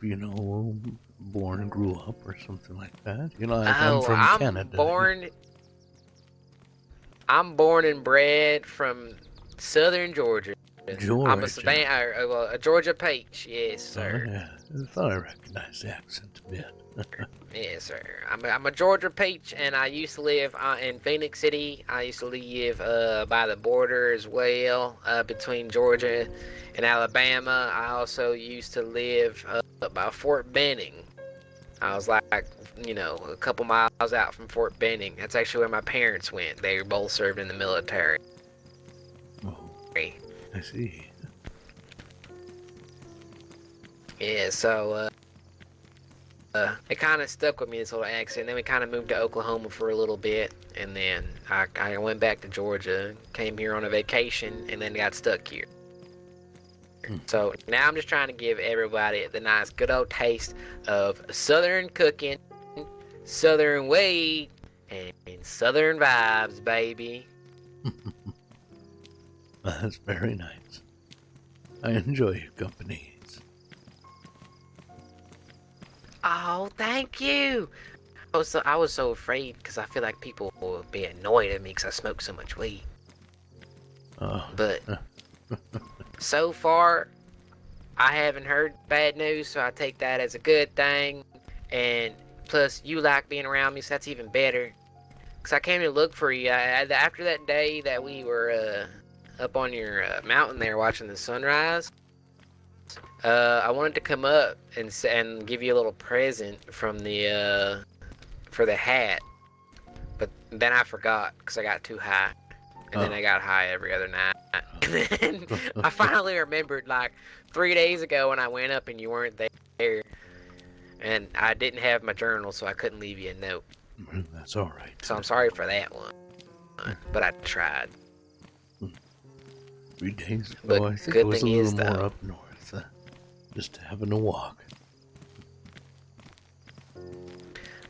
born and grew up or something like that. Like I'm from Canada. I'm born and bred from southern Georgia. I'm a Georgia. Savannah, a Georgia peach. Yes, Oh, sir. yeah. I thought I recognized the accent a bit. Yes, sir. I'm a Georgia peach, and I used to live in Phoenix City. I used to live by the border as well, between Georgia and Alabama. I also used to live by Fort Benning. I was like, a couple miles out from Fort Benning. That's actually where my parents went. They both served in the military. Oh, I see. Yeah, so it kind of stuck with me, this little accent. Then we kind of moved to Oklahoma for a little bit, and then I went back to Georgia, came here on a vacation, and then got stuck here. So now I'm just trying to give everybody the nice good old taste of Southern cooking, Southern weed, and Southern vibes, baby. That's very nice. I enjoy your company. Oh, thank you. I was so afraid because I feel like people will be annoyed at me because I smoke so much weed. But so far, I haven't heard bad news, so I take that as a good thing. And plus, you like being around me, so that's even better. Because I came to look for you. After that day that we were up on your mountain there watching the sunrise, I wanted to come up and give you a little present from the for the hat, but then I forgot because I got too high, and then I got high every other night. And then I finally remembered like 3 days ago when I went up and you weren't there, and I didn't have my journal, so I couldn't leave you a note. That's all right. So I'm sorry for that one, but I tried. 3 days ago, But I think good it was a thing little is, more though, up north, just having a walk.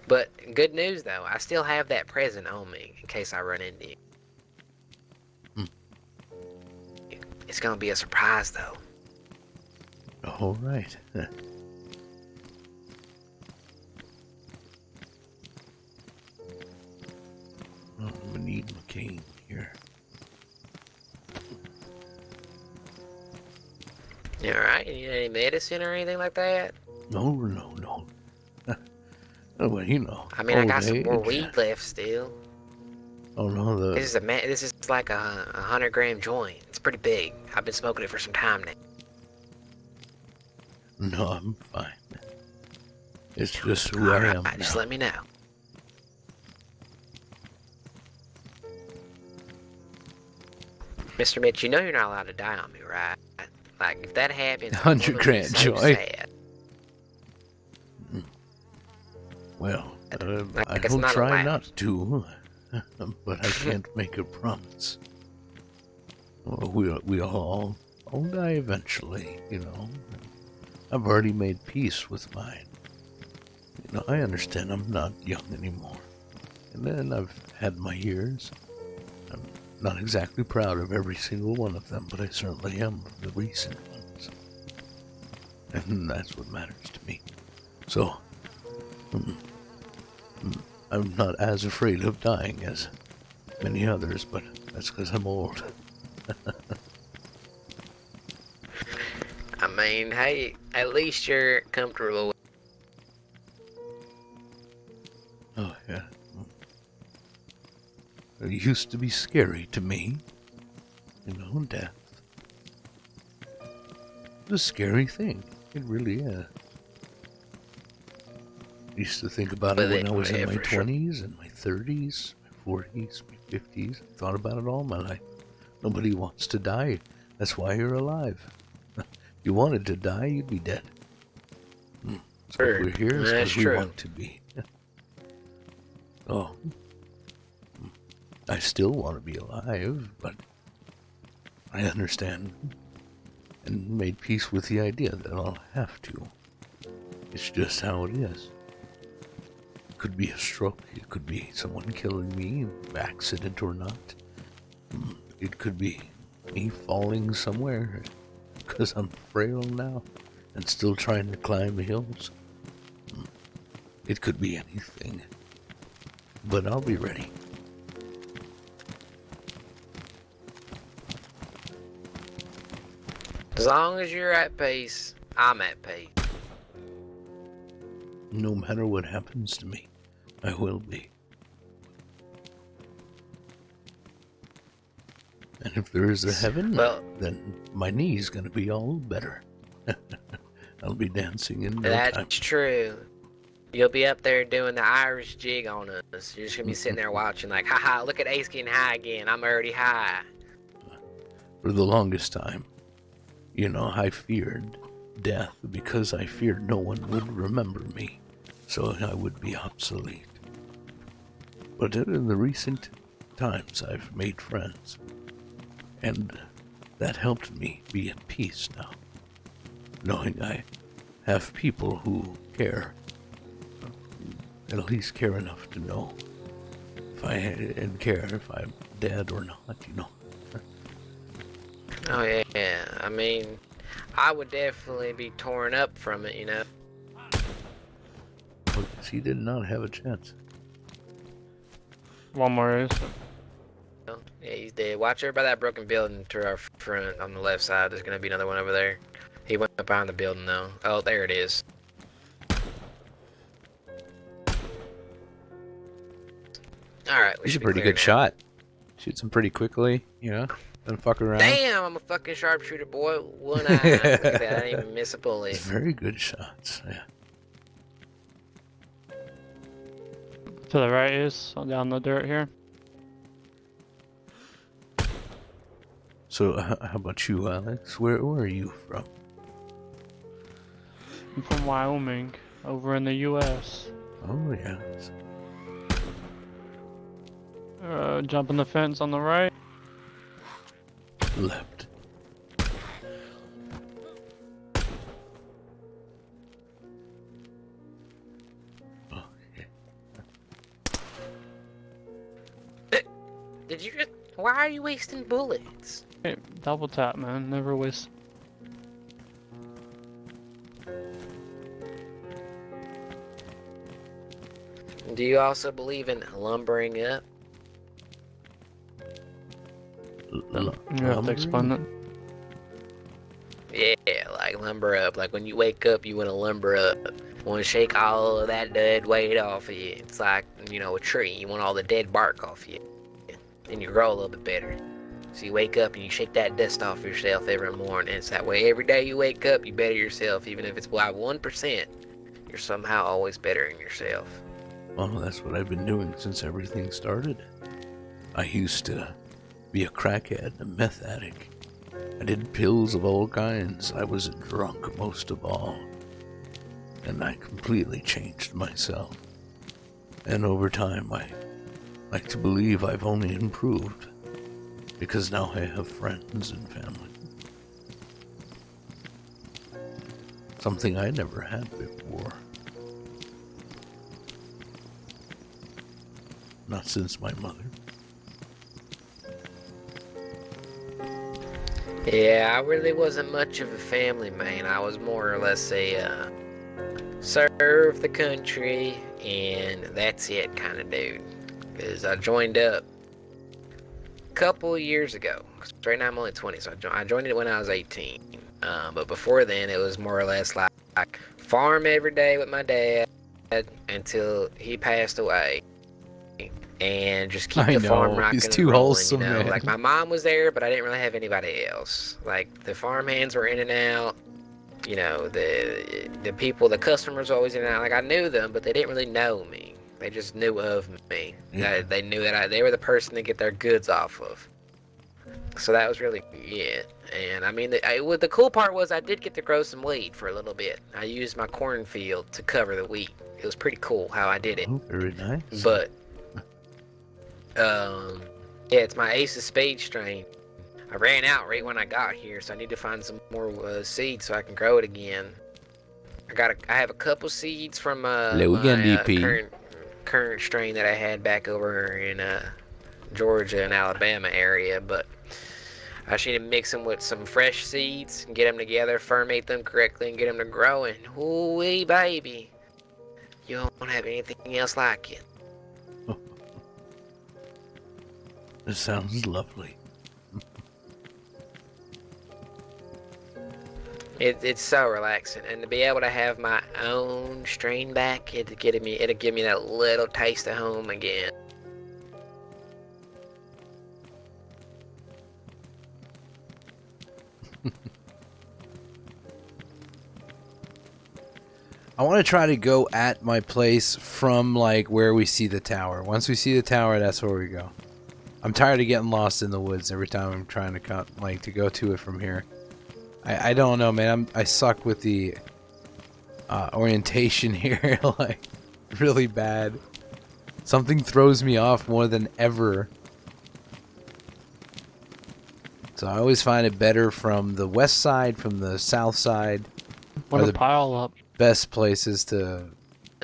But good news though, I still have that present on me in case I run into you. It's gonna be a surprise though. All right. I'm gonna need my cane here. You alright? You need any medicine or anything like that? No. Well, I mean, I got some more age. weed left still. Oh no, This is like a 100-gram joint. It's pretty big. I've been smoking it for some time now. No, I'm fine. It's just who I am now. Just let me know. Mr. Mitch, you know you're not allowed to die on me, right? Like, if that happens, 100 grand so joint. sad. Well, Like, I it's will not try allowed. not to, but I can't make a promise. Well, we all die eventually, I've already made peace with mine. I understand I'm not young anymore. And then I've had my years. I'm not exactly proud of every single one of them, but I certainly am of the recent ones. And that's what matters to me. So, I'm not as afraid of dying as many others, but that's because I'm old. I mean, hey, at least you're comfortable. Oh, yeah. It used to be scary to me. Death. It's a scary thing. It really is. I used to think about it when I was in my 20s and my 30s, my 40s, my 50s. I thought about it all my life. Nobody wants to die. That's why you're alive. If you wanted to die, you'd be dead. So if we're here, it's because we want to be. Oh. I still want to be alive, but I understand and made peace with the idea that I'll have to. It's just how it is. It could be a stroke, it could be someone killing me, accident or not. It could be me falling somewhere because I'm frail now and still trying to climb the hills. It could be anything, but I'll be ready. As long as you're at peace, I'm at peace. no matter what happens to me, I will be. And if there is a heaven, Well, then my knee's gonna be all better. I'll be dancing in no that's time. true. You'll be up there doing the Irish jig on us. You're just gonna be sitting there watching, like, haha, look at Ace getting high again. I'm already high. For the longest time, I feared death because I feared no one would remember me, so I would be obsolete. But in the recent times, I've made friends, and that helped me be at peace now, knowing I have people who care, at least care enough to know and care if I'm dead or not. Oh, yeah. I mean, I would definitely be torn up from it, But he did not have a chance. One more is. Yeah, he's dead. Watch over by that broken building to our front on the left side. There's gonna be another one over there. He went behind the building, though. Oh, there it is. Alright, we He's a should be pretty clear good now. shot. Shoots him pretty quickly, Don't fuck around. Damn, I'm a fucking sharpshooter, boy. One eye. Look at that. I didn't even miss a bullet. It's very good shots, yeah. To the right is down the dirt here. So, how about you, Alex? Where are you from? I'm from Wyoming, over in the U.S. Oh, yes. Jumping the fence on the right. Left. Okay. Did you just... Why are you wasting bullets? Hey, double tap, man. Never waste. Do you also believe in lumbering up? You have to explain that. Yeah, like lumber up. Like when you wake up, you want to lumber up. You want to shake all of that dead weight off of you. It's like, a tree. You want all the dead bark off you. And you grow a little bit better. So you wake up and you shake that dust off yourself every morning. It's that way every day you wake up, you better yourself. Even if it's by 1%, you're somehow always bettering yourself. Well, that's what I've been doing since everything started. I used to be a crackhead, a meth addict. I did pills of all kinds. I was a drunk most of all. And I completely changed myself. And over time, I like to believe I've only improved. Because now I have friends and family. Something I never had before. Not since my mother. Yeah, I really wasn't much of a family man. I was more or less a serve the country and that's it kind of dude. Because I joined up a couple of years ago. Right now I'm only 20, so I joined it when I was 18. But before then it was more or less like farm every day with my dad until he passed away. And just keep the farm rocking he's and too rolling, wholesome, man. Like my mom was there, but I didn't really have anybody else. Like the farm hands were in and out. The people, the customers were always in and out. Like I knew them, but they didn't really know me. They just knew of me. Yeah. They knew that they were the person to get their goods off of. So that was really it. And I mean, the cool part was I did get to grow some weed for a little bit. I used my cornfield to cover the wheat. It was pretty cool how I did it. Oh, very nice. But yeah, it's my Ace of Spades strain. I ran out right when I got here, so I need to find some more seeds so I can grow it again. I have a couple seeds from Hello again, my DP. current strain that I had back over in Georgia and Alabama area, but I just need to mix them with some fresh seeds and get them together, ferment them correctly, and get them to growing. Ooh-wee, baby. You won't have anything else like it. It sounds lovely. It's so relaxing, and to be able to have my own stream back, it'll give me that little taste of home again. I want to try to go at my place from like where we see the tower. Once we see the tower, that's where we go. I'm tired of getting lost in the woods every time I'm trying to to go to it from here. I don't know, man. I suck with the orientation here, like really bad. Something throws me off more than ever. So I always find it better from the west side, from the south side. Want to pile up? Best places to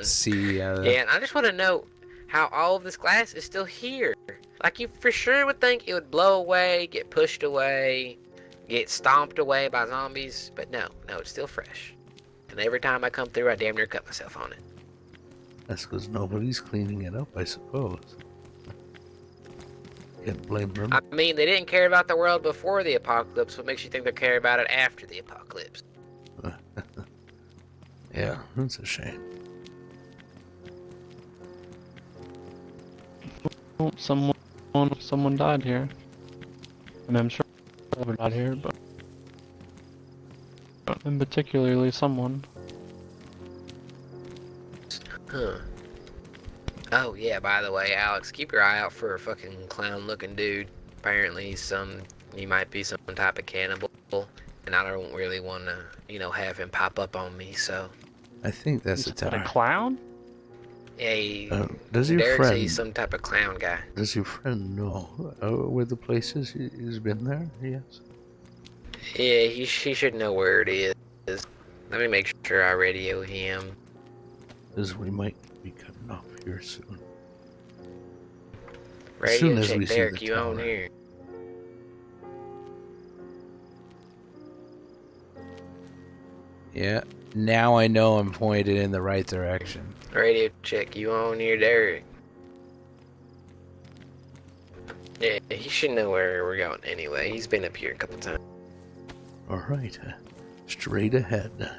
see. Yeah, and I just want to know how all of this glass is still here. Like, you for sure would think it would blow away, get pushed away, get stomped away by zombies, but no, it's still fresh. And every time I come through, I damn near cut myself on it. That's because nobody's cleaning it up, I suppose. Can't blame them. I mean, they didn't care about the world before the apocalypse. What makes you think they'll care about it after the apocalypse? Yeah, that's a shame. Oh, someone died here. And I'm sure everyone died here, but and particularly someone. Huh. Oh, yeah, by the way, Alex, keep your eye out for a fucking clown-looking dude. Apparently he might be some type of cannibal, and I don't really want to, have him pop up on me, so... I think that's a tower. Clown? Yeah, does your Derek friend... said he's some type of clown guy. Does your friend know where the place is? He's been there? Yes. Yeah, he should know where it is. Let me make sure I radio him. Because we might be cutting off here soon. Radio check, Derek, you on here? Yeah, now I know I'm pointed in the right direction. Radio check, you on here, Derek? Yeah, he should know where we're going anyway. He's been up here a couple times. Alright, straight ahead.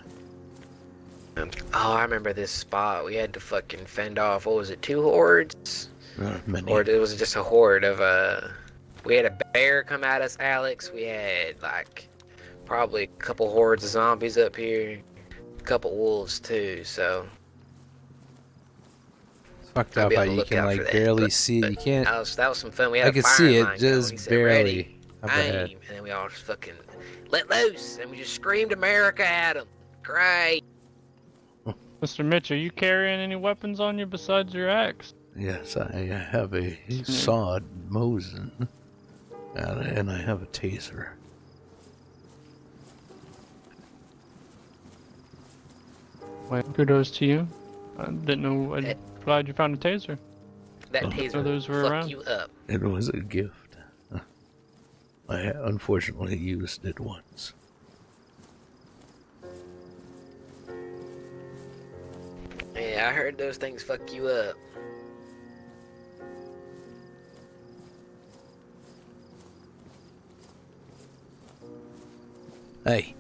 Oh, I remember this spot. We had to fucking fend off, what was it, 2 hordes? Many. Or it was just a horde of, we had a bear come at us, Alex. We had, like, probably a couple hordes of zombies up here. A couple wolves, too, so... It's fucked up how you can, like, barely see it. You can't... That was some fun. We had I could see it, just barely. Aim, and then we all just fucking let loose, and we just screamed America at them. Great. Mr. Mitch, are you carrying any weapons on you besides your axe? Yes, I have a sawed Mosin, and I have a taser. Well, kudos to you. I didn't know. I'm glad you found a taser. That taser those were fuck around. you up. It was a gift. I unfortunately used it once. Yeah, I heard those things fuck you up. Hey,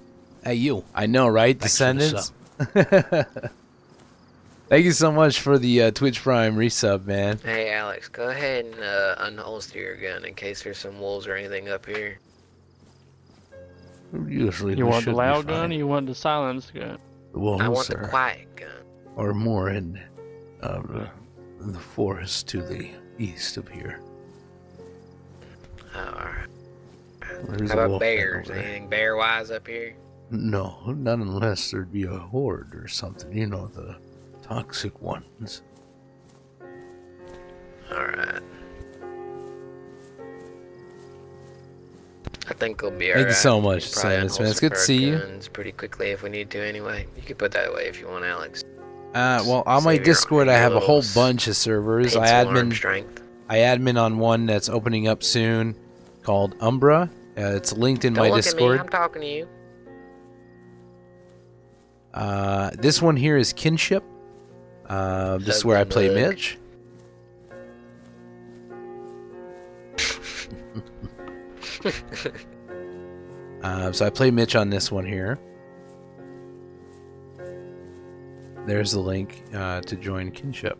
you. I know, right, Descendants? Thank you so much for the Twitch Prime resub, man. Hey, Alex, go ahead and unholster your gun in case there's some wolves or anything up here. Usually You want the loud gun or you want the silence gun? The wolves I want the quiet gun. Or more in the forest to the east of here. Alright. There's How a about wolf bears? over there. Anything bear-wise up here? No, not unless there'd be a horde or something. You know, the toxic ones. Alright. I think we'll be alright. Thank you so much, Descendants, man. It's good to see you. Pretty quickly if we need to anyway. You can put that away if you want, Alex. Well, on my Discord, I have a whole bunch of servers. I admin on one that's opening up soon called Umbra. It's linked in my Discord. At me. I'm talking to you. This one here is Kinship. This is where I play Mitch. So I play Mitch on this one here. There's the link to join Kinship.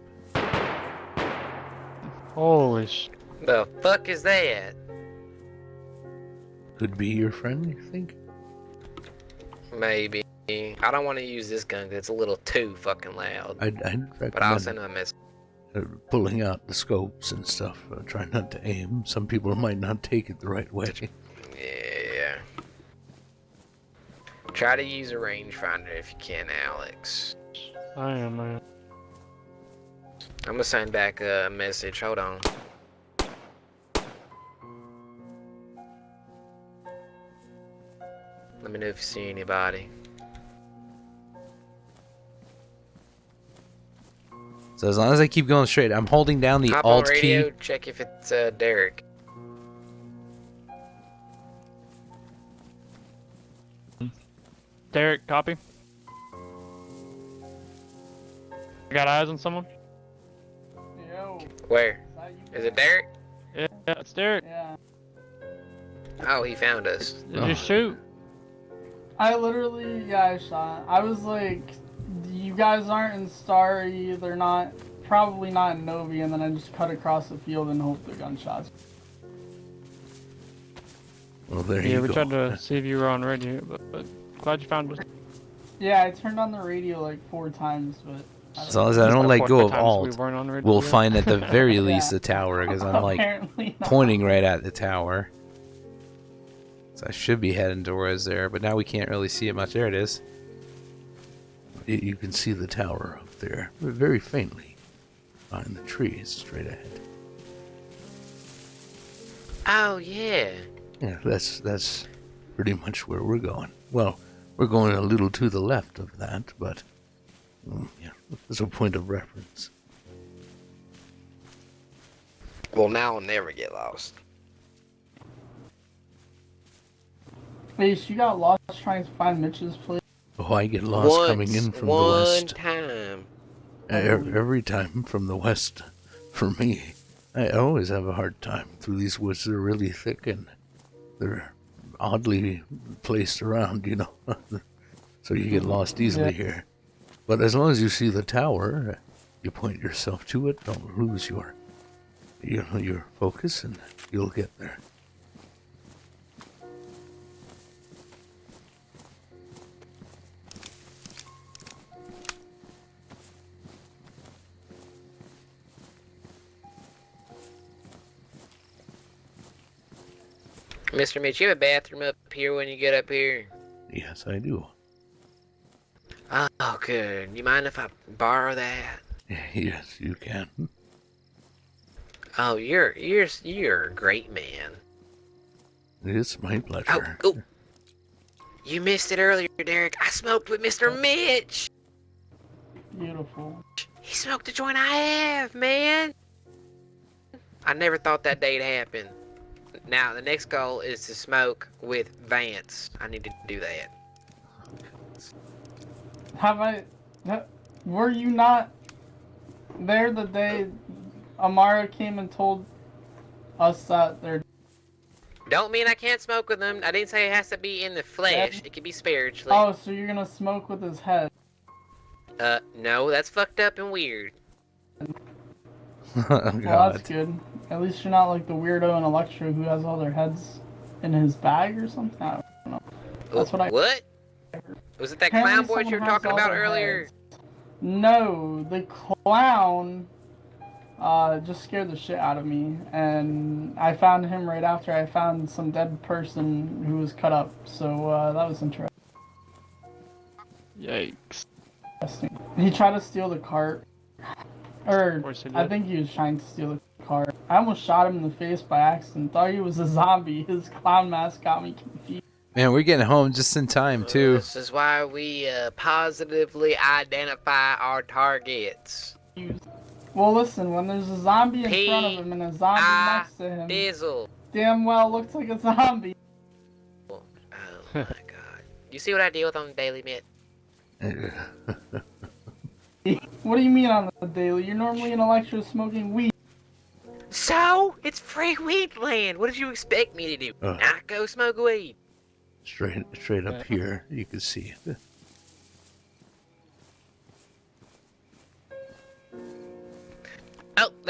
Holy sh... The fuck is that? Could be your friend, you think? Maybe. I don't want to use this gun because it's a little too fucking loud. I'd But I'll recommend send him a message. pulling out the scopes and stuff. Try not to aim. Some people might not take it the right way. Yeah. Try to use a rangefinder if you can, Alex. I am, man. I'm gonna send back a message. Hold on. Let me know if you see anybody. So as long as I keep going straight, I'm holding down the Hop on Alt radio, key. check if it's Derek. Derek, copy. You got eyes on someone? Yo, Where? is that you? Is it Derek? Yeah, it's Derek. Yeah. Oh, he found us. Did you shoot? I literally, yeah, I shot. I was like, you guys aren't in Starry, they're not, probably not in Novi, and then I just cut across the field and hope the gunshots. Well, there Yeah, you we go. tried to see if you were on radio, but glad you found us. Yeah, I turned on the radio like 4 times, but... As long as I don't let go of Alt, We weren't on radio we'll yet. find at the very Yeah. least the tower, because I'm like Apparently not. pointing right at the tower. So I should be heading towards there, but now we can't really see it much. There it is. You can see the tower up there, very faintly, behind the trees, straight ahead. Oh, yeah. Yeah, that's pretty much where we're going. Well, we're going a little to the left of that, but yeah, there's a point of reference. Well, now I'll never get lost. Ace, you got lost trying to find Mitch's place? Oh, I get lost coming in from the west. Time. Every time from the west, for me, I always have a hard time through these woods. They're really thick and they're oddly placed around, you know. So you get lost easily here. But as long as you see the tower, you point yourself to it. Don't lose your focus, and you'll get there. Mr. Mitch, you have a bathroom up here when you get up here? Yes, I do. Oh, good. You mind if I borrow that? Yes, you can. Oh, you're a great man. It's my pleasure. Oh. You missed it earlier, Derek. I smoked with Mr. Mitch. Beautiful. He smoked the joint I have, man. I never thought that day'd happen. Now, the next goal is to smoke with Vance. I need to do that. Were you not there the day Amara came and told us that they're... Don't mean I can't smoke with him. I didn't say it has to be in the flesh. It can be spiritually. Oh, so you're gonna smoke with his head? No, that's fucked up and weird. Oh, Well, God. that's good. At least you're not like the weirdo in Electro who has all their heads in his bag or something. I don't know. That's what I... What? Was it that Apparently clown boy you were someone has talking all about their earlier? heads. No, the clown just scared the shit out of me, and I found him right after I found some dead person who was cut up, so that was interesting. Yikes. He tried to steal the cart, or Of course he I did. think he was trying to steal the cart. I almost shot him in the face by accident, thought he was a zombie. His clown mask got me confused. Man, we're getting home just in time, too. This is why we positively identify our targets. Well, listen, when there's a zombie in front of him and a zombie next to him, Dizzle. damn well looks like a zombie. Oh my god. You see what I deal with on the daily, Mitt? What do you mean on the daily? You're normally in Electro smoking weed. So? It's free weed land. What did you expect me to do? Not go smoke weed? Straight up here, you can see it.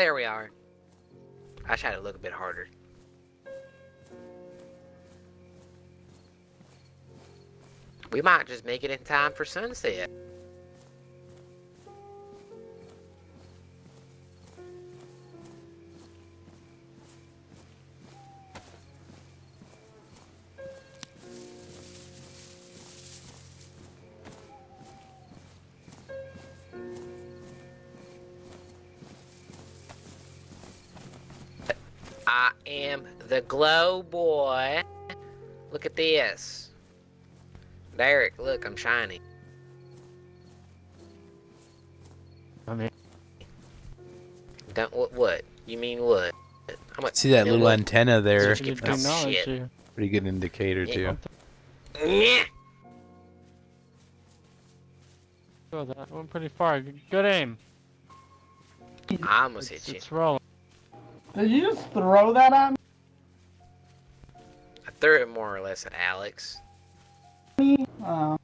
there we are. I tried to look a bit harder. We might just make it in time for sunset. I am the glow boy. Look at this. Derek, look, I'm shiny. I mean, Don't what? You mean what? I'm a, See that little look. antenna there? Just you keep do talking knowledge shit. you. Pretty good indicator Yeah. too. Yeah. Oh, that went pretty far. Good aim. I almost hit you. It's rolling. Did you just throw that at I threw it more or less at Alex. me? Oh.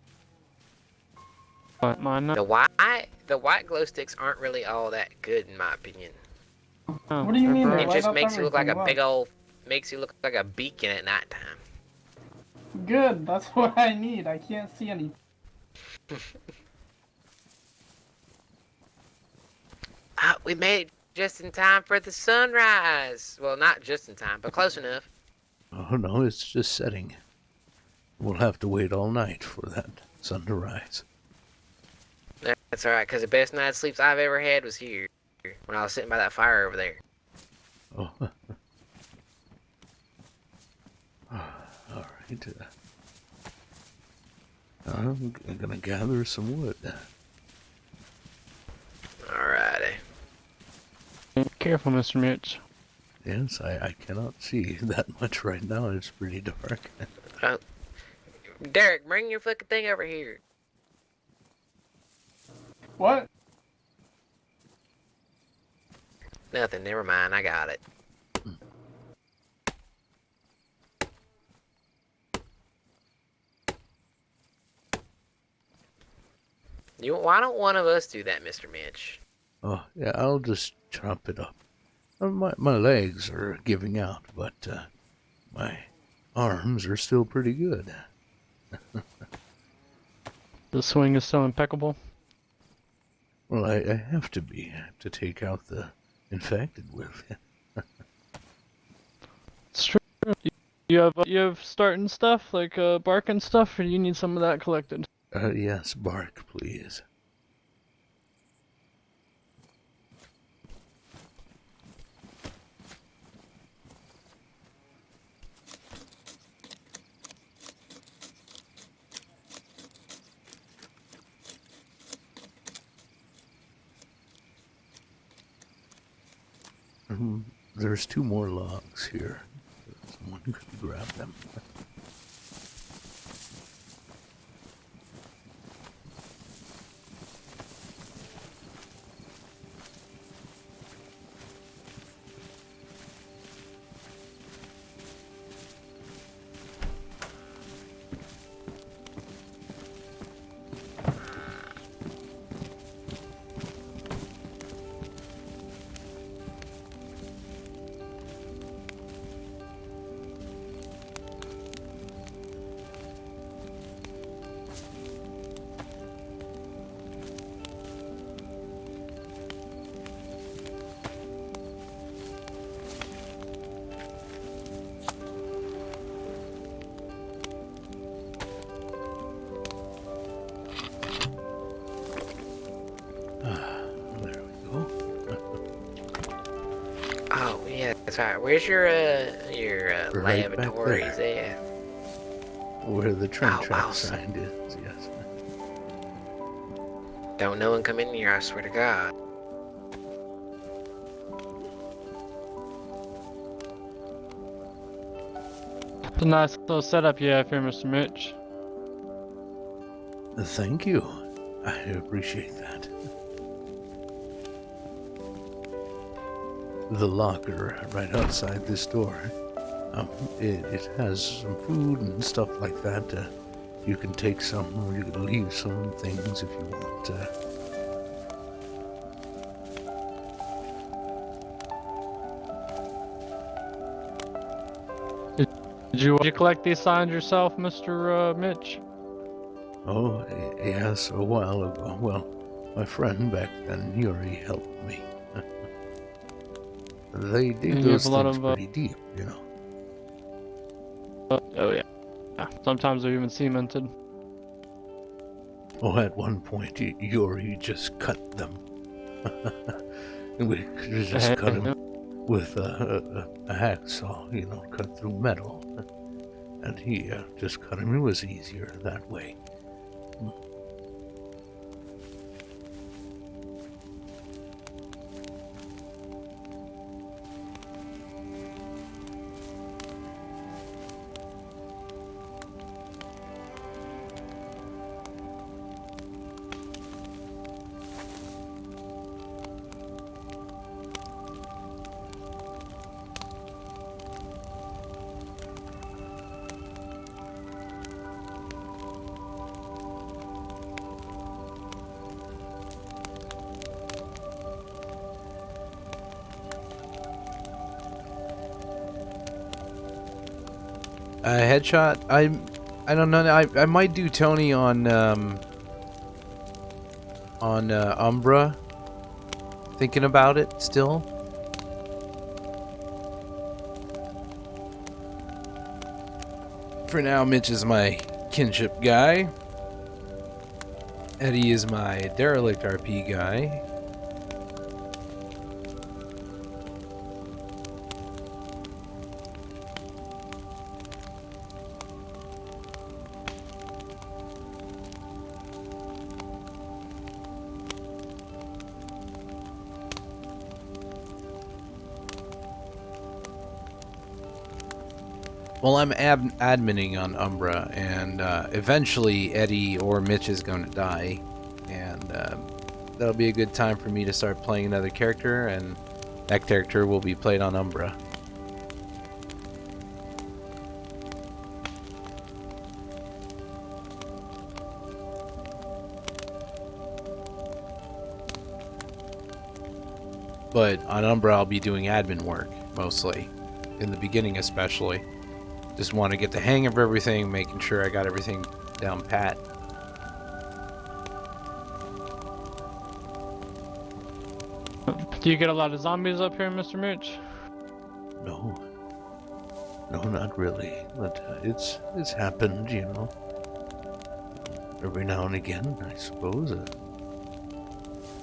But mine not. The white glow sticks aren't really all that good in my opinion. Oh, What do you they're mean? bright. It light just up makes you look like a everything, big old, makes you look like a beacon at nighttime. Good, that's what I need. I can't see any. We made it just in time for the sunrise. Well, not just in time, but close enough. Oh no, it's just setting. We'll have to wait all night for that sun to rise. That's alright, because the best night's sleeps I've ever had was here, when I was sitting by that fire over there. Oh. All right. I'm gonna gather some wood. Alrighty. Careful, Mr. Mitch. Yes, I cannot see that much right now. It's pretty dark. Derek, bring your fucking thing over here. What? Nothing, never mind, I got it. Why don't one of us do that, Mr. Mitch? Oh, yeah, I'll just chop it up. My legs are giving out, but my arms are still pretty good. The swing is still impeccable. Well, I have to be. I have to take out the infected with. It's true. You have starting stuff like bark and stuff, or you need some of that collected. Yes, bark, please. There's 2 more logs here. Someone could grab them. There we go. Oh, yeah, that's right. Where's your Right back lavatories there. at? Where the train Oh, track awesome. sign is, yes. Don't no one come in here, I swear to God. It's a nice little setup you have here, Mr. Mitch. Thank you. I appreciate that. The locker right outside this door. It has some food and stuff like that. You can take some, or you can leave some things if you want. Did you collect these signs yourself, Mr. Mitch? Oh, yes, a while ago. Well, my friend back then, Yuri, helped me. They dig And you have those a lot things of, pretty deep, you know. Oh yeah. Yeah. Sometimes they're even cemented. Oh, at one point, Yuri just cut them. We just cut him with a hacksaw, you know, cut through metal. And he just cut him. It was easier that way. Headshot. I don't know. I might do Tony on Umbra. Thinking about it still. For now, Mitch is my kinship guy. Eddie is my derelict RP guy. Well, I'm adminning on Umbra, and eventually Eddie or Mitch is going to die, and that'll be a good time for me to start playing another character, and that character will be played on Umbra. But on Umbra, I'll be doing admin work, mostly. In the beginning, especially. Just want to get the hang of everything, making sure I got everything down pat. Do you get a lot of zombies up here, Mr. Mitch? No. No, not really. But it's happened, you know. Every now and again, I suppose.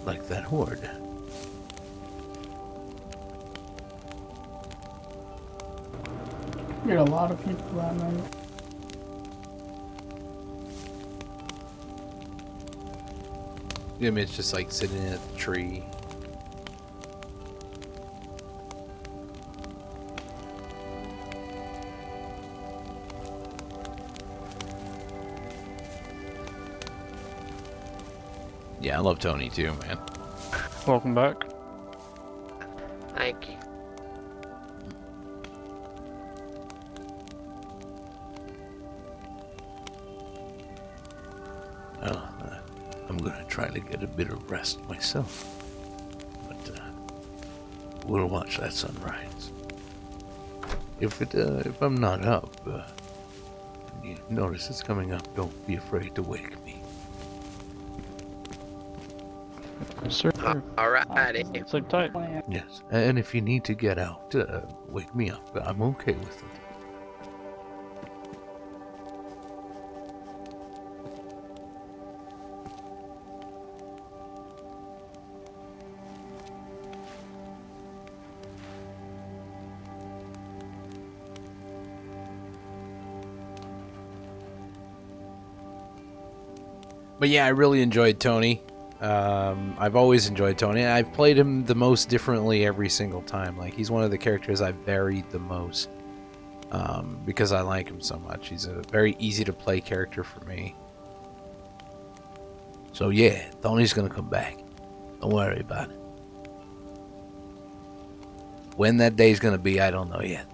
Like that horde. We had a lot of people that night. Yeah, Mitch just like sitting in at the tree. Yeah, I love Tony too, man. Welcome back. Thank you. Well, I'm gonna try to get a bit of rest myself. But we'll watch that sunrise. If I'm not up, and you notice it's coming up, don't be afraid to wake me. Sir. Alrighty. Sleep tight. Yes, and if you need to get out, wake me up. I'm okay with it. But yeah, I really enjoyed Tony. I've always enjoyed Tony. I've played him the most differently every single time. Like, he's one of the characters I've varied the most. Because I like him so much. He's a very easy to play character for me. So yeah, Tony's gonna come back. Don't worry about it. When that day's gonna be, I don't know yet.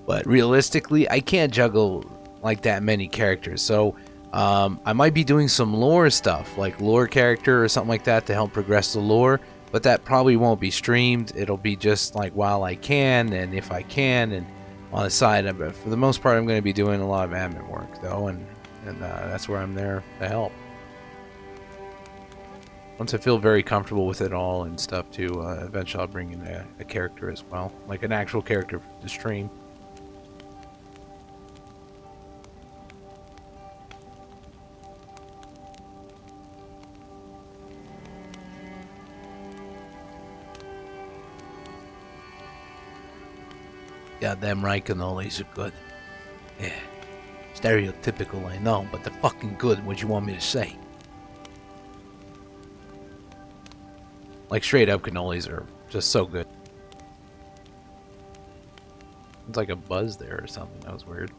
But realistically, I can't juggle like that many characters. So I might be doing some lore stuff, like lore character or something like that to help progress the lore. but that probably won't be streamed. It'll be just like while I can and if I can, and on the side. But for the most part, I'm going to be doing a lot of admin work though, and that's where I'm there to help. Once I feel very comfortable with it all and stuff too, eventually I'll bring in a character as well, like an actual character to stream. Goddamn right cannolis are good. Yeah. Stereotypical, I know, but they're fucking good. What you want me to say? Like straight up cannolis are just so good. It's like a buzz there or something. That was weird.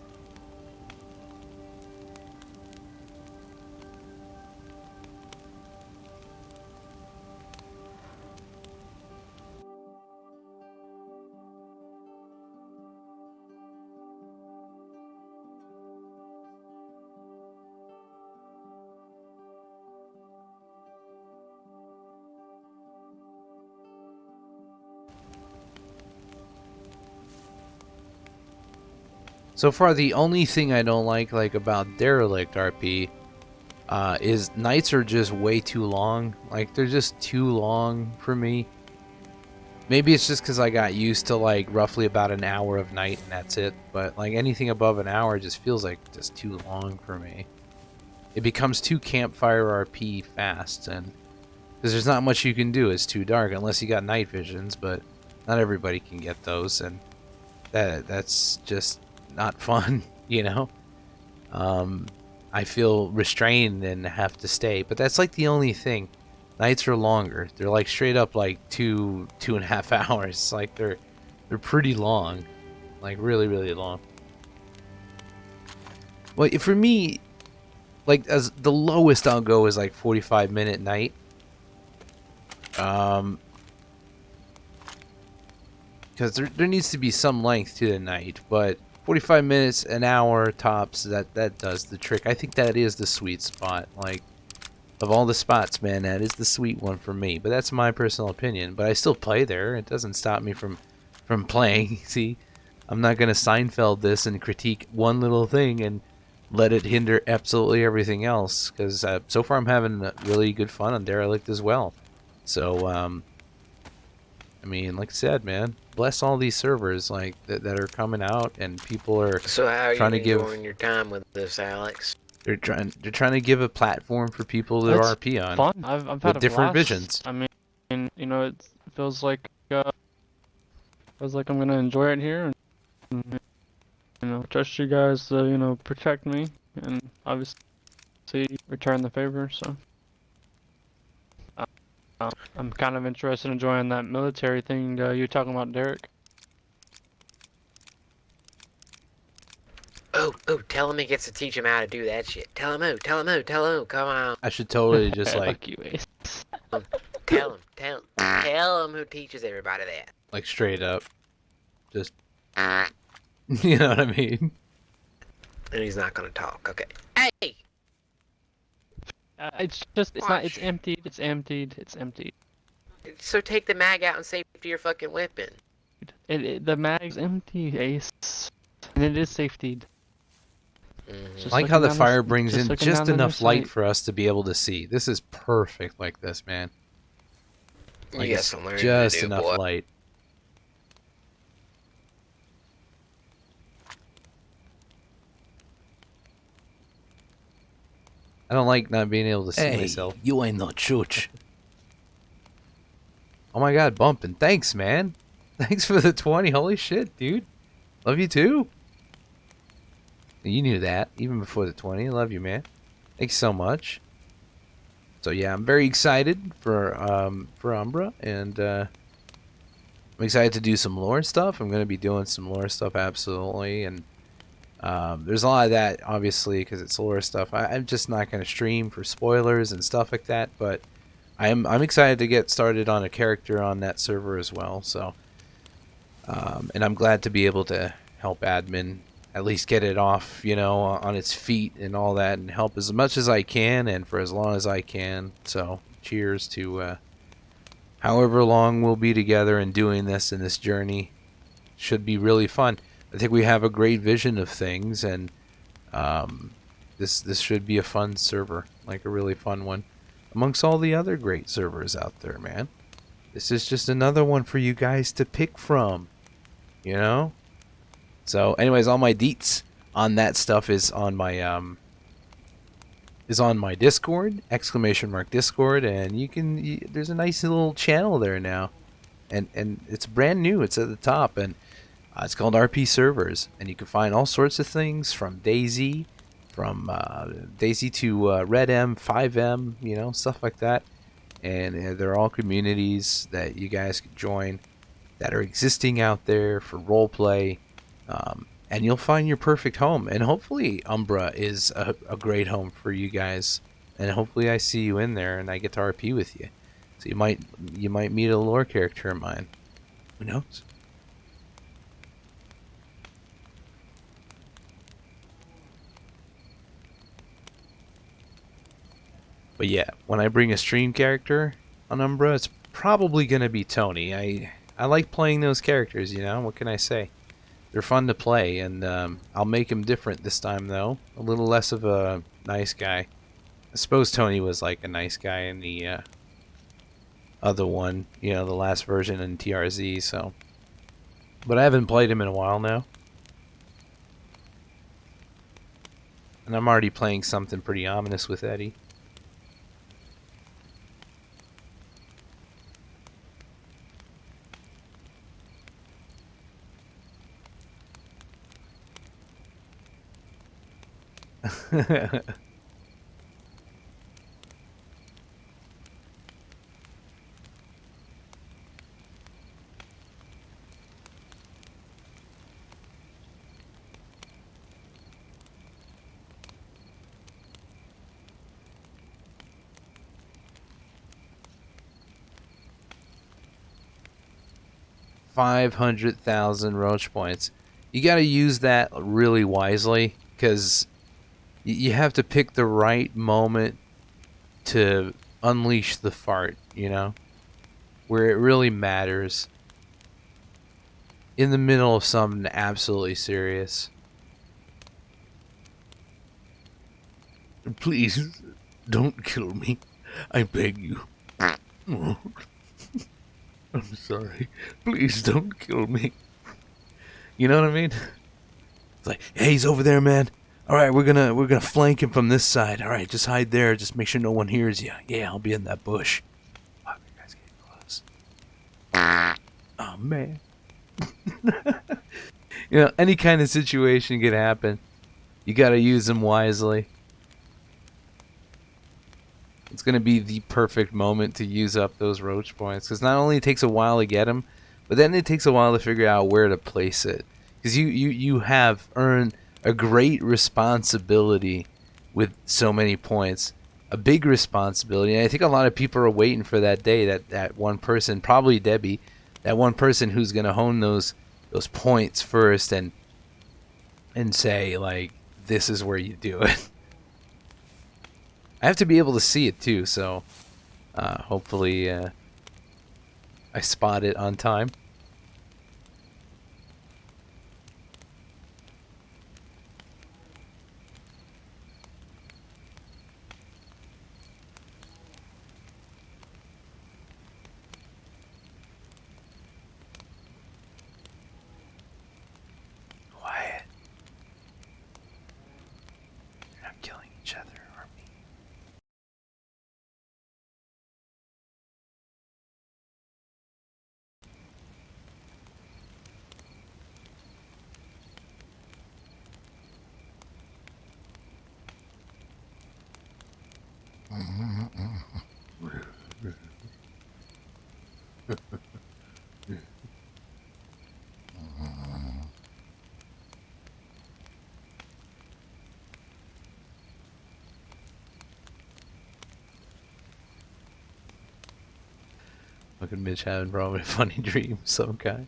So far, the only thing I don't like about Derelict RP is nights are just way too long. Like, they're just too long for me. Maybe it's just because I got used to, like, roughly about an hour of night and that's it. But, like, anything above an hour just feels like just too long for me. It becomes too campfire RP fast, and because there's not much you can do. It's too dark unless you got night visions, but not everybody can get those, and that's just not fun, you know. I feel restrained and have to stay, but that's like the only thing. Nights are longer. They're like straight up like 2.5 hours. Like they're pretty long, like really long. Well, for me, like as the lowest I'll go is like 45-minute night. Because there needs to be some length to the night, but 45 minutes, an hour tops, that does the trick. I think that is the sweet spot. Like, of all the spots, man, that is the sweet one for me. But that's my personal opinion. But I still play there. It doesn't stop me from playing. See, I'm not going to Seinfeld this and critique one little thing and let it hinder absolutely everything else. Because so far I'm having really good fun on Derelict as well. So, I mean, like I said, man, bless all these servers like that are coming out, and people are So how are trying you to give enjoying your time with this, Alex? they're trying to give a platform for people to That's RP on fun. I've with had a different blast. visions. I mean, you know, it feels like I'm gonna enjoy it here, and you know, trust you guys to you know protect me, and obviously return the favor. So I'm kind of interested in joining that military thing you're talking about, Derek. Oh, tell him he gets to teach him how to do that shit. Tell him, come on. I should totally just like Fuck you, Ace. Tell him who teaches everybody that. like straight up just you know what I mean? And he's not gonna talk, okay. Hey! It's just, it's emptied, it's emptied. So take the mag out and safety your fucking weapon. The mag's empty, Ace. And it is safetied. Mm-hmm. I like how the fire the, brings in looking just down on enough your light sight. for us to be able to see. This is perfect like this, man. Like You got it's some learning just to do, enough boy. light. I don't like not being able to see Hey, myself. you ain't no chooch. Oh my god, bumping. Thanks, man. Thanks for the 20. Holy shit, dude. Love you too. You knew that even before the 20. Love you, man. Thanks so much. So yeah, I'm very excited for Umbra, and I'm excited to do some lore stuff. I'm going to be doing some lore stuff, absolutely, and there's a lot of that, obviously, because it's lore stuff. I'm just not going to stream for spoilers and stuff like that, but I'm excited to get started on a character on that server as well. So, and I'm glad to be able to help admin at least get it off, you know, on its feet and all that, and help as much as I can and for as long as I can. So, cheers to however long we'll be together and doing this in this journey should be really fun. I think we have a great vision of things, and this should be a fun server, like a really fun one, amongst all the other great servers out there, man. This is just another one for you guys to pick from, you know? So, anyways, all my deets on that stuff is on my Discord, !Discord, and there's a nice little channel there now, and it's brand new. It's at the top, and it's called RP Servers, and you can find all sorts of things from DayZ, from DayZ to Red M, 5M, you know, stuff like that. And they're all communities that you guys can join that are existing out there for roleplay, and you'll find your perfect home. And hopefully Umbra is a great home for you guys, and hopefully I see you in there and I get to RP with you. So you might meet a lore character of mine. Who knows? But yeah, when I bring a stream character on Umbra, it's probably going to be Tony. I like playing those characters, you know? What can I say? They're fun to play, and I'll make him different this time, though. A little less of a nice guy. I suppose Tony was like a nice guy in the other one, you know, the last version in TRZ, so. But I haven't played him in a while now. And I'm already playing something pretty ominous with Eddie. $500,000 roach points. You got to use that really wisely, because you have to pick the right moment to unleash the fart, you know, where it really matters. In the middle of something absolutely serious. Please, don't kill me. I beg you. Oh, I'm sorry. Please don't kill me. You know what I mean? It's like, hey, he's over there, man. All right, we're gonna flank him from this side. All right, just hide there. Just make sure no one hears you. Yeah, I'll be in that bush. Oh, you guys getting close. Oh man. You know, any kind of situation could happen. You gotta use them wisely. It's gonna be the perfect moment to use up those roach points, because not only it takes a while to get them, but then it takes a while to figure out where to place it. Because you have earned a great responsibility with so many points, a big responsibility, and I think a lot of people are waiting for that day that one person, probably Debbie, that one person who's gonna hone those points first and say, like, this is where you do it. I have to be able to see it too, so hopefully I spot it on time. Quiet. You're not killing each other or me. Look at Mitch having probably a funny dream of some kind.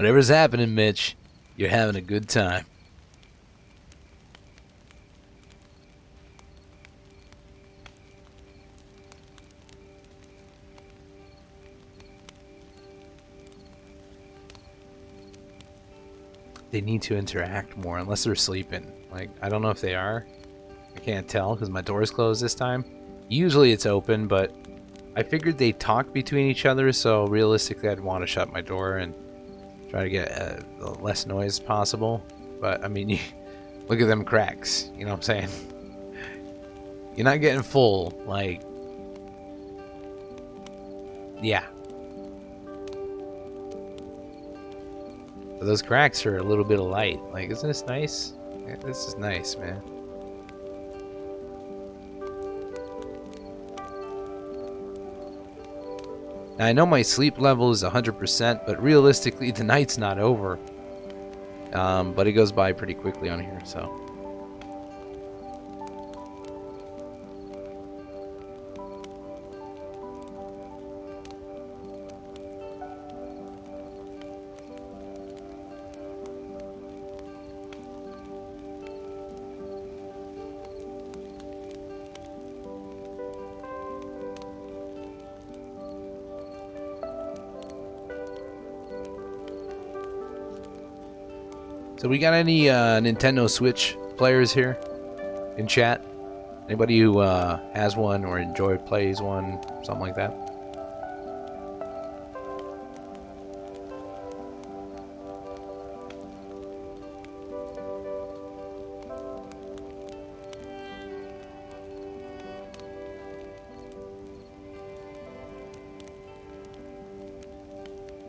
Whatever's happening, Mitch, you're having a good time. They need to interact more, unless they're sleeping. Like, I don't know if they are. I can't tell because my door's closed this time. Usually it's open, but I figured they talk between each other, so realistically I'd want to shut my door and try to get the less noise possible. But, I mean, look at them cracks. You know what I'm saying? You're not getting full, like... Yeah. But those cracks are a little bit of light. Like, isn't this nice? Yeah, this is nice, man. Now, I know my sleep level is 100%, but realistically, the night's not over. But it goes by pretty quickly on here, so... So we got any Nintendo Switch players here in chat? Anybody who has one or plays one, something like that?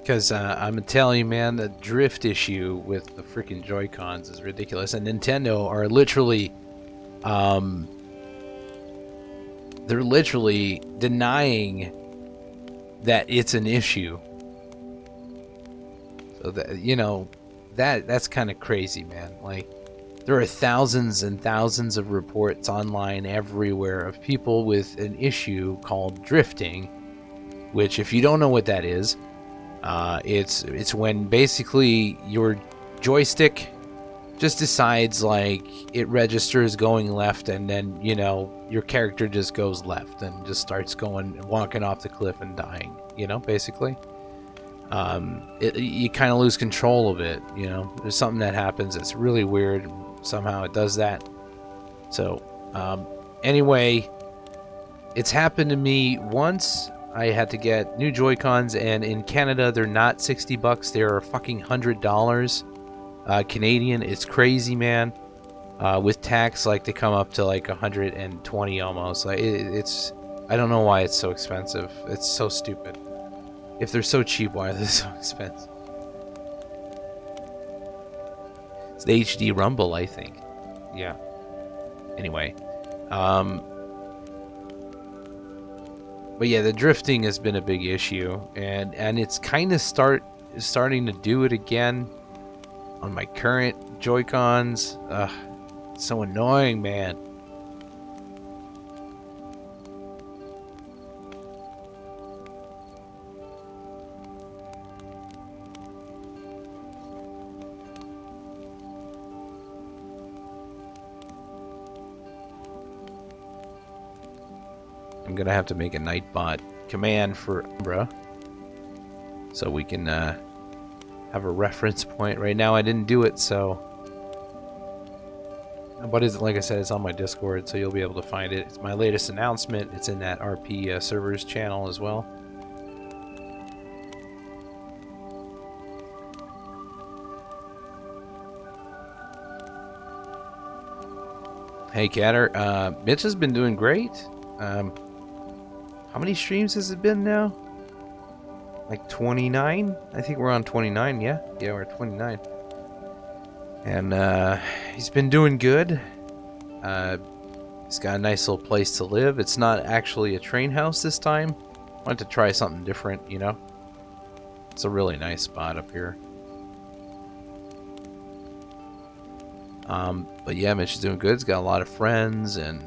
Because I'm telling you, man, the drift issue with the freaking Joy-Cons is ridiculous. And Nintendo are literally, they're literally denying that it's an issue. So that, you know, that's kind of crazy, man. Like, there are thousands and thousands of reports online everywhere of people with an issue called drifting, which, if you don't know what that is, it's when basically your joystick just decides, like, it registers going left, and then, you know, your character just goes left and just starts walking off the cliff and dying, you know, basically. You kind of lose control of it, you know. There's something that happens that's really weird. Somehow it does that. So, anyway, it's happened to me once. I had to get new Joy-Cons, and in Canada, they're not $60. They're fucking $100 Canadian. It's crazy, man. With tax, like, they come up to like 120 almost. Like, it's I don't know why it's so expensive. It's so stupid. If they're so cheap, why are they so expensive? It's the HD Rumble, I think. Yeah. Anyway, but yeah, the drifting has been a big issue, and it's kind of starting to do it again on my current Joy-Cons. It's so annoying, man. I'm gonna have to make a Nightbot command for Umbra so we can have a reference point. Right now I didn't do it, so... But like I said, it's on my Discord, so you'll be able to find it. It's my latest announcement. It's in that RP servers channel as well. Hey, Catter. Mitch has been doing great. How many streams has it been now? Like 29? I think we're on 29, yeah? Yeah, we're at 29. And he's been doing good. He's got a nice little place to live. It's not actually a train house this time. Wanted to try something different, you know? It's a really nice spot up here. But yeah, Mitch is doing good. He's got a lot of friends, and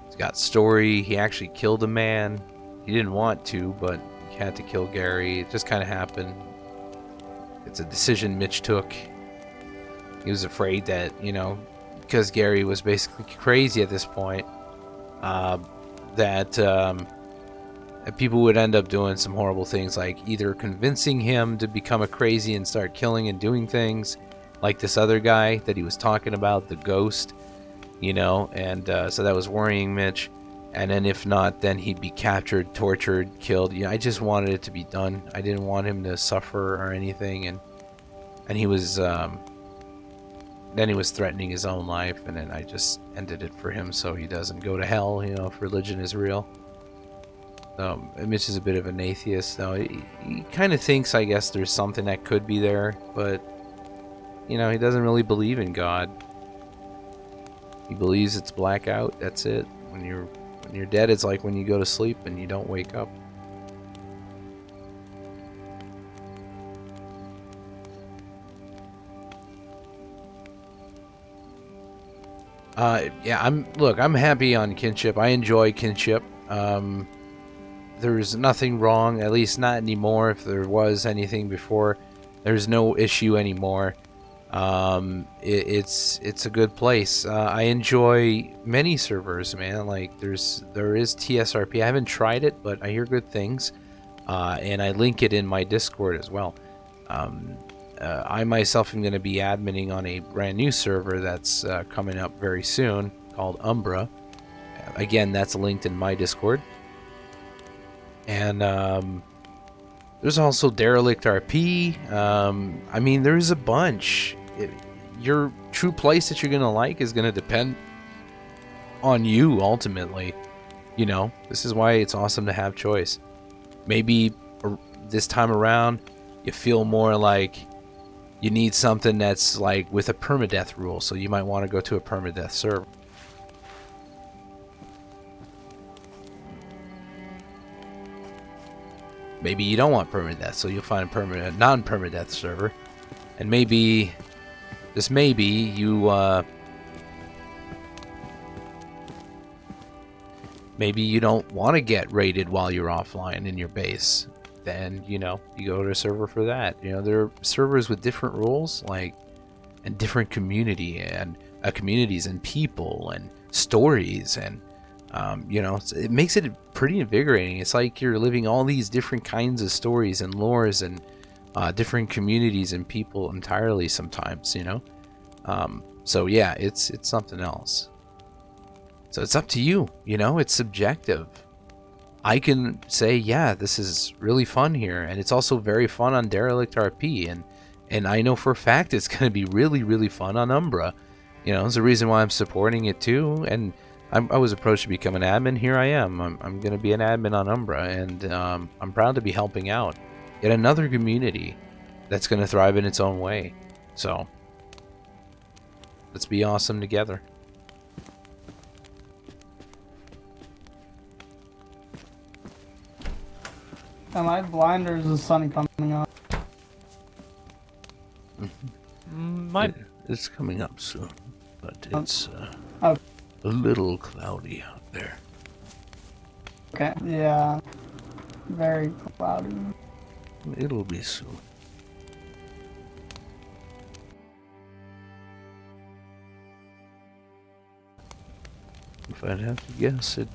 he's got story. He actually killed a man. He didn't want to, but he had to kill Gary. It just kind of happened. It's a decision Mitch took. He was afraid that, you know, because Gary was basically crazy at this point, that people would end up doing some horrible things, like either convincing him to become a crazy and start killing and doing things, like this other guy that he was talking about, the ghost, you know, and so that was worrying Mitch. And then if not, then he'd be captured, tortured, killed. You know, I just wanted it to be done. I didn't want him to suffer or anything, and he was then he was threatening his own life, and then I just ended it for him so he doesn't go to hell, you know, if religion is real. Mitch is a bit of an atheist, though. He kind of thinks, I guess, there's something that could be there, but, you know, he doesn't really believe in God. He believes it's blackout, that's it. When you're dead, it's like when you go to sleep and you don't wake up. Yeah, I'm happy on Kinship. I enjoy Kinship. There's nothing wrong, at least not anymore. If there was anything before, there's no issue anymore. It's a good place. I enjoy many servers, man. Like there is TSRP. I haven't tried it, but I hear good things, and I link it in my Discord as well. I myself am going to be adminning on a brand new server that's coming up very soon called Umbra. Again, that's linked in my Discord. And there's also Derelict RP. I mean, there's a bunch. Your true place that you're going to like is going to depend on you, ultimately. You know, this is why it's awesome to have choice. Maybe this time around, you feel more like you need something that's like with a permadeath rule, so you might want to go to a permadeath server. Maybe you don't want permadeath, so you'll find a non-permadeath server. And maybe, just maybe, you don't want to get raided while you're offline in your base. Then, you know, you go to a server for that. You know, there are servers with different rules, like, and different communities and people and stories, and you know, it makes it pretty invigorating. It's like you're living all these different kinds of stories and lores and different communities and people entirely sometimes, you know. So yeah, it's something else. So it's up to you, you know, it's subjective. I can say, yeah, this is really fun here, and it's also very fun on Derelict RP, and I know for a fact it's going to be really, really fun on Umbra. You know, there's a reason why I'm supporting it too, and I was approached to become an admin. Here I am. I'm going to be an admin on Umbra, and I'm proud to be helping out yet another community that's going to thrive in its own way. So, let's be awesome together. And my blinders, the sun coming up. It's coming up soon, but it's Oh. a little cloudy out there. Okay, yeah. Very cloudy. It'll be soon. If I'd have to guess, it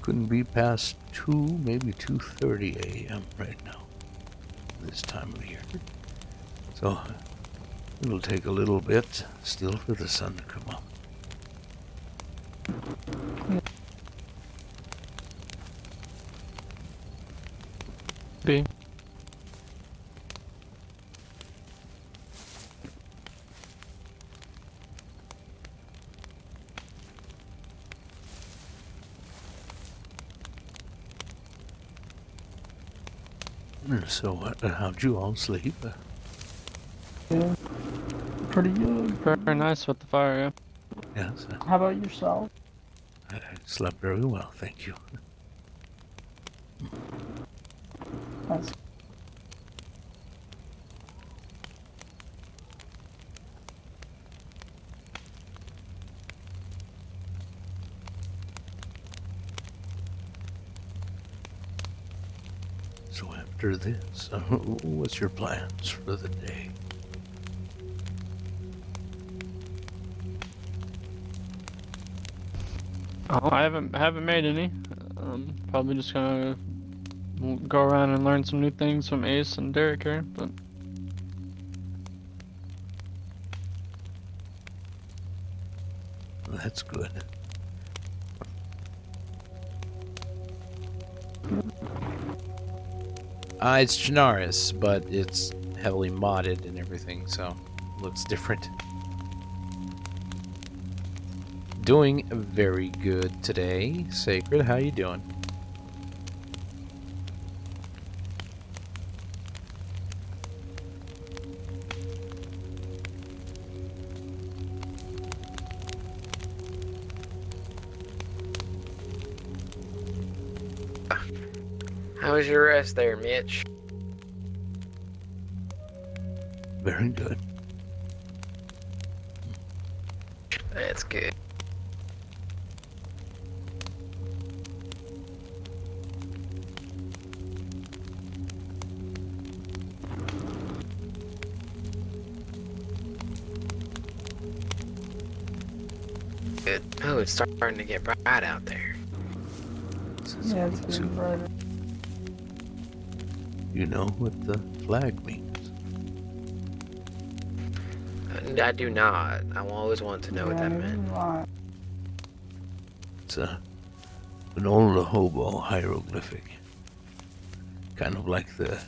couldn't be past 2, maybe 2:30 a.m. right now, this time of year. So it'll take a little bit still for the sun to come up. B. So how'd you all sleep? Yeah. Pretty good. Very nice with the fire, yeah. Yes, How about yourself? I slept very well, thank you. That's So after this, what's your plans for the day? Oh, I haven't made any. Probably just gonna go around and learn some new things from Ace and Derek here, but That's good. It's Chernarus, but it's heavily modded and everything, so it looks different. Doing very good today. Sacred, how you doing? How was your rest there, Mitch? Very good. That's good. Good. Oh, it's starting to get bright out there. Yeah, it's getting brighter. You know what the flag means? I do not. I will always want to know what that meant. It's an old hobo hieroglyphic. Kind of like the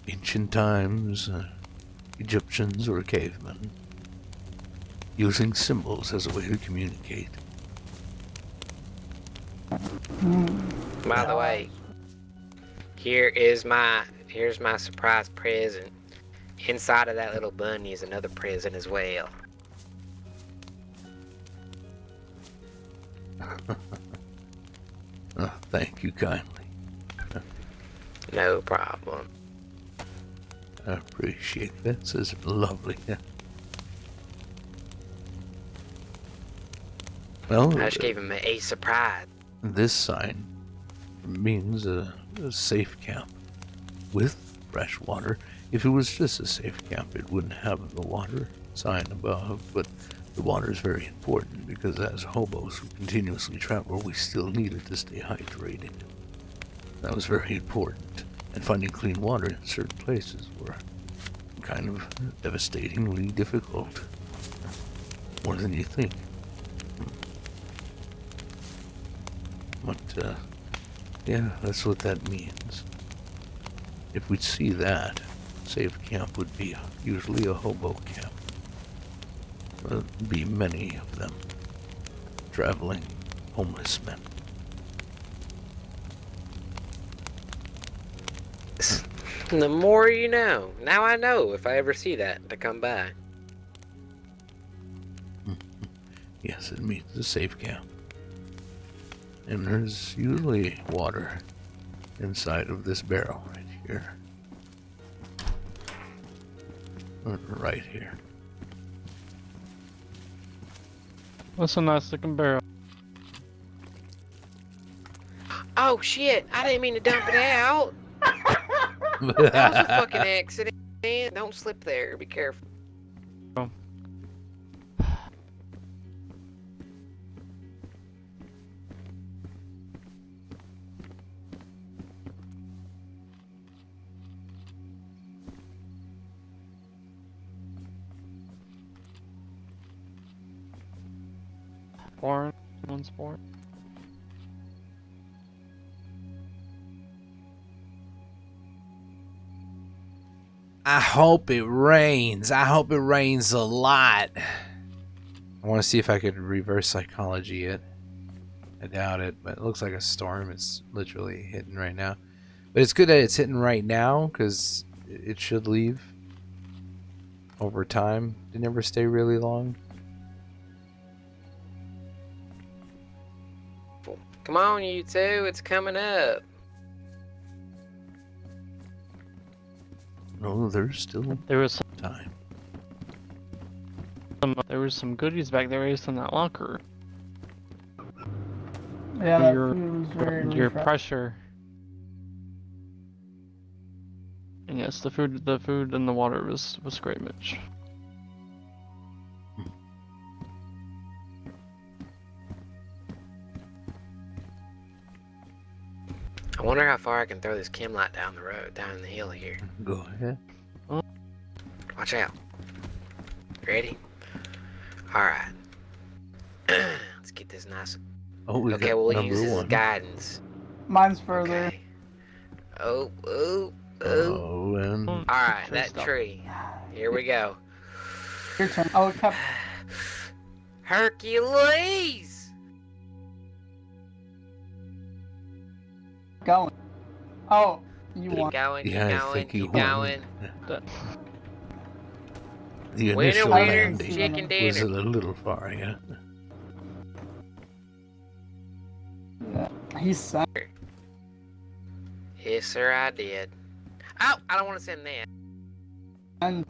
ancient times, Egyptians or cavemen, using symbols as a way to communicate. By the way, here's my surprise present. Inside of that little bunny is another present as well. Thank you kindly. No problem. I appreciate that. This is lovely. Well, I just gave him a surprise. this sign means a safe camp with fresh water. If it was just a safe camp, it wouldn't have the water sign above, but the water is very important because as hobos who continuously travel, we still need it to stay hydrated. That was very important, and finding clean water in certain places were kind of devastatingly difficult. More than you think. But, yeah, that's what that means. If we'd see that, safe camp would be usually a hobo camp. There'd be many of them. Traveling homeless men. The more you know. Now I know if I ever see that to come by. Yes, it means a safe camp. And there's usually water inside of this barrel right here. Right here. that's a nice looking barrel. Oh shit! I didn't mean to dump it out. That was a fucking accident. Don't slip there. Be careful. Foreign, one sport. I hope it rains. I hope it rains a lot. I want to see if I could reverse psychology it. I doubt it, but it looks like a storm is literally hitting right now. But it's good that it's hitting right now, because it should leave over time. It never stay really long. Come on, you two. It's coming up. No, there's still There was time. some goodies back there Ace in that locker. Yeah, that Your- food was very Your refreshing. pressure. And yes, the food and the water was great, Mitch. I wonder how far I can throw this chem light down the road, down the hill here. Go ahead. Watch out. Ready? Alright. Let's get this nice. Oh, we Okay, got we'll number use this as one. guidance. Mine's further. Okay. Oh. Oh, and Alright, Tree that stop. tree. Here we go. Your turn. Oh, it kept Hercules! going. Oh, you Keep won. going, keep yeah, I going, think you keep won. going. The Winner, initial winner, landing chicken was a dinner. little far, yeah. Yeah, he sang. Yes, sir, I did. Oh, I don't want to send that. And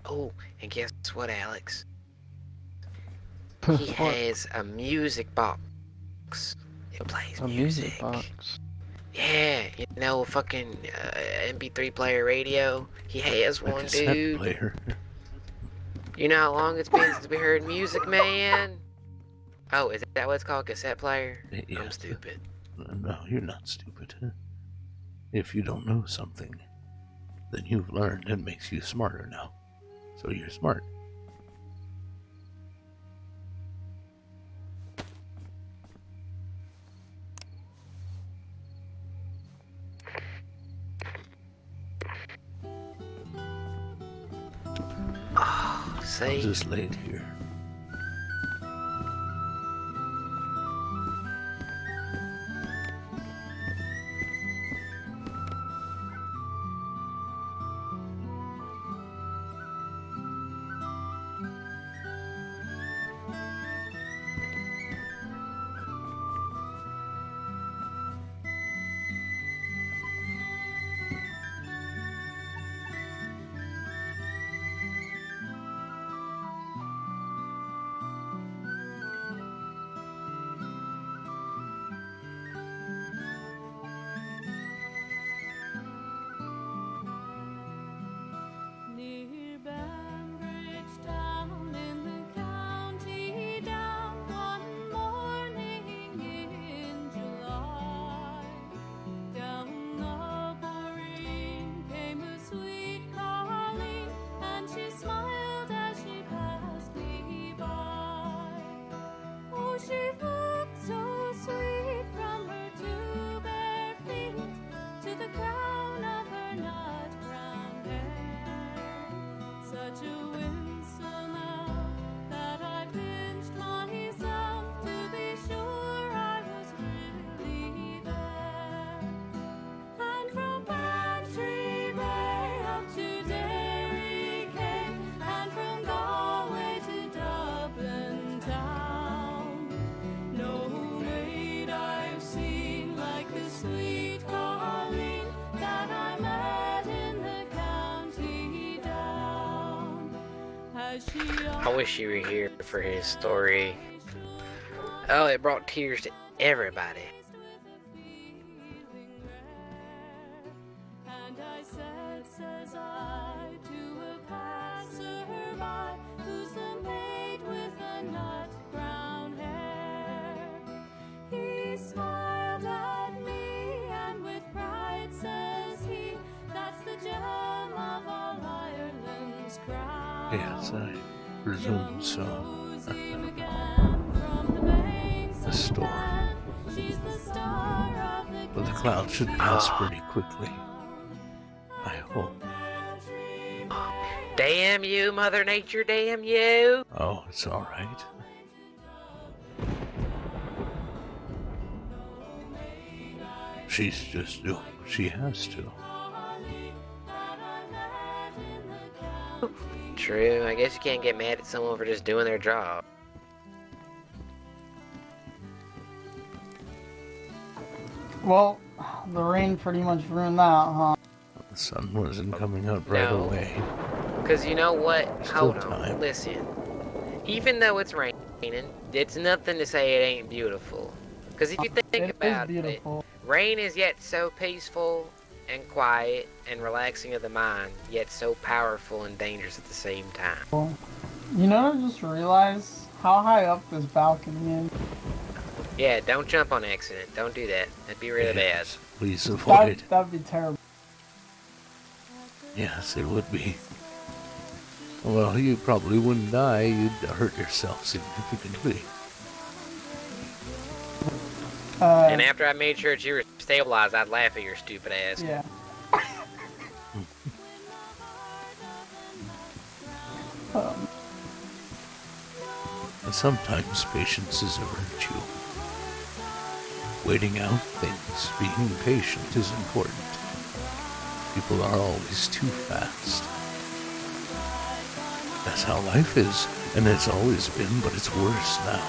Oh, and guess what, Alex? He What? has a music box. It plays A music box. Yeah, you know, fucking MP3 player radio. He has A one, cassette dude. player. You know how long it's been since we heard music, man? Oh, is that what it's called? Cassette player? I'm Yes. stupid. No, you're not stupid. If you don't know something, then you've learned and makes you smarter now. So you're smart. Oh, I'll see? just lay it here. Near Banbridge down in the county down one morning in July. Down the Boreen came a sweet Colleen, and she smiled as she passed me by. Oh, she looked so sweet from her two bare feet to the crown of her nut brown hair. Such a winsome elf that I pinched myself to be sure I was really there. And from Bantry Bay up to Derry came, and from Galway to Dublin town. No maid I've seen like the sweet Colleen that I met in the county down. As she I wish you were here for his story. Oh, it brought tears to everybody. And I said, says I, to a passer-by, who's the maid with the nut brown hair? He smiled at me, and with pride says he, that's the gem of all Ireland's crown. Yes, I presume so. Rosy began from the banks The of storm. Bann. She's the star of the But the clouds should pass pretty quickly. I hope. Damn you, Mother Nature, damn you! Oh, it's all right. She's just doing what she has to. True, I guess you can't get mad at someone for just doing their job. well, the rain pretty much ruined that, huh? The sun wasn't coming up right No. away. Because you know what? Still Hold on. time. Listen. Even though it's raining, it's nothing to say it ain't beautiful. Because if you think It is about it, beautiful. rain is yet so peaceful and quiet and relaxing of the mind, yet so powerful and dangerous at the same time. You know, I just realized how high up this balcony is. Yeah, don't jump on accident. Don't do that. That'd be really bad. Yes, please avoid. That'd be terrible. Yes, it would be. Well, you probably wouldn't die. You'd hurt yourself significantly. And after I made sure that you were stabilized, I'd laugh at your stupid ass. Yeah. And sometimes patience is a virtue. Waiting out things, being patient is important. People are always too fast. That's how life is, and it's always been, but it's worse now.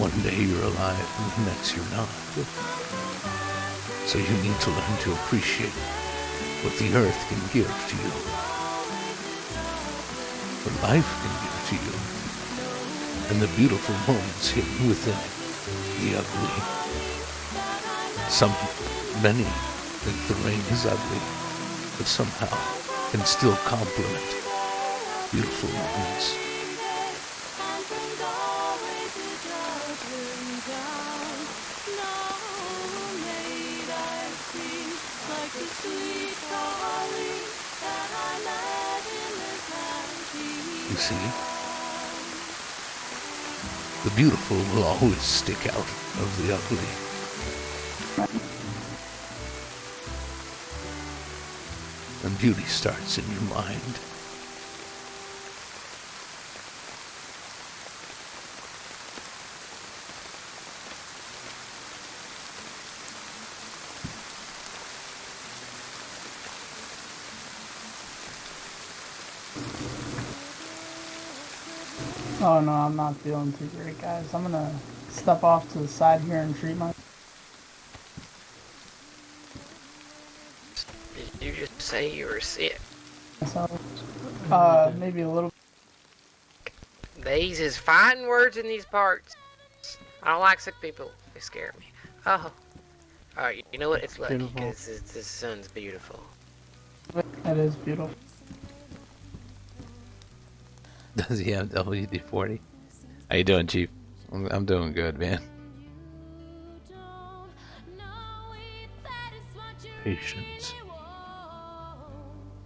One day you're alive, and the next you're not. So you need to learn to appreciate what the earth can give to you, what life can give to you, and the beautiful moments hidden within the ugly. Many think the rain is ugly, but somehow can still complement beautiful moments. You see, the beautiful will always stick out of the ugly. And beauty starts in your mind. Oh no, I'm not feeling too great, guys. I'm gonna step off to the side here and treat my. Did you just say you were sick? myself. Maybe a little. These is fighting words in these parts. I don't like sick people. They scare me. Oh. Alright, you know what? It's lucky Beautiful. because the sun's beautiful. It is beautiful. Does he have WD-40? How you doing, Chief? I'm doing good, man. Patience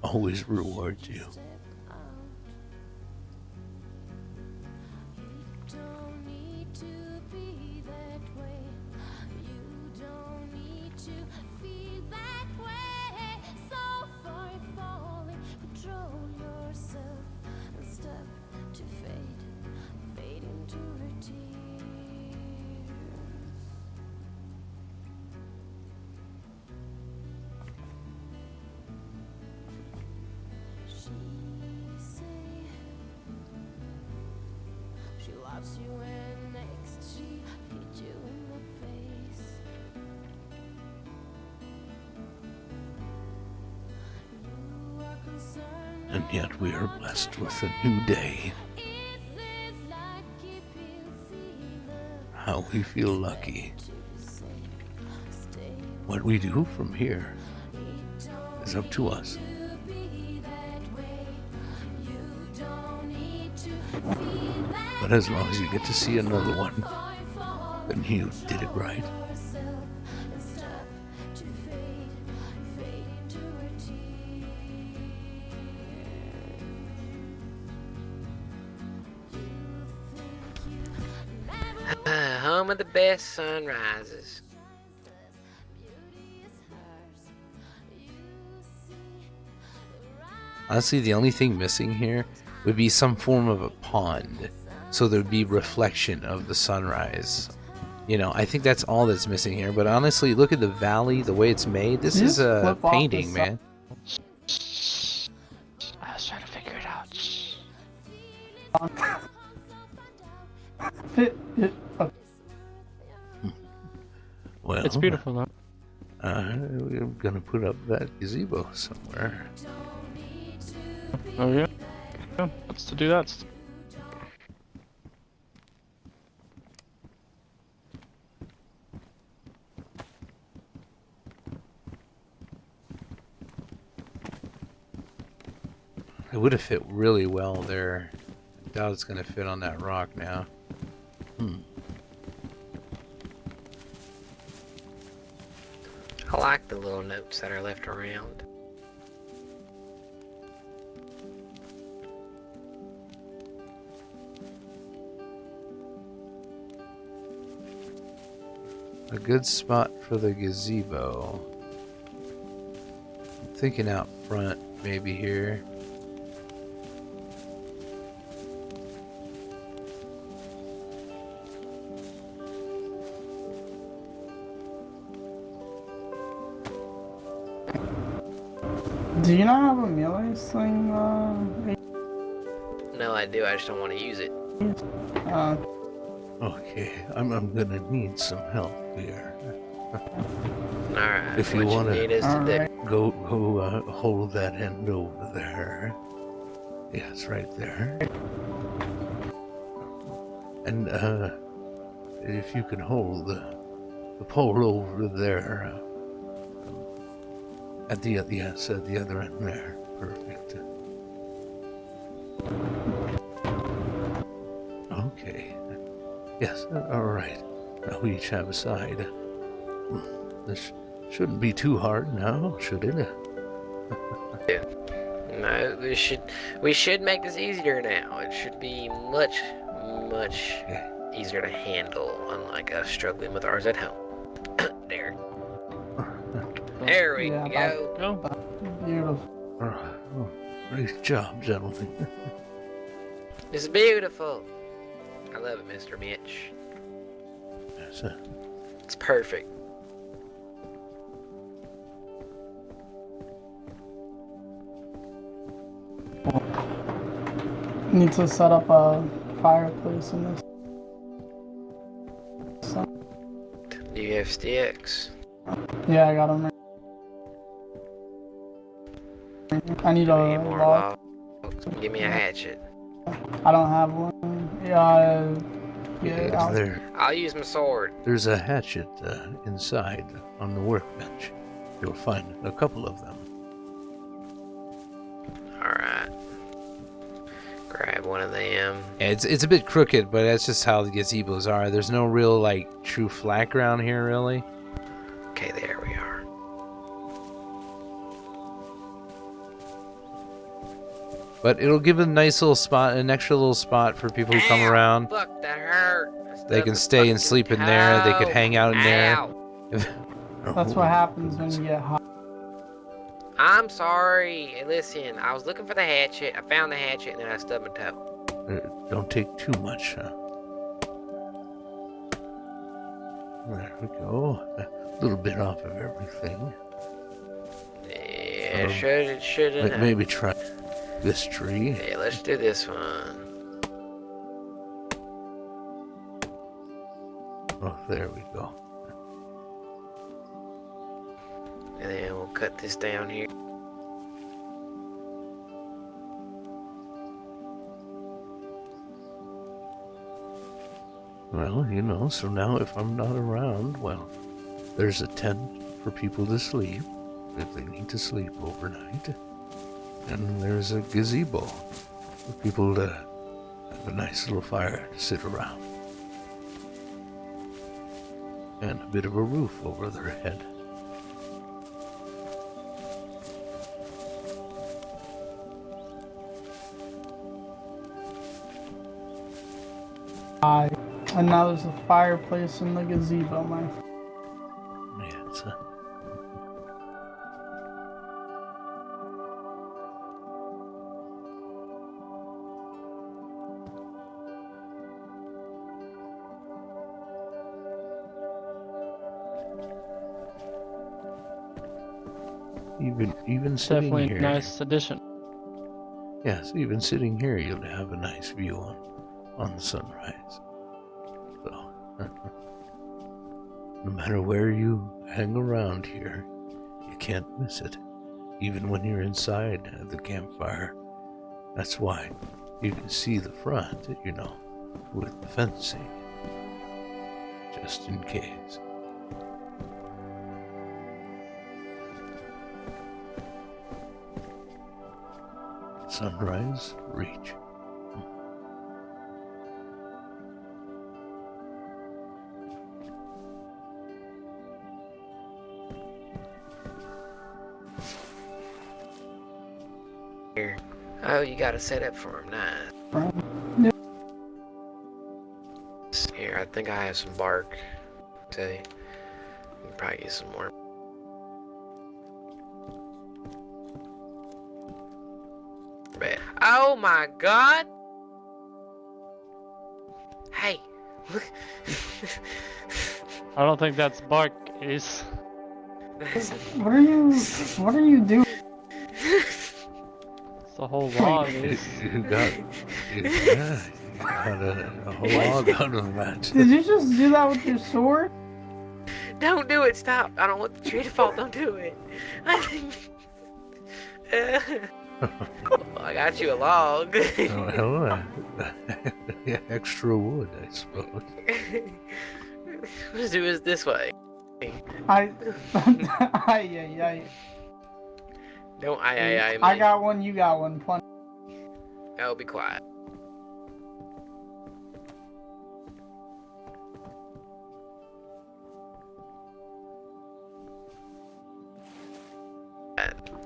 always rewards you. And yet we are blessed with a new day. How we feel lucky. What we do from here is up to us. But as long as you get to see another one, then you did it right. Home of the best sunrises. Honestly, the only thing missing here would be some form of a pond, so there'd be reflection of the sunrise. You know, I think that's all that's missing here. But honestly, look at the valley, the way it's made. This is a painting, man. I was trying to figure it out. Okay. Well, It's beautiful though. We're gonna put up that gazebo somewhere. Oh yeah. Yeah. Let's do that. It would have fit really well there. I doubt it's gonna fit on that rock now. I like the little notes that are left around. A good spot for the gazebo. I'm thinking out front, maybe here. Do you not have a melee sling? No, I do. I just don't want to use it. Okay, I'm gonna need some help here. Alright. If you what wanna- need us to do. Alright. Go hold that end over there. Yes, right there. And if you can hold the pole over there. At the other end there. Perfect. Okay. Yes, all right. Now we each have a side. This shouldn't be too hard now, should it? No, we should make this easier now. It should be much Okay. easier to handle, unlike us struggling with ours at home. There. There we Yeah, go. Go. Beautiful. Oh, great job, gentlemen. This is beautiful. I love it, Mr. Mitch. Yes, It's perfect. Need to set up a fireplace in this. Do you have sticks? Yeah, I got them. I need a Need more log. logs? Give me a hatchet. I don't have one. Yeah, Is there, I'll use my sword. there's a hatchet inside on the workbench. You'll find a couple of them. Alright. Grab one of them. Yeah, it's a bit crooked, but that's just how the gazebos are. There's no real like true flat ground here, really. Okay, there we are. But it'll give a nice little spot, an extra little spot for people who come Ow, around. Fuck, that hurt. They can stay and sleep in there. They could hang out in there. Ow. That's what happens when you get hot. I'm sorry. Hey, listen, I was looking for the hatchet. I found the hatchet and then I stubbed my toe. Don't take too much. There we go. A little bit off of everything. Yeah, should have. Maybe try this tree. Yeah, let's do this one. Oh, there we go. And then we'll cut this down here. Well, you know, so now if I'm not around, well, there's a tent for people to sleep if they need to sleep overnight. And there's a gazebo for people to have a nice little fire to sit around. And a bit of a roof over their head. And now there's a fireplace in the gazebo, my friend. Yes. Even sitting Definitely here. a nice addition. Yes, even sitting here, you'll have a nice view on the sunrise. So, No matter where you hang around here, you can't miss it, even when you're inside the campfire. That's why you can see the front, with the fencing, just in case. Sunrise Reach. Here. Oh, you got a setup for him. Nice. Here, I think I have some bark. Say, probably use some more. Bad. Oh my God! Hey, look. I don't think that's bark, Ace. What are you doing? It's a whole log, Ace. You got a whole log out of that. Did you just do that with your sword? Don't do it! Stop! I don't want the tree to fall. Don't do it. I got you a log. Oh, extra wood, I suppose. Let's do it this way. I Don't I got one, you got one, plenty. Oh, be quiet.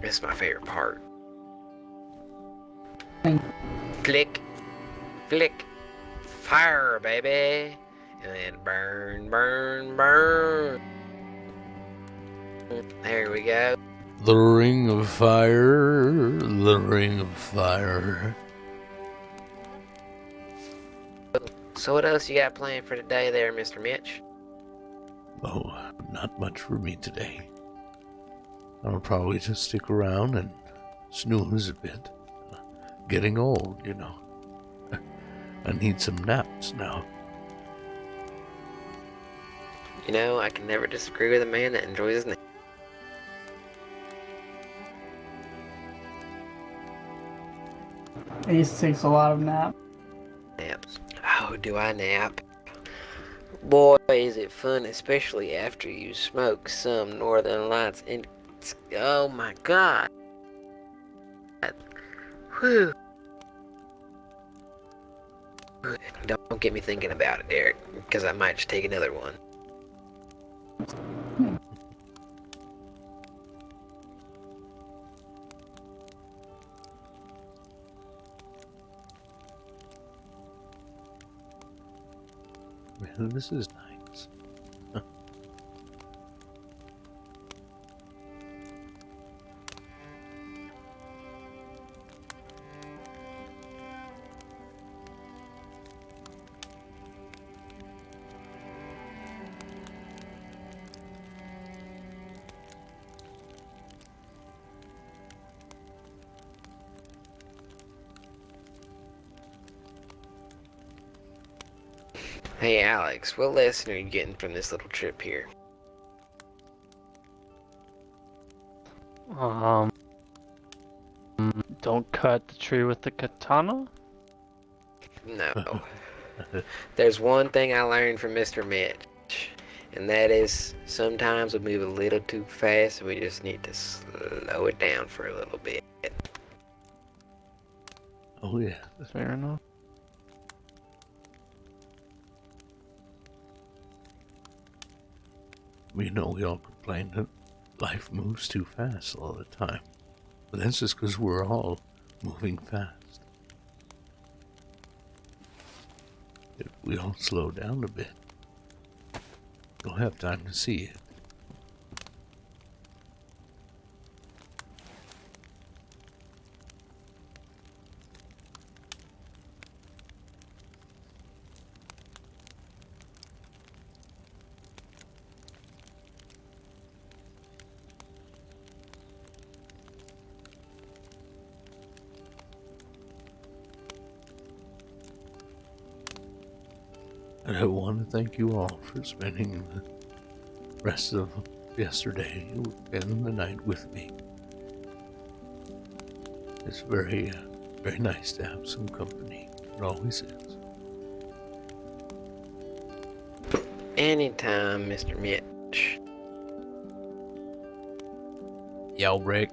This is my favorite part. Click, flick, fire, baby, and then burn, burn, burn. There we go. The ring of fire, the ring of fire. So what else you got planned for today there, Mr. Mitch? Oh, not much for me today. I'll probably just stick around and snooze a bit. Getting old, I need some naps now. You know, I can never disagree with a man that enjoys his nap. Ace takes a lot of naps. Naps. Oh, do I nap? Boy, is it fun, especially after you smoke some Northern Lights. And oh my God. Whew. Don't get me thinking about it, Derek, because I might just take another one. Man, this is nice. Hey, Alex, what lesson are you getting from this little trip here? Don't cut the tree with the katana? No. There's one thing I learned from Mr. Mitch, and that is sometimes we move a little too fast and we just need to slow it down for a little bit. Oh, yeah. Fair enough. We all complain that life moves too fast all the time. But that's just because we're all moving fast. If we all slow down a bit, we'll have time to see it. And I want to thank you all for spending rest of yesterday and the night with me. It's very, very nice to have some company. It always is. Anytime, Mr. Mitch. Yell, Rick.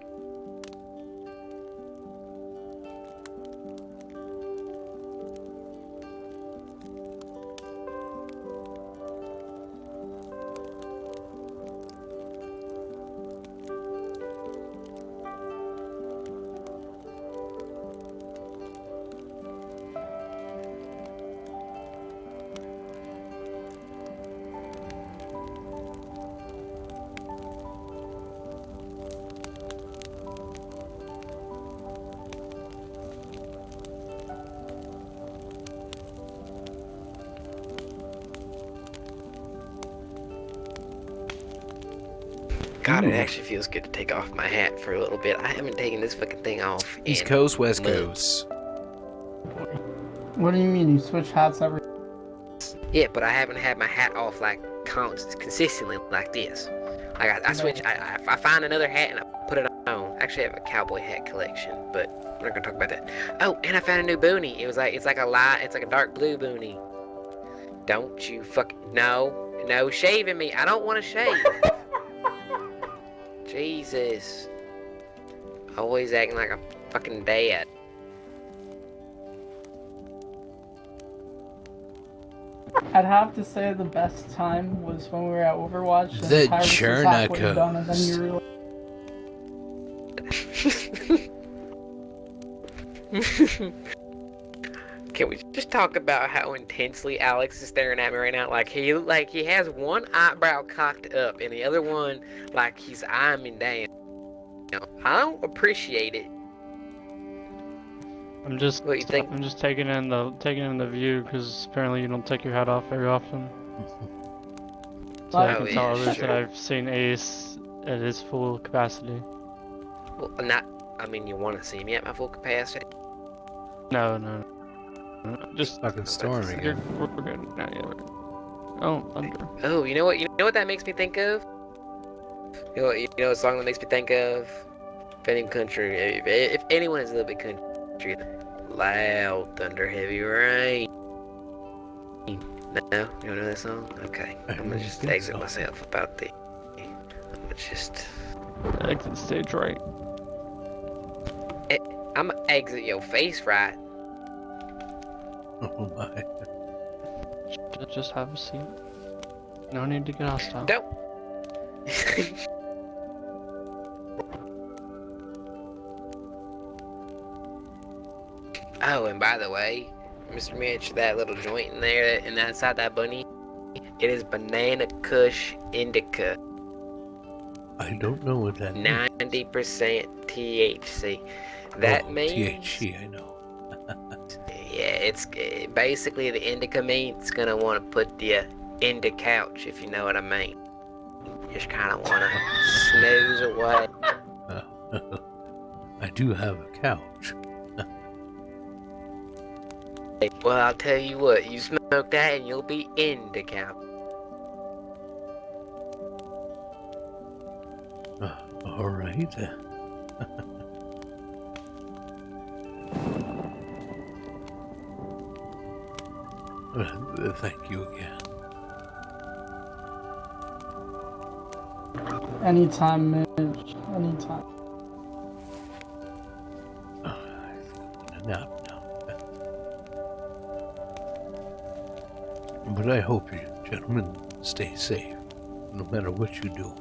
God, Ooh. it actually feels good to take off my hat for a little bit. I haven't taken this fucking thing off East in Coast, West months. Coast. What do you mean you switch hats every? Yeah, but I haven't had my hat off like consistently like this. Like I switch. I find another hat and I put it on. Actually, I have a cowboy hat collection, but we're not gonna talk about that. Oh, and I found a new boonie. It's like a dark blue boonie. Don't you no shaving me. I don't want to shave. Jesus. Always acting like a fucking dad. I'd have to say the best time was when we were at Overwatch. The and Tyrus was halfway Journacos. done, and then you were like, Can we just talk about how intensely Alex is staring at me right now? Like he has one eyebrow cocked up and the other one like he's eyeing me down. I don't appreciate it. I'm just What you think? I'm just taking in the view because apparently you don't take your hat off very often. So I Oh, can yeah, tell others sure. that I've seen Ace at his full capacity. Well, you want to see me at my full capacity? No. Just Fucking storm We're we're again. good. No, yeah, we're good. Oh, thunder. Oh, you know what that makes me think of? You know what song that makes me think of? If any country, if anyone is a little bit country, loud thunder, heavy rain. No, you don't know that song? Okay, I I'm gonna don't just think exit so. myself about the. I'm gonna just. Exit stage right. I'm gonna exit your face right. Oh my. Just have a seat. No need to get hostile. Don't. Oh, and by the way, Mr. Mitch, that little joint in there, and inside that bunny, it is Banana Kush Indica. I don't know what that means. 90% THC. That means. THC, I know. Yeah, it's basically the indica meat's gonna want to put you in the couch, if you know what I mean. Just kind of want to snooze away. I do have a couch. Well, I'll tell you what, you smoke that and you'll be in the couch. All right. Thank you again. anytime, Mitch. Anytime. I think I'm gonna nap now. But I hope you gentlemen stay safe. No matter what you do,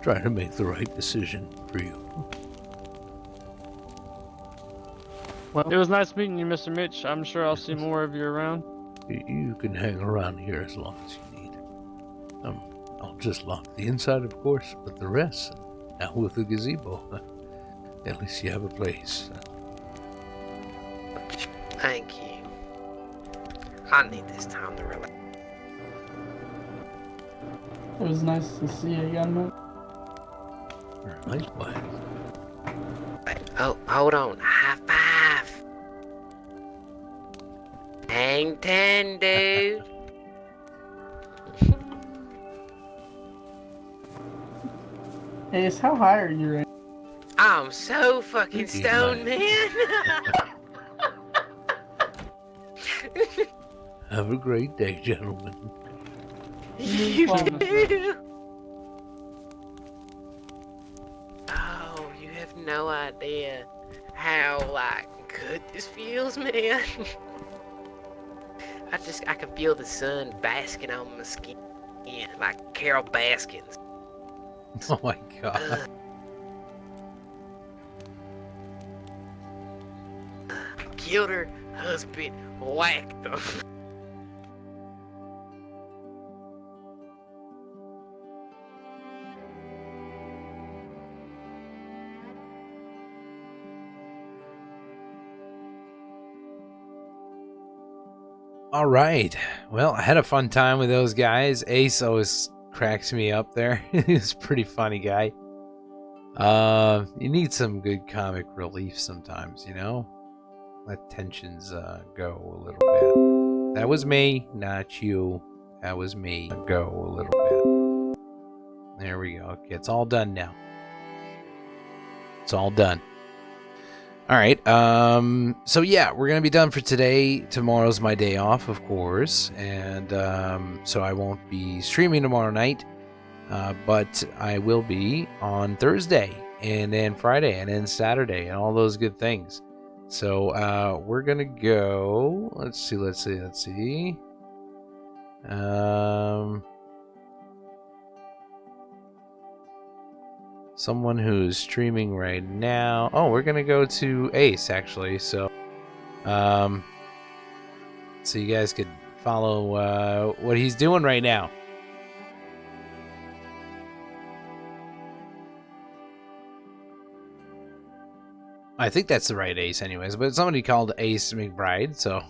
try to make the right decision for you. Well, it was nice meeting you, Mr. Mitch. I'm sure I'll see more of you around. You can hang around here as long as you need. I'll just lock the inside, of course, but the rest, now with the gazebo, at least you have a place. Thank you. I need this time to relax. It was nice to see you again, man. Likewise. Oh, hold on. High five. Hang ten, dude. Ace, how high are you right? I'm so fucking stoned, man. Have a great day, gentlemen. You as well, Mr. Oh, you have no idea how, like, good this feels, man. I can feel the sun basking on my skin, like Carol Baskins. Oh my god. Killed her husband, whacked them. All right. Well, I had a fun time with those guys. Ace always cracks me up there. He's a pretty funny guy. You need some good comic relief sometimes, you know? Let tensions go a little bit. That was me, not you. That was me. Go a little bit. There we go. Okay, it's all done now. It's all done. All right. So yeah, we're gonna be done for today. Tomorrow's my day off, of course, and so I won't be streaming tomorrow night, but I will be on Thursday, and then Friday, and then Saturday, and all those good things. So we're gonna go. Let's see. Someone who's streaming right now. Oh, we're gonna go to Ace actually. So, so you guys could follow what he's doing right now. I think that's the right Ace, anyways. But somebody called Ace McBride, so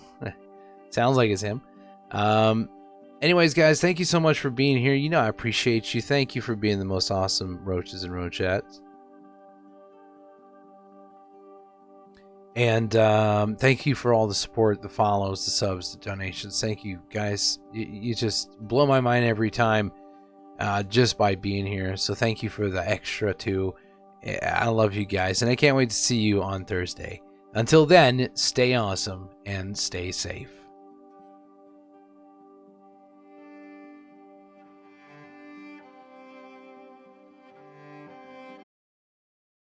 sounds like it's him. Anyways, guys, thank you so much for being here. You know I appreciate you. Thank you for being the most awesome roaches and roachettes. And thank you for all the support, the follows, the subs, the donations. Thank you, guys. You just blow my mind every time just by being here. So thank you for the extra, too. I love you guys, and I can't wait to see you on Thursday. Until then, stay awesome and stay safe.